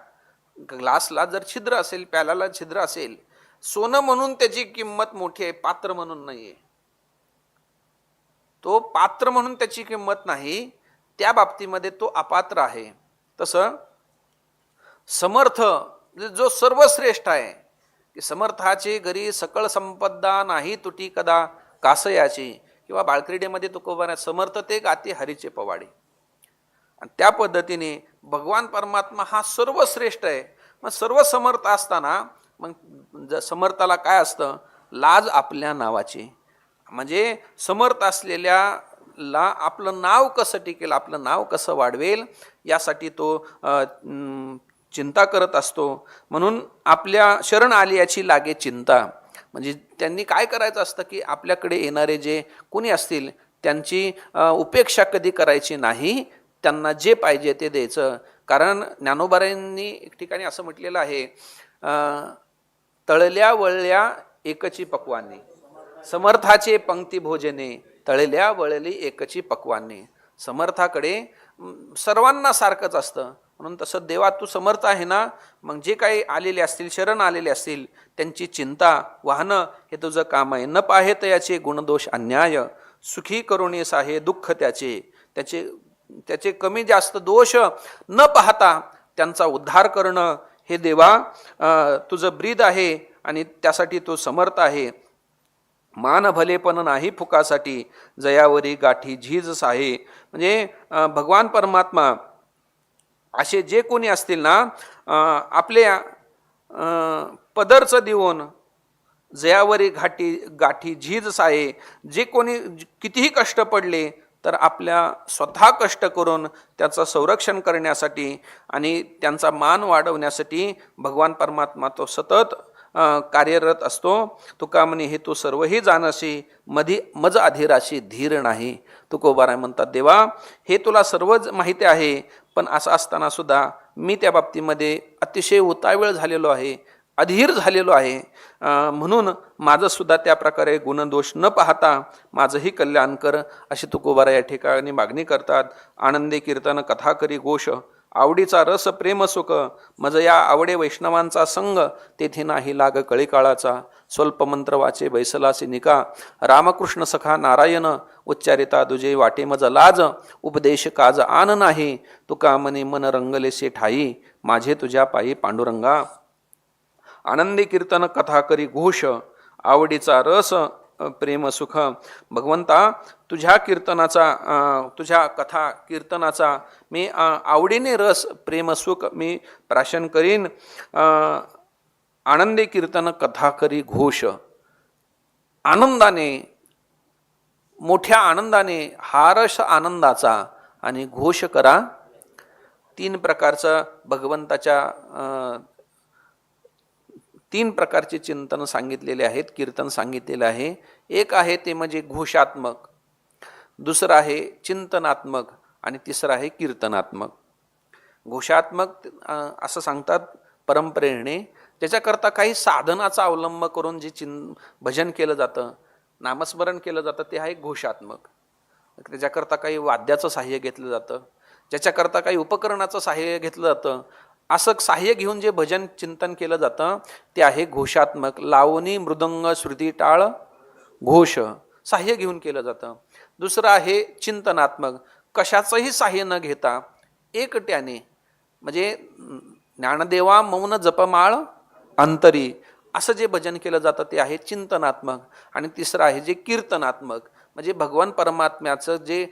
ग्लासला जर छिद्र असेल, प्याल्याला छिद्र असेल, सोनं म्हणून त्याची किंमत मोठी आहे, पात्र म्हणून नाही आहे. तो पात्र म्हणून त्याची किंमत नाही, त्या बाबतीमध्ये तो अपात्र आहे. तसं समर्थ जो सर्वश्रेष्ठ आहे, की समर्थाचे घरी सकळ संपदा नाही तुटी कदा कासयाची, किंवा बाळक्रीडेमध्ये तुकोबाने समर्थ ते गाते हरीचे पवाडे. आणि त्या पद्धतीने भगवान परमात्मा हा सर्वश्रेष्ठ आहे. मग सर्व समर्थ असताना मग समर्थाला काय असतं, लाज आपल्या नावाची. म्हणजे समर्थ असलेल्याला आपलं नाव कसं टिकेल, आपलं नाव कसं वाढवेल यासाठी तो चिंता करत असतो. म्हणून आपल्या शरण आल्याची लागे चिंता. म्हणजे त्यांनी काय करायचं असतं की आपल्याकडे येणारे जे कोणी असतील त्यांची उपेक्षा कधी करायची नाही, त्यांना जे पाहिजे ते द्यायचं. कारण ज्ञानोबारायांनी एक ठिकाणी असं म्हटलेलं आहे, तळल्या वळल्या एकची पक्वाने, समर्थाचे पंक्ती भोजने, तळल्या वळली एकची पक्वाने. समर्थाकडे सर्वांना सारखंच असतं. म्हणून तसं देवा तू समर्थ आहे ना, मग जे काही आलेले असतील, शरण आलेले असतील, त्यांची चिंता वाहनं हे तुझं काम आहे. न पाहेत याचे गुणदोष अन्याय, सुखी करुणीस आहे दुःख त्याचे. त्याचे कमी जास्त दोष न पाहता त्यांचा उद्धार करणं हे देवा तुझं ब्रीद आहे आणि त्यासाठी तो समर्थ आहे. मान भलेपण नाही फुकासाठी, जयावरी गाठी झीजस आहे. म्हणजे भगवान परमात्मा असे जे कोणी असतील ना, आपल्या पदरचं देऊन जयावरी गाठी झीजस आहे. जे कोणी कितीही कष्ट पडले तर आपल्या स्वतः कष्ट करून त्याचं संरक्षण करण्यासाठी आणि त्यांचा मान वाढवण्यासाठी भगवान परमात्मा तो सतत कार्यरत असतो. तुका म्हणे हे तू सर्वही जानसी, मज अधिराशी धीर नाही. तुकोबाराय म्हणतात देवा हे तुला सर्वच माहिती आहे, पण असं असताना सुद्धा मी त्या बाबतीमध्ये अतिशय उतावीळ झालेलो आहे, अधीर झालेलो आहे. म्हणून माझं सुद्धा त्या प्रकारे गुणदोष न पाहता माझंही कल्याण कर, अशी तुकोबाराय या ठिकाणी मागणी करतात. आनंदी कीर्तन कथा करी घोष, आवडीचा रस प्रेम सुख, मज या आवडे वैष्णवांचा संग, तेथे नाही लाग कळी काळाचा. स्वल्प मंत्र वाचे बैसलासी निका, रामकृष्ण सखा नारायण, उच्चारिता दुजे वाटे मज लाज, उपदेश काज आन नाही. तुका मने मन रंगलेसे ठाई, माझे तुझ्या पायी पांडुरंगा. आनंदी कीर्तन कथा करी घोष, आवडीचा रस प्रेम सुख. भगवंता तुझ्या कीर्तनाचा तुझ्या कथा कीर्तनाचा मी आवडीने रस प्रेम सुख मी प्राशन करीन. आनंदे कीर्तन कथा करी घोष. आनंदाने मोठ्या आनंदाने हा रस आनंदाचा आणि घोष करा. तीन प्रकारचं भगवंताच्या तीन प्रकारचे चिंतन सांगितलेले आहेत, कीर्तन सांगितलेले आहे. एक आहे ते म्हणजे घोषात्मक, दुसरं आहे चिंतनात्मक आणि तिसरं आहे कीर्तनात्मक. घोषात्मक असं सांगतात परंपरेने, ज्याच्याकरता काही साधनाचा अवलंब करून जे भजन केलं जातं, नामस्मरण केलं जातं, ते आहे घोषात्मक. त्याच्याकरता काही वाद्याचं साह्य घेतलं जातं, ज्याच्याकरता काही उपकरणाचं साह्य घेतलं जातं, असं साह्य घेऊन जे भजन चिंतन केलं जातं ते आहे घोषात्मक. लावणी मृदंग श्रुती टाळ घोष साह्य घेऊन केलं जातं. दुसरं आहे चिंतनात्मक, कशाचंही साह्य न घेता एकट्याने, म्हणजे ज्ञानदेवा मौन जपमाळ अंतरी असं जे भजन केलं जातं ते आहे चिंतनात्मक. आणि तिसरं आहे जे कीर्तनात्मक, म्हणजे भगवान परमात्म्याचं जे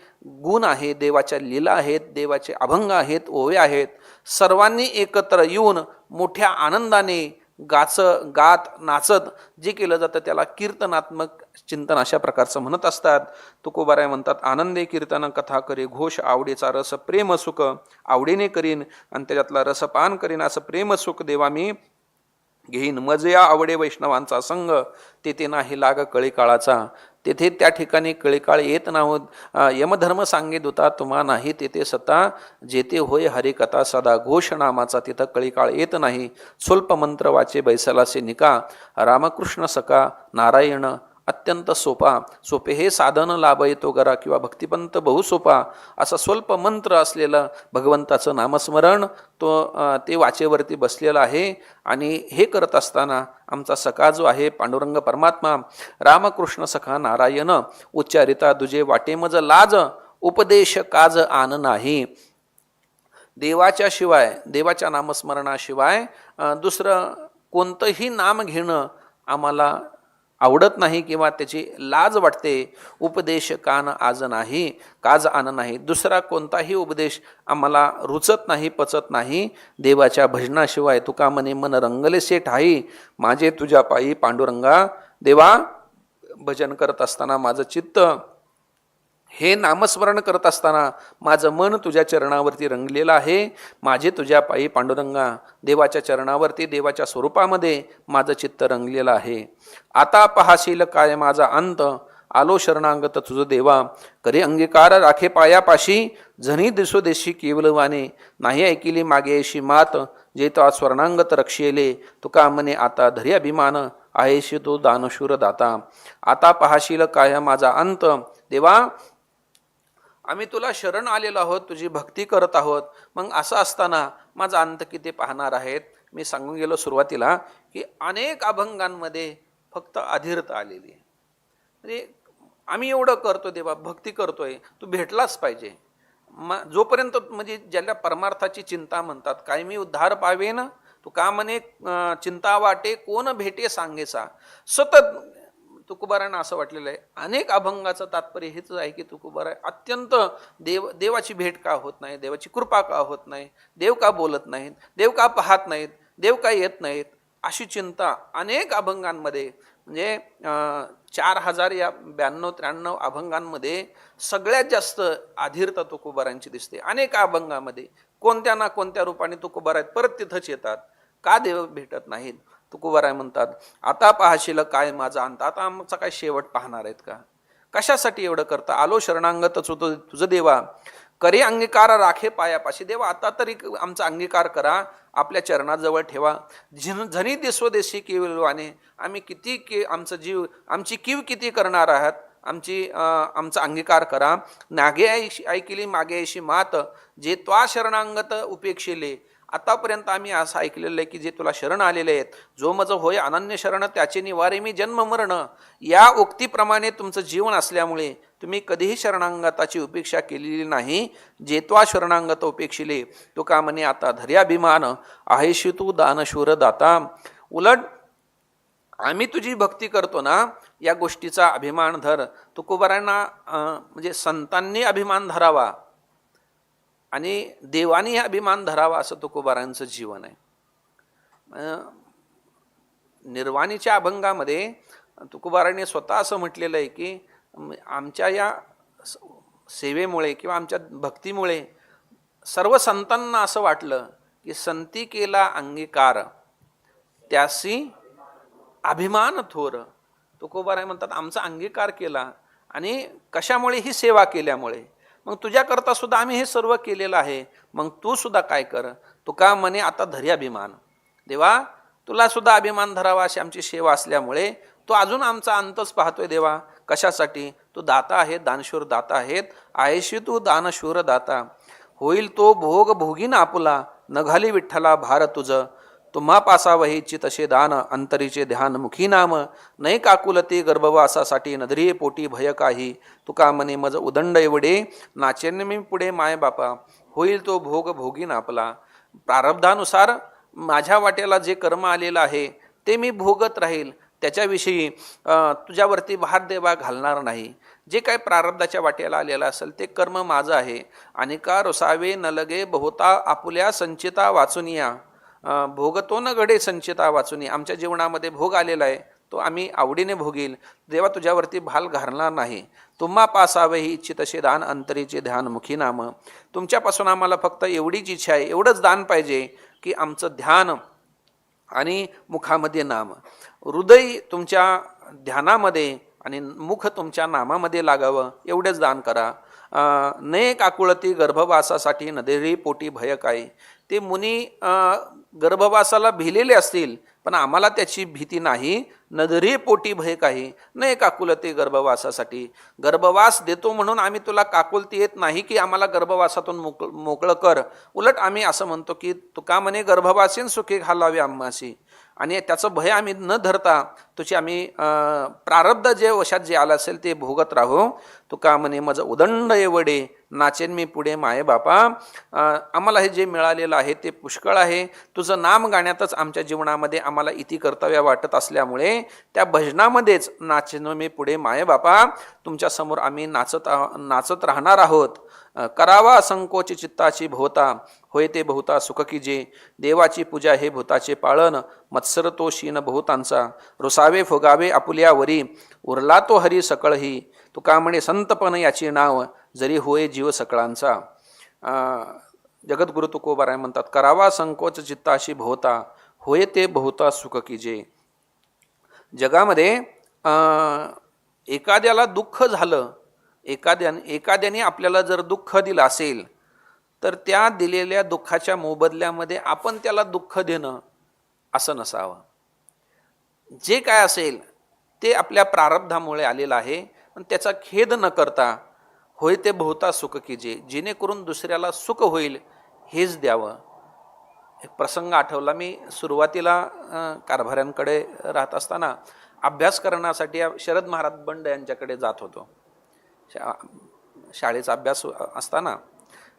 गुण आहे, देवाच्या लीला आहेत, देवाचे अभंग आहेत, ओवे आहेत, सर्वांनी एकत्र येऊन मोठ्या आनंदाने गात नाचत जे केलं जातं त्याला कीर्तनात्मक चिंतन अशा प्रकारचं म्हणत असतात. तुकोबाराय म्हणतात, आनंदे कीर्तन कथा करे घोष. आवडीचा रस प्रेम सुख आवडीने करीन आणि त्याच्यातला रसपान करीन. असं प्रेम सुख देवा मी घेईन. मज या आवडे वैष्णवांचा संग, तेथे नाही लाग कळी काळाचा. तेथे त्या ठिकाणी कळीकाळ येत नाहोत. यमधर्म सांगे दुता तुम्हा नाही तेथे सता. जेथे होय हरिकथा सदा घोष नामाचा, तिथं कळीकाळ येत नाही. स्वल्प मंत्र वाचे बैसलासे निका. रामकृष्ण सका नारायण अत्यंत सोपा. सोपे हे साधन लाभ येतो गरा, किंवा भक्तिपंत बहुसोपा. असा स्वल्प मंत्र असलेलं भगवंताचं नामस्मरण ते वाचेवरती बसलेलं आहे. आणि हे करत असताना आमचा सखा जो आहे पांडुरंग परमात्मा, रामकृष्ण सखा नारायण उच्चारिता दुजे वाटे मज लाज. उपदेश काज आन नाही. देवाच्या शिवाय, देवाच्या नामस्मरणाशिवाय दुसरं कोणतंही नाम घेणं आम्हाला आवडत नाही किंवा त्याची लाज वाटते. उपदेश कान आज नाही काज आन नाही. दुसरा कोणताही उपदेश आम्हाला रुचत नाही, पचत नाही देवाच्या भजनाशिवाय. तुका म्हणे मन रंगले से ठाई, माझे तुझ्या पायी पांडुरंगा. देवा भजन करत असताना माझं चित्त, हे नामस्मरण करत असताना माझं मन तुझ्या चरणावरती रंगलेलं आहे. माझे तुझ्या पायी पांडुरंगा, देवाच्या चरणावरती, देवाच्या स्वरूपामध्ये माझं चित्त रंगलेलं आहे. आता पाहाशील काय माझा अंत, आलो शरणांगत तुझ देवा. करी अंगीकार राखे पायापाशी, झनी दिसो देशी केवलवाने. नाही ऐकिली मागे अशी मात, जे तो स्वर्णांगत रक्षेले. तुका म्हणे आता धरी अभिमान, आहेशी तो दानशूर दाता. आता पाहाशील काय माझा अंत. देवा आम्ही तुला शरण आलेलो आहोत, तुझी भक्ती करत आहोत. मग असं असताना माझा अंत किती पाहणार आहेत. मी सांगून गेलो सुरुवातीला की अनेक अभंगांमध्ये फक्त अधीरता आलेली आहे. म्हणजे आम्ही एवढं करतो देवा, भक्ती करतोय, तू भेटलाच पाहिजे. जोपर्यंत म्हणजे ज्याला परमार्थाची चिंता म्हणतात, काय मी उद्धार पावेन तू का म्हणे चिंता वाटे कोण भेटे सांगेचा. सतत तुकोबारांना असं वाटलेलं आहे. अनेक अभंगाचं तात्पर्य हेच आहे की तुकोबाराय अत्यंत देवाची भेट का होत नाही, देवाची कृपा का होत नाही, देव का बोलत नाहीत, देव का पाहत नाहीत, देव का येत नाहीत, अशी चिंता अनेक अभंगांमध्ये. म्हणजे 4092-93 अभंगांमध्ये सगळ्यात जास्त अधीरता तुकोबारांची दिसते. अनेक अभंगामध्ये कोणत्या ना कोणत्या रूपाने तुकोबाराय परत तिथंच येतात. का देव भेटत नाहीत. तुकोबाराय म्हणतात, आता पाहशील काय माझा अंत. आता आमचा काय शेवट पाहणार आहेत का. कशासाठी एवढं करता. आलो शरणांगत तुझं देवा, करे अंगीकार राखे पायापाशी. देवा आता तरी आमचा अंगीकार करा, आपल्या चरणाजवळ ठेवा. झनी दिस्वदेशी केवलवाने. आम्ही किती आमचं जीव, आमची कीव किती करणार आहात, आमचा अंगीकार करा. नागे ऐकिली मागे ऐशी मात, जे त्वा शरणांगत उपेक्षिले. आतापर्यंत आम्ही असं ऐकलेलं आहे की जे तुला शरण आलेले आहेत, जो मज होय अनन्य शरण त्याचे निवारे मी जन्म मरण. या उक्तीप्रमाणे तुमचं जीवन असल्यामुळे तुम्ही कधीही शरणांगताची उपेक्षा केलेली नाही. जे त्वा शरणांगत उपेक्षिले. तो का म्हणे आता धर्याभिमान, आहेशी तू दानशूर दाता. उलट आम्ही तुझी भक्ती करतो ना, या गोष्टीचा अभिमान धर. तुकोबारांना म्हणजे संतांनी अभिमान धरावा आणि देवानी अभिमान धरावा असं तुकोबारांचं जीवन आहे. निर्वाणीच्या अभंगामध्ये तुकोबारांनी स्वतः असं म्हटलेलं आहे की आमच्या या सेवेमुळे किंवा आमच्या भक्तीमुळे सर्व संतांना असं वाटलं की संती केला अंगीकार त्यासी अभिमान थोर. तुकोबाराय म्हणतात आमचा अंगीकार केला आणि कशामुळे? ही सेवा केल्यामुळे. मग तुझ्याकरता सुद्धा आम्ही हे सर्व केलेलं आहे, मग तू सुद्धा काय कर. तुका म्हणे आता धरी अभिमान. देवा तुला सुद्धा अभिमान धरावा अशी आमची सेवा असल्यामुळे तू अजून आमचा अंतच पाहतोय. देवा कशासाठी? तू दाता आहे, दानशूर दाता आहेत. आहेशी तू दानशूर दाता. होईल तो भोग भोगीन आपुला न घाली विठ्ठला भार तुझ. तुम्हा पासावहीची तसे दान अंतरीचे ध्यान मुखी नाम. नाही काकुलती गर्भवासासाठी नदरी पोटी भय काही. तुका मने मज उदंड एवढे नाचेन मी पुढे माय बापा. होईल तो भोग भोगीन आपला. प्रारब्धानुसार माझ्या वाट्याला जे कर्म आलेलं आहे ते मी भोगत राहील. त्याच्याविषयी तुझ्यावरती भार देवा घालणार नाही. जे काय प्रारब्धाच्या वाट्याला आलेलं असेल ते कर्म माझं आहे. आणि का रुसावे न लगे बहुता आपुल्या संचिता वाचुनिया. भोगतो न घडे संचिता वाचुनी. आमच्या जीवनामध्ये भोग आलेला आहे तो आम्ही आवडीने भोगील. देवा तुझ्यावरती भाल घालणार नाही. तुम्हा पासावे ही इच्छितसे दान अंतरीचे ध्यान मुखी नाम. तुमच्यापासून आम्हाला फक्त एवढीच इच्छा आहे, एवढंच दान पाहिजे की आमचं ध्यान आणि मुखामध्ये नाम. हृदय तुमच्या ध्यानामध्ये आणि मुख तुमच्या नामामध्ये लागावं एवढेच दान करा. ने काकुळती गर्भवासासाठी नदेरी पोटी भय काय. ते मुनी गर्भवासाला भिलेले असतील पण आम्हाला त्याची भीती नाही. नदरी पोटी भय काही. नाही काकुलते गर्भवासासाठी. गर्भवास देतो म्हणून आम्ही तुला काकुलती येत नाही की आम्हाला गर्भवासातून मोकळं कर. उलट आम्ही असं म्हणतो की तुका म्हणे गर्भवासीन सुखी घालावे आम्हाशी. आणि त्याचं भय आम्ही न धरता तुझी आम्ही प्रारब्ध जे वशात जे आलं असेल ते भोगत राहू. तुका म्हणे माझं उदंड एवढे नाचेन मी पुढे माये बापा. आम्हाला हे जे मिळालेलं आहे ते पुष्कळ आहे. तुझं नाम गाण्यातच आमच्या जीवनामध्ये आम्हाला इति कर्तव्य वाटत असल्यामुळे त्या भजनामध्येच नाचेन मी पुढे माये बापा. तुमच्यासमोर आम्ही नाचत राहणार आहोत. करावा संकोच चित्ताची भोवता. होय ते बहुता सुख कीजे. देवाची पूजा हे भूताचे पाळन. मत्सर तो शीन बहुतांचा. रुसावे फुगावे आपुल्यावरी. उरला तो हरी सकळही. तुका म्हणे संतपण याचे नाव. जरी होय जीव सकळांचा. जगद्गुरु तुकोबाराय म्हणतात करावा संकोच चित्ताशी भोवता. होय ते बहुता सुख कीजे. जगामध्ये एखाद्याला दुःख झालं, एखाद्याने आपल्याला जर दुःख दिलं असेल तर त्या दिलेल्या दुःखाच्या मोबदल्यामध्ये आपण त्याला दुःख देणं असं नसावं. जे काय असेल ते आपल्या प्रारब्धामुळे आलेलं आहे पण त्याचा खेद न करता होय ते बहुता सुख कीजे. जेणेकरून दुसऱ्याला सुख होईल हेच द्यावं. एक प्रसंग आठवला. मी सुरुवातीला कारभाऱ्यांकडे राहत असताना अभ्यास करण्यासाठी शरद महाराज बंड यांच्याकडे जात होतो. शाळेचा अभ्यास असताना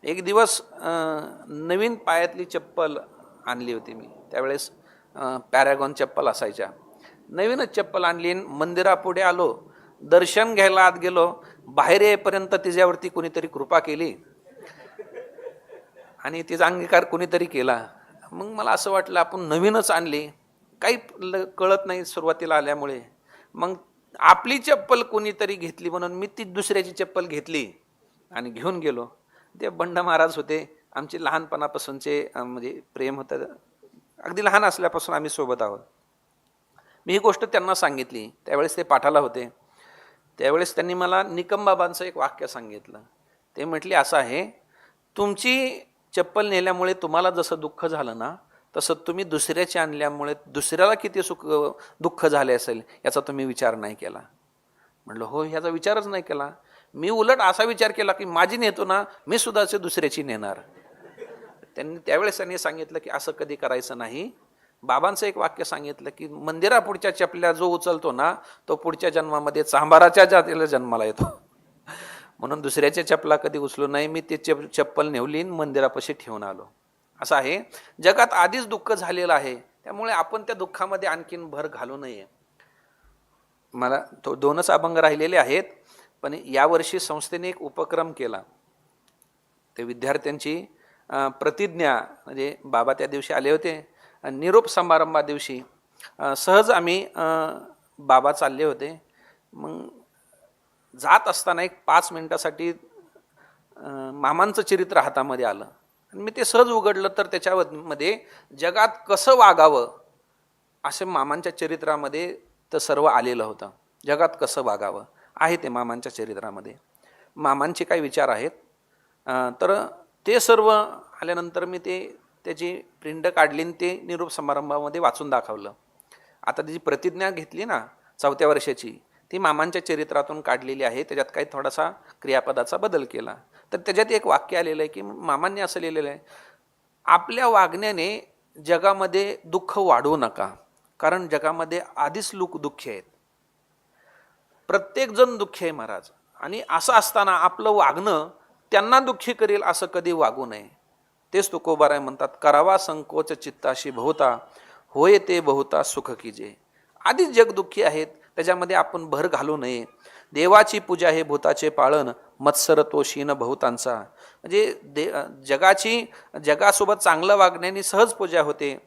एक दिवस नवीन पायातली चप्पल आणली होती मी. त्यावेळेस पॅरागॉन चप्पल असायच्या. नवीनच चप्पल आणली. मंदिरापुढे आलो, दर्शन घ्यायला आत गेलो. बाहेर येईपर्यंत तिच्यावरती कुणीतरी कृपा केली आणि तिचा अंगीकार कुणीतरी केला. मग मला असं वाटलं आपण नवीनच आणली, काही कळत नाही सुरुवातीला आल्यामुळे. मग आपली चप्पल कोणीतरी घेतली म्हणून मी ती दुसऱ्याची चप्पल घेतली आणि घेऊन गेलो. ते बंड महाराज होते. आमचे लहानपणापासूनचे म्हणजे प्रेम होतं. अगदी लहान असल्यापासून आम्ही सोबत आहोत. मी ही गोष्ट त्यांना सांगितली. त्यावेळेस ते पाठाला होते. त्यावेळेस त्यांनी मला निकमबाबांचं एक वाक्य सांगितलं. ते म्हटले असं आहे, तुमची चप्पल नेल्यामुळे तुम्हाला जसं दुःख झालं ना तसं तुम्ही दुसऱ्याचे आणल्यामुळे दुसऱ्याला किती दुःख झाले असेल याचा तुम्ही विचार नाही केला. म्हटलं हो, ह्याचा विचारच नाही केला. मी उलट असा विचार केला की माझी नेतो ना मी सुद्धा असे दुसऱ्याची नेणार. त्यावेळेस त्यांनी सांगितलं की असं कधी करायचं नाही. बाबांचं एक वाक्य सांगितलं की मंदिरापुढच्या चपल्या जो उचलतो ना तो पुढच्या जन्मामध्ये चांभाराच्या जातीला जन्माला येतो. म्हणून दुसऱ्याच्या चपला कधी उचलू नाही. मी ते चप्पल नेवली मंदिरापाशी ठेवून आलो. असं आहे. जगात आधीच दुःख झालेलं आहे त्यामुळे आपण त्या दुःखामध्ये आणखीन भर घालू नये. मला तो 2च अभंग राहिलेले आहेत, पण यावर्षी संस्थेने एक उपक्रम केला. ते विद्यार्थ्यांची प्रतिज्ञा, म्हणजे बाबा त्या दिवशी आले होते. निरोप समारंभा दिवशी सहज आम्ही बाबा चालले होते. मग जात असताना एक 5 मिनिटासाठी मामांचं चरित्र हातामध्ये आलं आणि मी ते सहज उघडलं, तर त्याच्यामध्ये जगात कसं वागावं असे मामांच्या चरित्रामध्ये तर सर्व आलेलं होतं. जगात कसं वागावं आहे ते मामांच्या चरित्रामध्ये. मामांचे काही विचार आहेत. तर ते सर्व आल्यानंतर मी त्याची प्रिंट काढली आणि ते निरोप समारंभामध्ये वाचून दाखवलं. आता त्याची प्रतिज्ञा घेतली ना 4थ्या वर्षाची, ती मामांच्या चरित्रातून काढलेली आहे. त्याच्यात काही थोडासा क्रियापदाचा बदल केला. तर त्याच्यात एक वाक्य आलेलं आहे की मामांनी असं लिहिलेलं आहे, आपल्या वागण्याने जगामध्ये दुःख वाढवू नका, कारण जगामध्ये आधीच लोक दुःखी आहेत. प्रत्येकजण दुःखी आहे महाराज. आणि असं असताना आपलं वागणं त्यांना दुःखी करेल असं कधी वागू नये. तेच तुकोबाराय म्हणतात, करावा संकोच चित्ताशी बहुता, होय ते बहुता सुख कीजे. आधीच जग दुःखी आहेत, त्याच्यामध्ये आपण भर घालू नये. देवाची पूजा हे भूताचे पाळण, मत्सर तो शीन बहुतांचा. म्हणजे जगासोबत चांगलं वागण्याने सहज पूजा होते.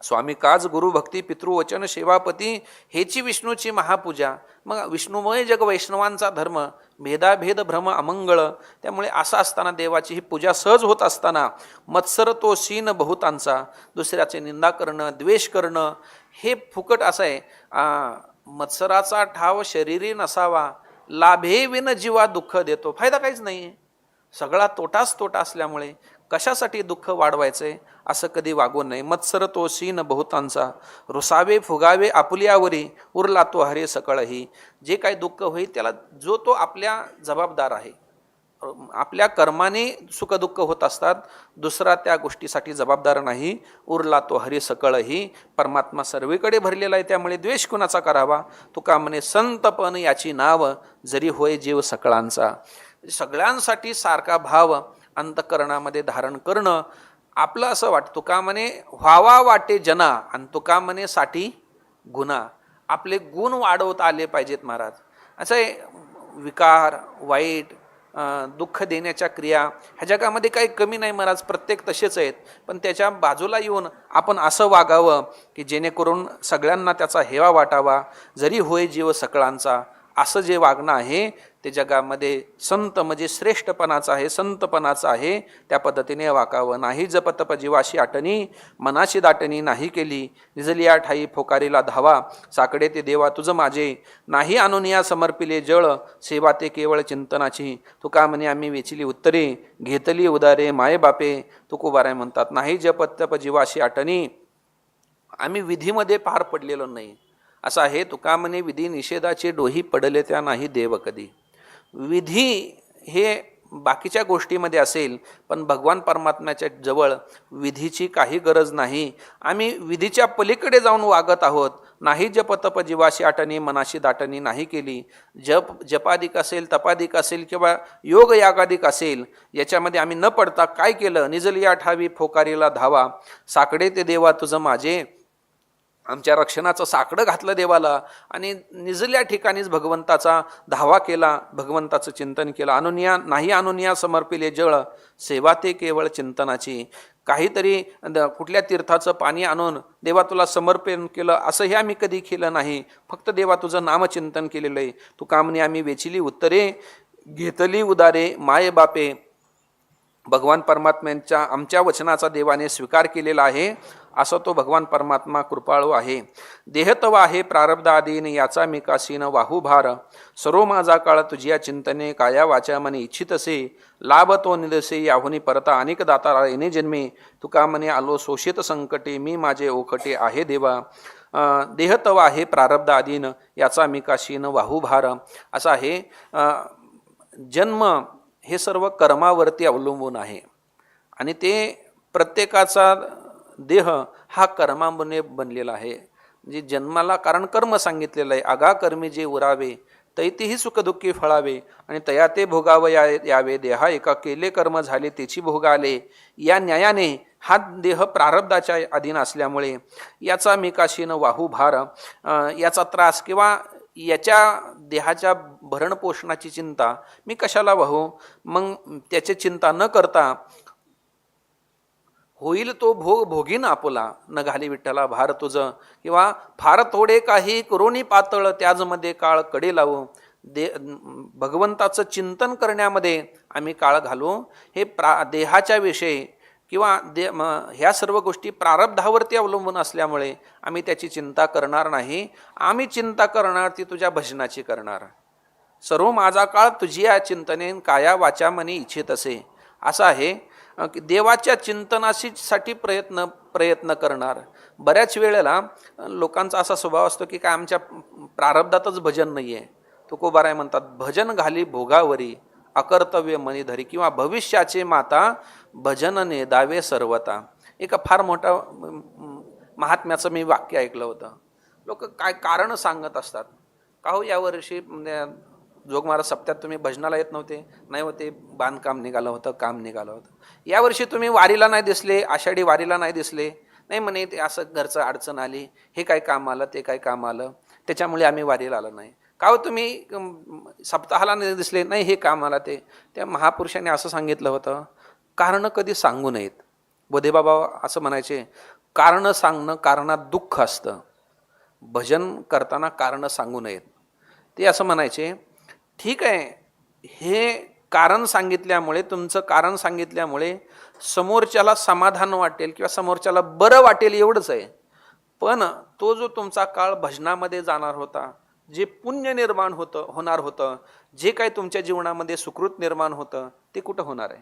स्वामी काज गुरु भक्ती पितृवचन सेवापती, हेची विष्णूची महापूजा. मग विष्णुमय जग वैष्णवांचा धर्म, भेदाभेद भ्रम अमंगळ. त्यामुळे असं असताना देवाची ही पूजा सहज होत असताना मत्सर तो शीन बहुतांचा, दुसऱ्याचे निंदा करणं, द्वेष करणं हे फुकट असं आहे. मत्सराचा ठाव शरीरी नसावा, लाभे विन जीवा दुःख देतो. फायदा काहीच नाही, सगळा तोटाच तोटा असल्यामुळे कशासाठी दुःख वाढवायचंय असं कधी वागू नये. मत्सर तो शीन बहुतांचा, रुसावे फुगावे आपुल्यावरी, उरला तो हरे सकळही. जे काही दुःख होईल त्याला जो तो आपल्या जबाबदार आहे. आपल्या कर्माने सुख दुःख होत असतात, दुसरा त्या गोष्टीसाठी जबाबदार नाही. उरला तो हरी सकळही. परमात्मा सर्वीकडे भरलेला आहे, त्यामुळे द्वेष कुणाचा करावा. तुका म्हणे संतपण याची नाव, जरी होय जीव सकळांचा. सगळ्यांसाठी सारखा भाव अंतःकरणामध्ये धारण करणं. आपलं असं वाटतं, तुका म्हणे व्हावा वाटे जना, आणि तुका म्हणे साठी गुन्हा. आपले गुण वाढवता आले पाहिजेत महाराज. असं आहे, विकार वाईट दुःख देण्याच्या क्रिया ह्या जगामध्ये काही कमी नाही महाराज, प्रत्येक तसेच आहेत. पण त्याच्या बाजूला येऊन आपण असं वागावं की जेणेकरून सगळ्यांना त्याचा हेवा वाटावा, जरी होय जीव सकळांचा. असं जे वागणं आहे ते जगामध्ये संत म्हणजे श्रेष्ठपणाचं आहे, संतपणाचं आहे. त्या पद्धतीने वाकावं. नाही जपतप जीवाशी आटणी, मनाशी दाटणी नाही केली. निजलिया ठाई फोकारीला धावा, साकडे ते देवा तुझं माझे. नाही अनुनिया समर्पिले जळ, सेवा ते केवळ चिंतनाची. तुका म्हणे आम्ही वेचिली उत्तरे, घेतली उदारे माये बापे. तुकोबाराय म्हणतात, नाही जपतप जीवाशी आटणी, आम्ही विधीमध्ये पार पडलेलो नाही. असं आहे, तुका म्हणे विधी निषेधाचे डोही पडले त्या नाही देव कधी. विधी हे बाकीच्या गोष्टीमध्ये असेल, पण भगवान परमात्म्याच्या जवळ विधीची काही गरज नाही. आम्ही विधीच्या पलीकडे जाऊन वागत आहोत. नाही जपतप जीवाशी आटणी, मनाशी दाटणी नाही केली. जपाधिक असेल, तपाधिक असेल किंवा योग यागाधिक असेल, याच्यामध्ये आम्ही न पडता काय केलं, निजलिया ठावी फोकारीला धावा, साकडे ते देवा तुझं माझे. आमच्या रक्षणाचं साकडं घातलं देवाला आणि निजल्या ठिकाणीच भगवंताचा धावा केला, भगवंताचं चिंतन केलं. अनुनिया नाही अनुनिया समर्पिले जळ, सेवा ते केवळ चिंतनाची. काहीतरी कुठल्या तीर्थाचं पाणी आणून देवा तुला समर्पण केलं असंही आम्ही कधी केलं नाही. फक्त देवा तुझं नामचिंतन केलेलं आहे. तू कामने आम्ही वेचिली उत्तरे, घेतली उदारे माये बापे. भगवान परमात्म्यांच्या आमच्या वचनाचा देवाने स्वीकार केलेला आहे. असं तो भगवान परमात्मा कृपाळू आहे. देहतव आहे प्रारब्ध आदीन, याचा मी कासीन वाहू भार. सर्व माझा काळ तुझिया चिंतने, काया वाचा मने इच्छित असे. लाभ तो निदसे याहुनी परता, अनेक दाता येणे जन्मे. तुका म्हणे आलो शोषित संकटे, मी माझे ओखटे आहे देवा. देहतव आहे प्रारब्ध आदीन, याचा मी काशीन वाहू भार. असं आहे, जन्म हे सर्व कर्मावरती अवलंबून आहे आणि ते प्रत्येकाचा देह हा कर्मामुळे बनलेला आहे. म्हणजे जन्माला कारण कर्म सांगितलेलं आहे. आगा कर्मी जे उरावे, तैतीही सुखदुःखी फळावे, आणि तया ते भोगाव यावे. देहा एका केले कर्म झाले तेची भोग आले. या न्यायाने हा देह प्रारब्धाच्या अधीन असल्यामुळे याचा मिकाशीनं वाहू भार, याचा त्रास किंवा याच्या देहाच्या भरणपोषणाची चिंता मी कशाला वाहू? मग त्याची चिंता न करता होईल तो भोग भोगीन आपुला, न घाली विठ्ठला भार तुझं, किंवा फार थोडे काही करोनी पातळ त्याचमध्ये काळ कडे लावू, भगवंताचं चिंतन करण्यामध्ये आम्ही काळ घालू. हे देहाच्या विषयी किंवा ह्या सर्व गोष्टी प्रारब्धावरती अवलंबून असल्यामुळे आम्ही त्याची चिंता करणार नाही. आम्ही चिंता करणार ती तुझ्या भजनाची करणार. सर्व माझा काळ तुझी या चिंतने काया वाचा मनी इच्छित असे. असं आहे की देवाच्या चिंतनासाठी प्रयत्न करणार. बऱ्याच वेळेला लोकांचा असा स्वभाव असतो की काय आमच्या प्रारब्धातच भजन नाही आहे. तुकोबाराय म्हणतात, भजन घाली भोगावरी अकर्तव्य मनी धरी, किंवा भविष्याचे माता भजन नेदावे सर्वता. एक फार मोठा महात्म्याचं मी वाक्य ऐकलं होतं. लोक काय कारण सांगत असतात, का हो यावर्षी जोगमारा सप्त्यात तुम्ही भजनाला येत नव्हते? नाही होते, बांधकाम निघालं होतं, काम निघालं होतं. यावर्षी तुम्ही वारीला नाही दिसले, आषाढी वारीला नाही दिसले. नाही म्हणे ते असं घरचं अडचण आली, हे काय काम आलं, ते काय काम आलं, त्याच्यामुळे आम्ही वारीला आलो नाही. का हो तुम्ही सप्ताहाला नाही दिसले? नाही हे काम आलं ते. त्या महापुरुषांनी असं सांगितलं होतं, कारण कधी सांगू नयेत. बोधेबाबा असं म्हणायचे, कारण सांगणं कारणात दुःख असतं, भजन करताना कारण सांगू नयेत. ते असं म्हणायचे, ठीक आहे, हे कारण सांगितल्यामुळे, तुमचं कारण सांगितल्यामुळे समोरच्याला समाधान वाटेल किंवा समोरच्याला बरं वाटेल एवढंच आहे. पण तो जो तुमचा काळ भजनामध्ये जाणार होता, जे पुण्य निर्माण होणार होतं, जे काही तुमच्या जीवनामध्ये सुकृत निर्माण होतं, ते कुठं होणार आहे?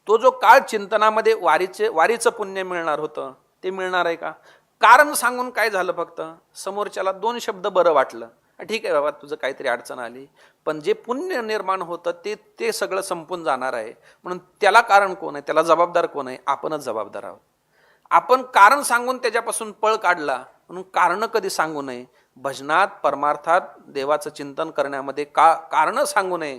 तो जो काळ चिंतनामध्ये वारीचं पुण्य मिळणार होतं, ते मिळणार आहे का? कारण सांगून काय झालं? फक्त समोरच्याला 2 शब्द बरं वाटलं, ठीक आहे बाबा तुझं काहीतरी अडचण आली, पण जे पुण्य निर्माण होतं ते सगळं संपून जाणार आहे. म्हणून त्याला कारण कोण आहे? त्याला जबाबदार कोण आहे? आपणच जबाबदार आहोत. आपण कारण सांगून त्याच्यापासून पळ काढला, म्हणून कारण कधी सांगू नये. भजनात, परमार्थात, देवाचं चिंतन करण्यामध्ये कारण सांगू नये.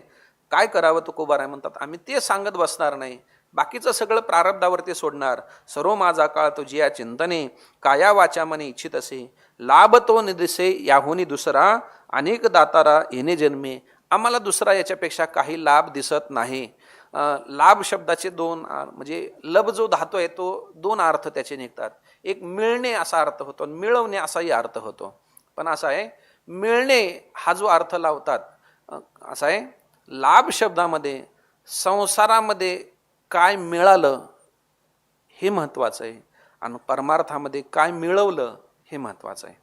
काय करावं? तुकोबाराय म्हणतात, आम्ही ते सांगत बसणार नाही, बाकीचं सगळं प्रारब्धावरती सोडणार. सर्व माझा काळ तुझी या चिंतने काया वाचा मनी इच्छित असे. लाभ तो निदिसे याहुनी दुसरा, अनेक दातारा येणे जन्मे. आम्हाला दुसरा याच्यापेक्षा काही लाभ दिसत नाही. लाभ शब्दाचे 2 म्हणजे लब जो धातू आहे तो 2 अर्थ त्याचे निघतात. एक मिळणे असा अर्थ होतो, मिळवणे असाही अर्थ होतो. पण असा आहे, मिळणे हा जो अर्थ लावतात असा आहे, लाभ शब्दामध्ये संसारामध्ये काय मिळालं हे महत्त्वाचं आहे, आणि परमार्थामध्ये काय मिळवलं हे महत्त्वाचं आहे.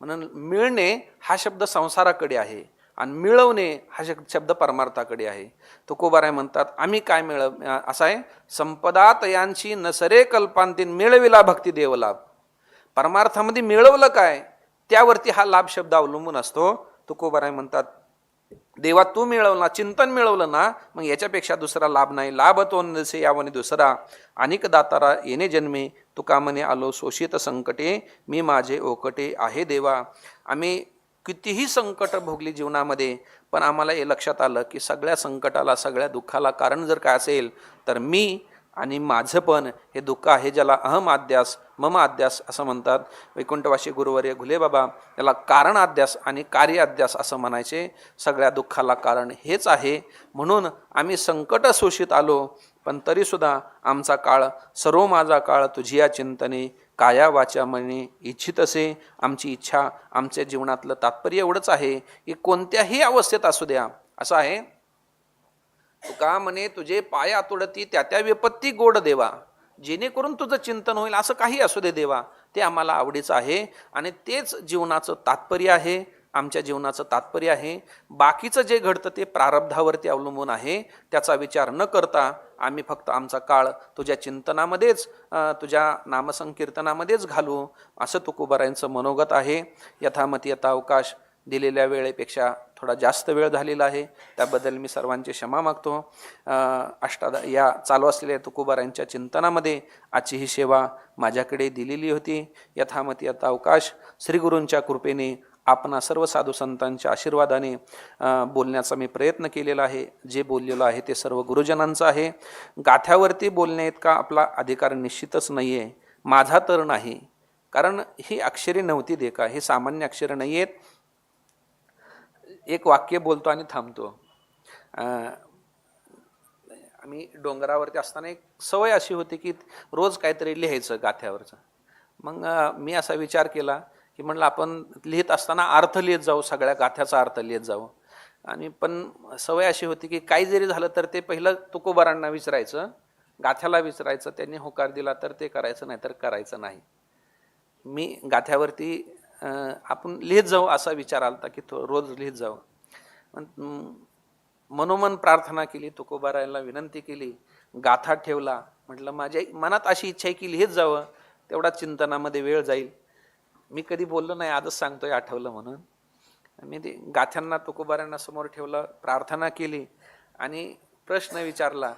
म्हणून मिळणे हा शब्द संसाराकडे आहे आणि मिळवणे हा शब्द परमार्थाकडे आहे. तुकोबाराय म्हणतात, आम्ही काय असं आहे, संपदा तयांची नसरे कल्पांतीन मिळविला भक्ती देवलाभ. परमार्थामध्ये मिळवलं काय त्यावरती हा लाभ शब्द अवलंबून असतो. तुकोबाराय म्हणतात, देवा तू मिळवला, चिंतन मिळवलं ना, मग याच्यापेक्षा दुसरा लाभ नाही. लाभ तो नसे यावनी दुसरा, अनेक दातारा येणे जन्मे. तुका म्हणे आलो शोषित संकटे, मी माझे ओकटे आहे देवा. आम्ही कितीही संकट भोगली जीवनामध्ये, पण आम्हाला हे लक्षात आलं की सगळ्या संकटाला, सगळ्या दुःखाला कारण जर काय असेल तर मी आणि माझं पण हे दुःख आहे, ज्याला अहम अध्यास मम अध्यास असं म्हणतात. वैकुंठवासी गुरुवर्य घुले बाबा याला कारण अध्यास आणि कार्य अध्यास असं म्हणायचे. सगळ्या दुःखाला कारण हेच आहे. म्हणून आम्ही संकट शोषित आलो, पण तरीसुद्धा आमचा काळ, सर्व माझा काळ तुझी या चिंतने काया वाचा मनी इच्छित असे. आमची इच्छा, आमच्या जीवनातलं तात्पर्य एवढंच आहे की कोणत्याही अवस्थेत असू द्या, असं आहे, तुका म्हणे तुझे पाय आतुडती त्या विपत्ती गोड देवा. जेणेकरून तुझं चिंतन होईल असं काही असू दे देवा, ते आम्हाला आवडीचं आहे आणि तेच जीवनाचं तात्पर्य आहे, आमच्या जीवनाचं तात्पर्य आहे. बाकीचं जे घडतं ते प्रारब्धावरती अवलंबून आहे. त्याचा विचार न करता आम्ही फक्त आमचा काळ तुझ्या चिंतनामध्येच, तुझ्या नामसंकीर्तनामध्येच घालू, असं तुकोबारायांचं मनोगत आहे. यथामती यथावकाश, दिलेल्या वेळेपेक्षा थोडा जास्त वेळ झालेला आहे, त्याबद्दल मी सर्वांची क्षमा मागतो. या चालू असलेल्या तुकोबारायांच्या चिंतनामध्ये आजची ही सेवा माझ्याकडे दिलेली होती. यथामती यथावकाश, श्रीगुरूंच्या कृपेने, आपणा सर्व साधू संतांच्या आशीर्वादाने बोलण्याचा मी प्रयत्न केलेला आहे. जे बोललेलं आहे ते सर्व गुरुजनांचं आहे. गाथ्यावरती बोलण्या इतका आपला अधिकार निश्चितच नाही आहे, माझा तर नाही, कारण ही अक्षरे नव्हती देखा, हे सामान्य अक्षरे नाही आहेत. एक वाक्य बोलतो आणि थांबतो. आम्ही डोंगरावरती असताना एक सवय अशी होती की रोज काहीतरी लिहायचं गाथ्यावरचं. मग मी असा विचार केला की म्हणलं आपण लिहित असताना अर्थ लिहित जाऊ, सगळ्या गाथ्याचा अर्थ लिहित जाऊ. आणि पण सवय अशी होती की काही जरी झालं तर ते पहिलं तुकोबारांना विचारायचं, गाथ्याला विचारायचं, त्यांनी होकार दिला तर ते करायचं, नाही तर करायचं नाही. मी गाथ्यावरती आपण लिहित जाऊ असा विचार आला की तो रोज लिहित जाऊ. मनोमन प्रार्थना केली, तुकोबारायला विनंती केली, गाथा ठेवला. म्हटलं माझ्या मनात अशी इच्छा आहे की लिहित जावं, तेवढा चिंतनामध्ये वेळ जाईल. मी कधी बोललो नाही, आजच सांगतोय आठवलं म्हणून. मी ते गाथ्यांना तुकोबारांना समोर ठेवलं, प्रार्थना केली आणि प्रश्न विचारला.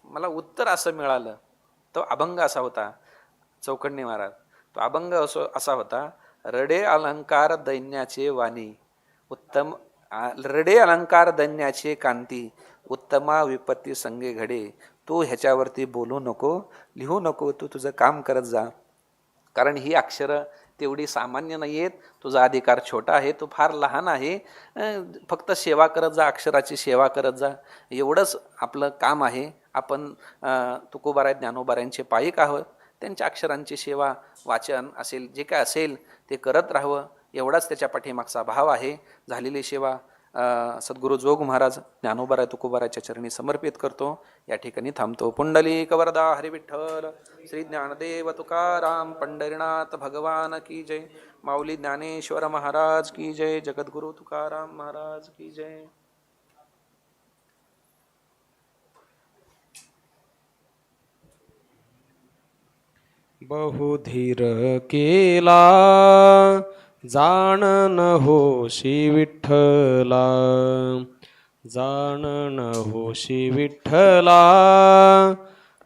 मला उत्तर असं मिळालं. तो अभंग असा होता, चौकण्णी महाराज. तो अभंग असा होता, रडे अलंकार दैन्याचे वाणी उत्तम, रडे अलंकार दैन्याचे कांती उत्तमा विपत्ती संगे घडे. तू ह्याच्यावरती बोलू नको, लिहू नको, तू तुझं काम करत जा. कारण ही अक्षरं तेवढी सामान्य नाही आहेत. तुझा अधिकार छोटा आहे, तू फार लहान आहे. फक्त सेवा करत जा, अक्षराची सेवा करत जा, एवढंच आपलं काम आहे. आपण तुकोबाराय ज्ञानोबारायांचे पायिक आहोत. त्यांच्या अक्षरांची सेवा, वाचन असेल, जे काय असेल ते करत राहावं, एवढाच त्याच्या पाठीमागचा भाव आहे. झालेली सेवा सद्गुरू जोग महाराज ज्ञानोबाराय तुकोबारायच्या चरणी समर्पित करतो. या ठिकाणी थांबतो. पुंडलिक वरदा हरी विठ्ठल, श्री ज्ञानदेव तुकाराम पंढरीनाथ भगवान की जय. माऊली ज्ञानेश्वर महाराज की जय. जगद्गुरु तुकाराम महाराज की जय. बहुधीर केला जाणन होशी विठ्ठला, जाणन होशी विठ्ठला,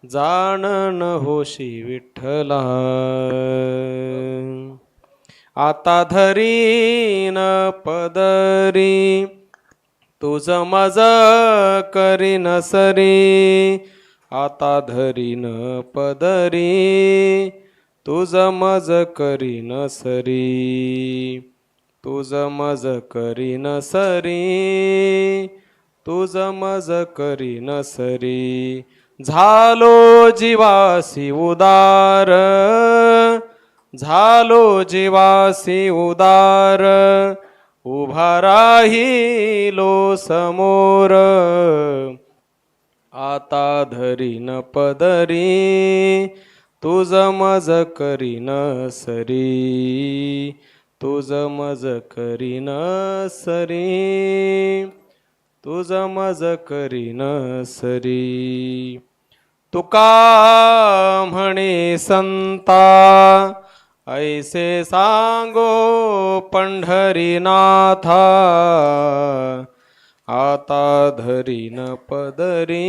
जाणन होशी विठ्ठला. आता धरीन पदरी तुझ मज करीन सरी, आता धरीन पदरी तुझ मज करीन सरी, तुझ मज करीन सरी, तुझ मज करीन सरी. झालो जीवासी उदार, झालो जीवासी उदार, उभा राहिलो समोर, आता धरीन पदरी तुझ मज करीन सरी, तुझ मज करीन सरी, तुझ मज करीन सरी. तुका म्हणे संता ऐसे सांगो पंढरीनाथा, आता धरीन पदरी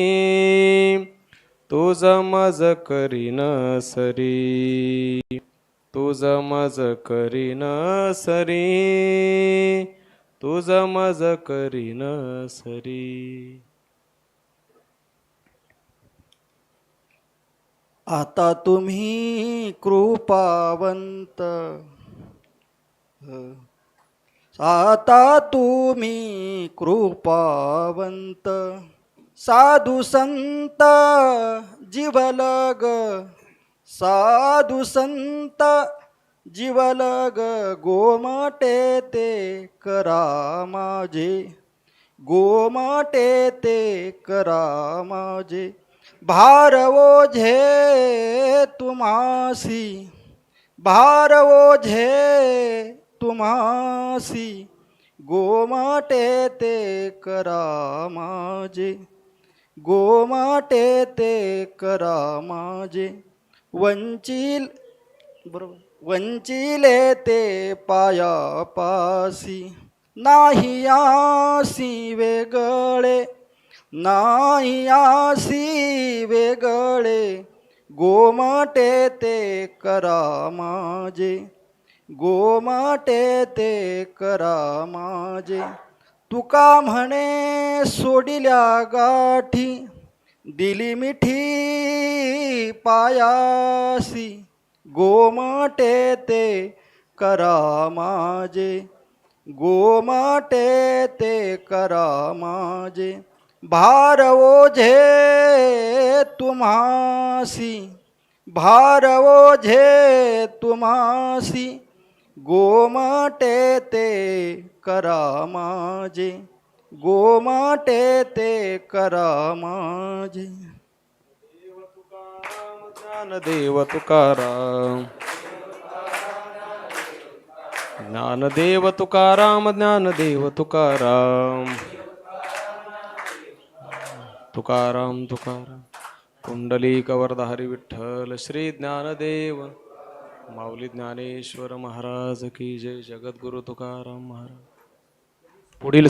तुझ मज करीन सरी, तुझ मज करीन सरी, तुझ मज करीन सरी. आता तुम्ही कृपावंत, आता तुम्ही कृपावंत, साधू संत जीवलग, साधू संत जीवलग, गोमाटे ते करा माझे, गोमाटे ते करा माझे. भार ओझे तुम्हासी, भार ओझे तुम्हासी, गोमाटे ते करा माझे, गोमाटे ते करा माझे. वंचिल बरोबर, वंचिले ते पायापासी, नाही आसी वेगळे, नाही आसी वेगळे, गोमाटे ते करा माझे, गोमाटे ते करा माझे. तुका म्हणे सोडिल्या गाठी, दिली मिठी पायासी, गोमाटे ते करा माझे, गोमटे ते करा माझे भार ओझे तुम्हासी भार ओझे तुम्हासी गोमटे ते करा माझे गोमटे ते करा माझे ज्ञानदेव तुकाराम ज्ञानदेव तुकाराम ज्ञानदेव तुकाराम तुकाराम तुकाराम कुंडलिक वरदाहरी विठ्ठल श्री ज्ञानदेव माऊली ज्ञानेश्वर महाराज की जय. जगद्गुरु तुकाराम महाराज. पुढील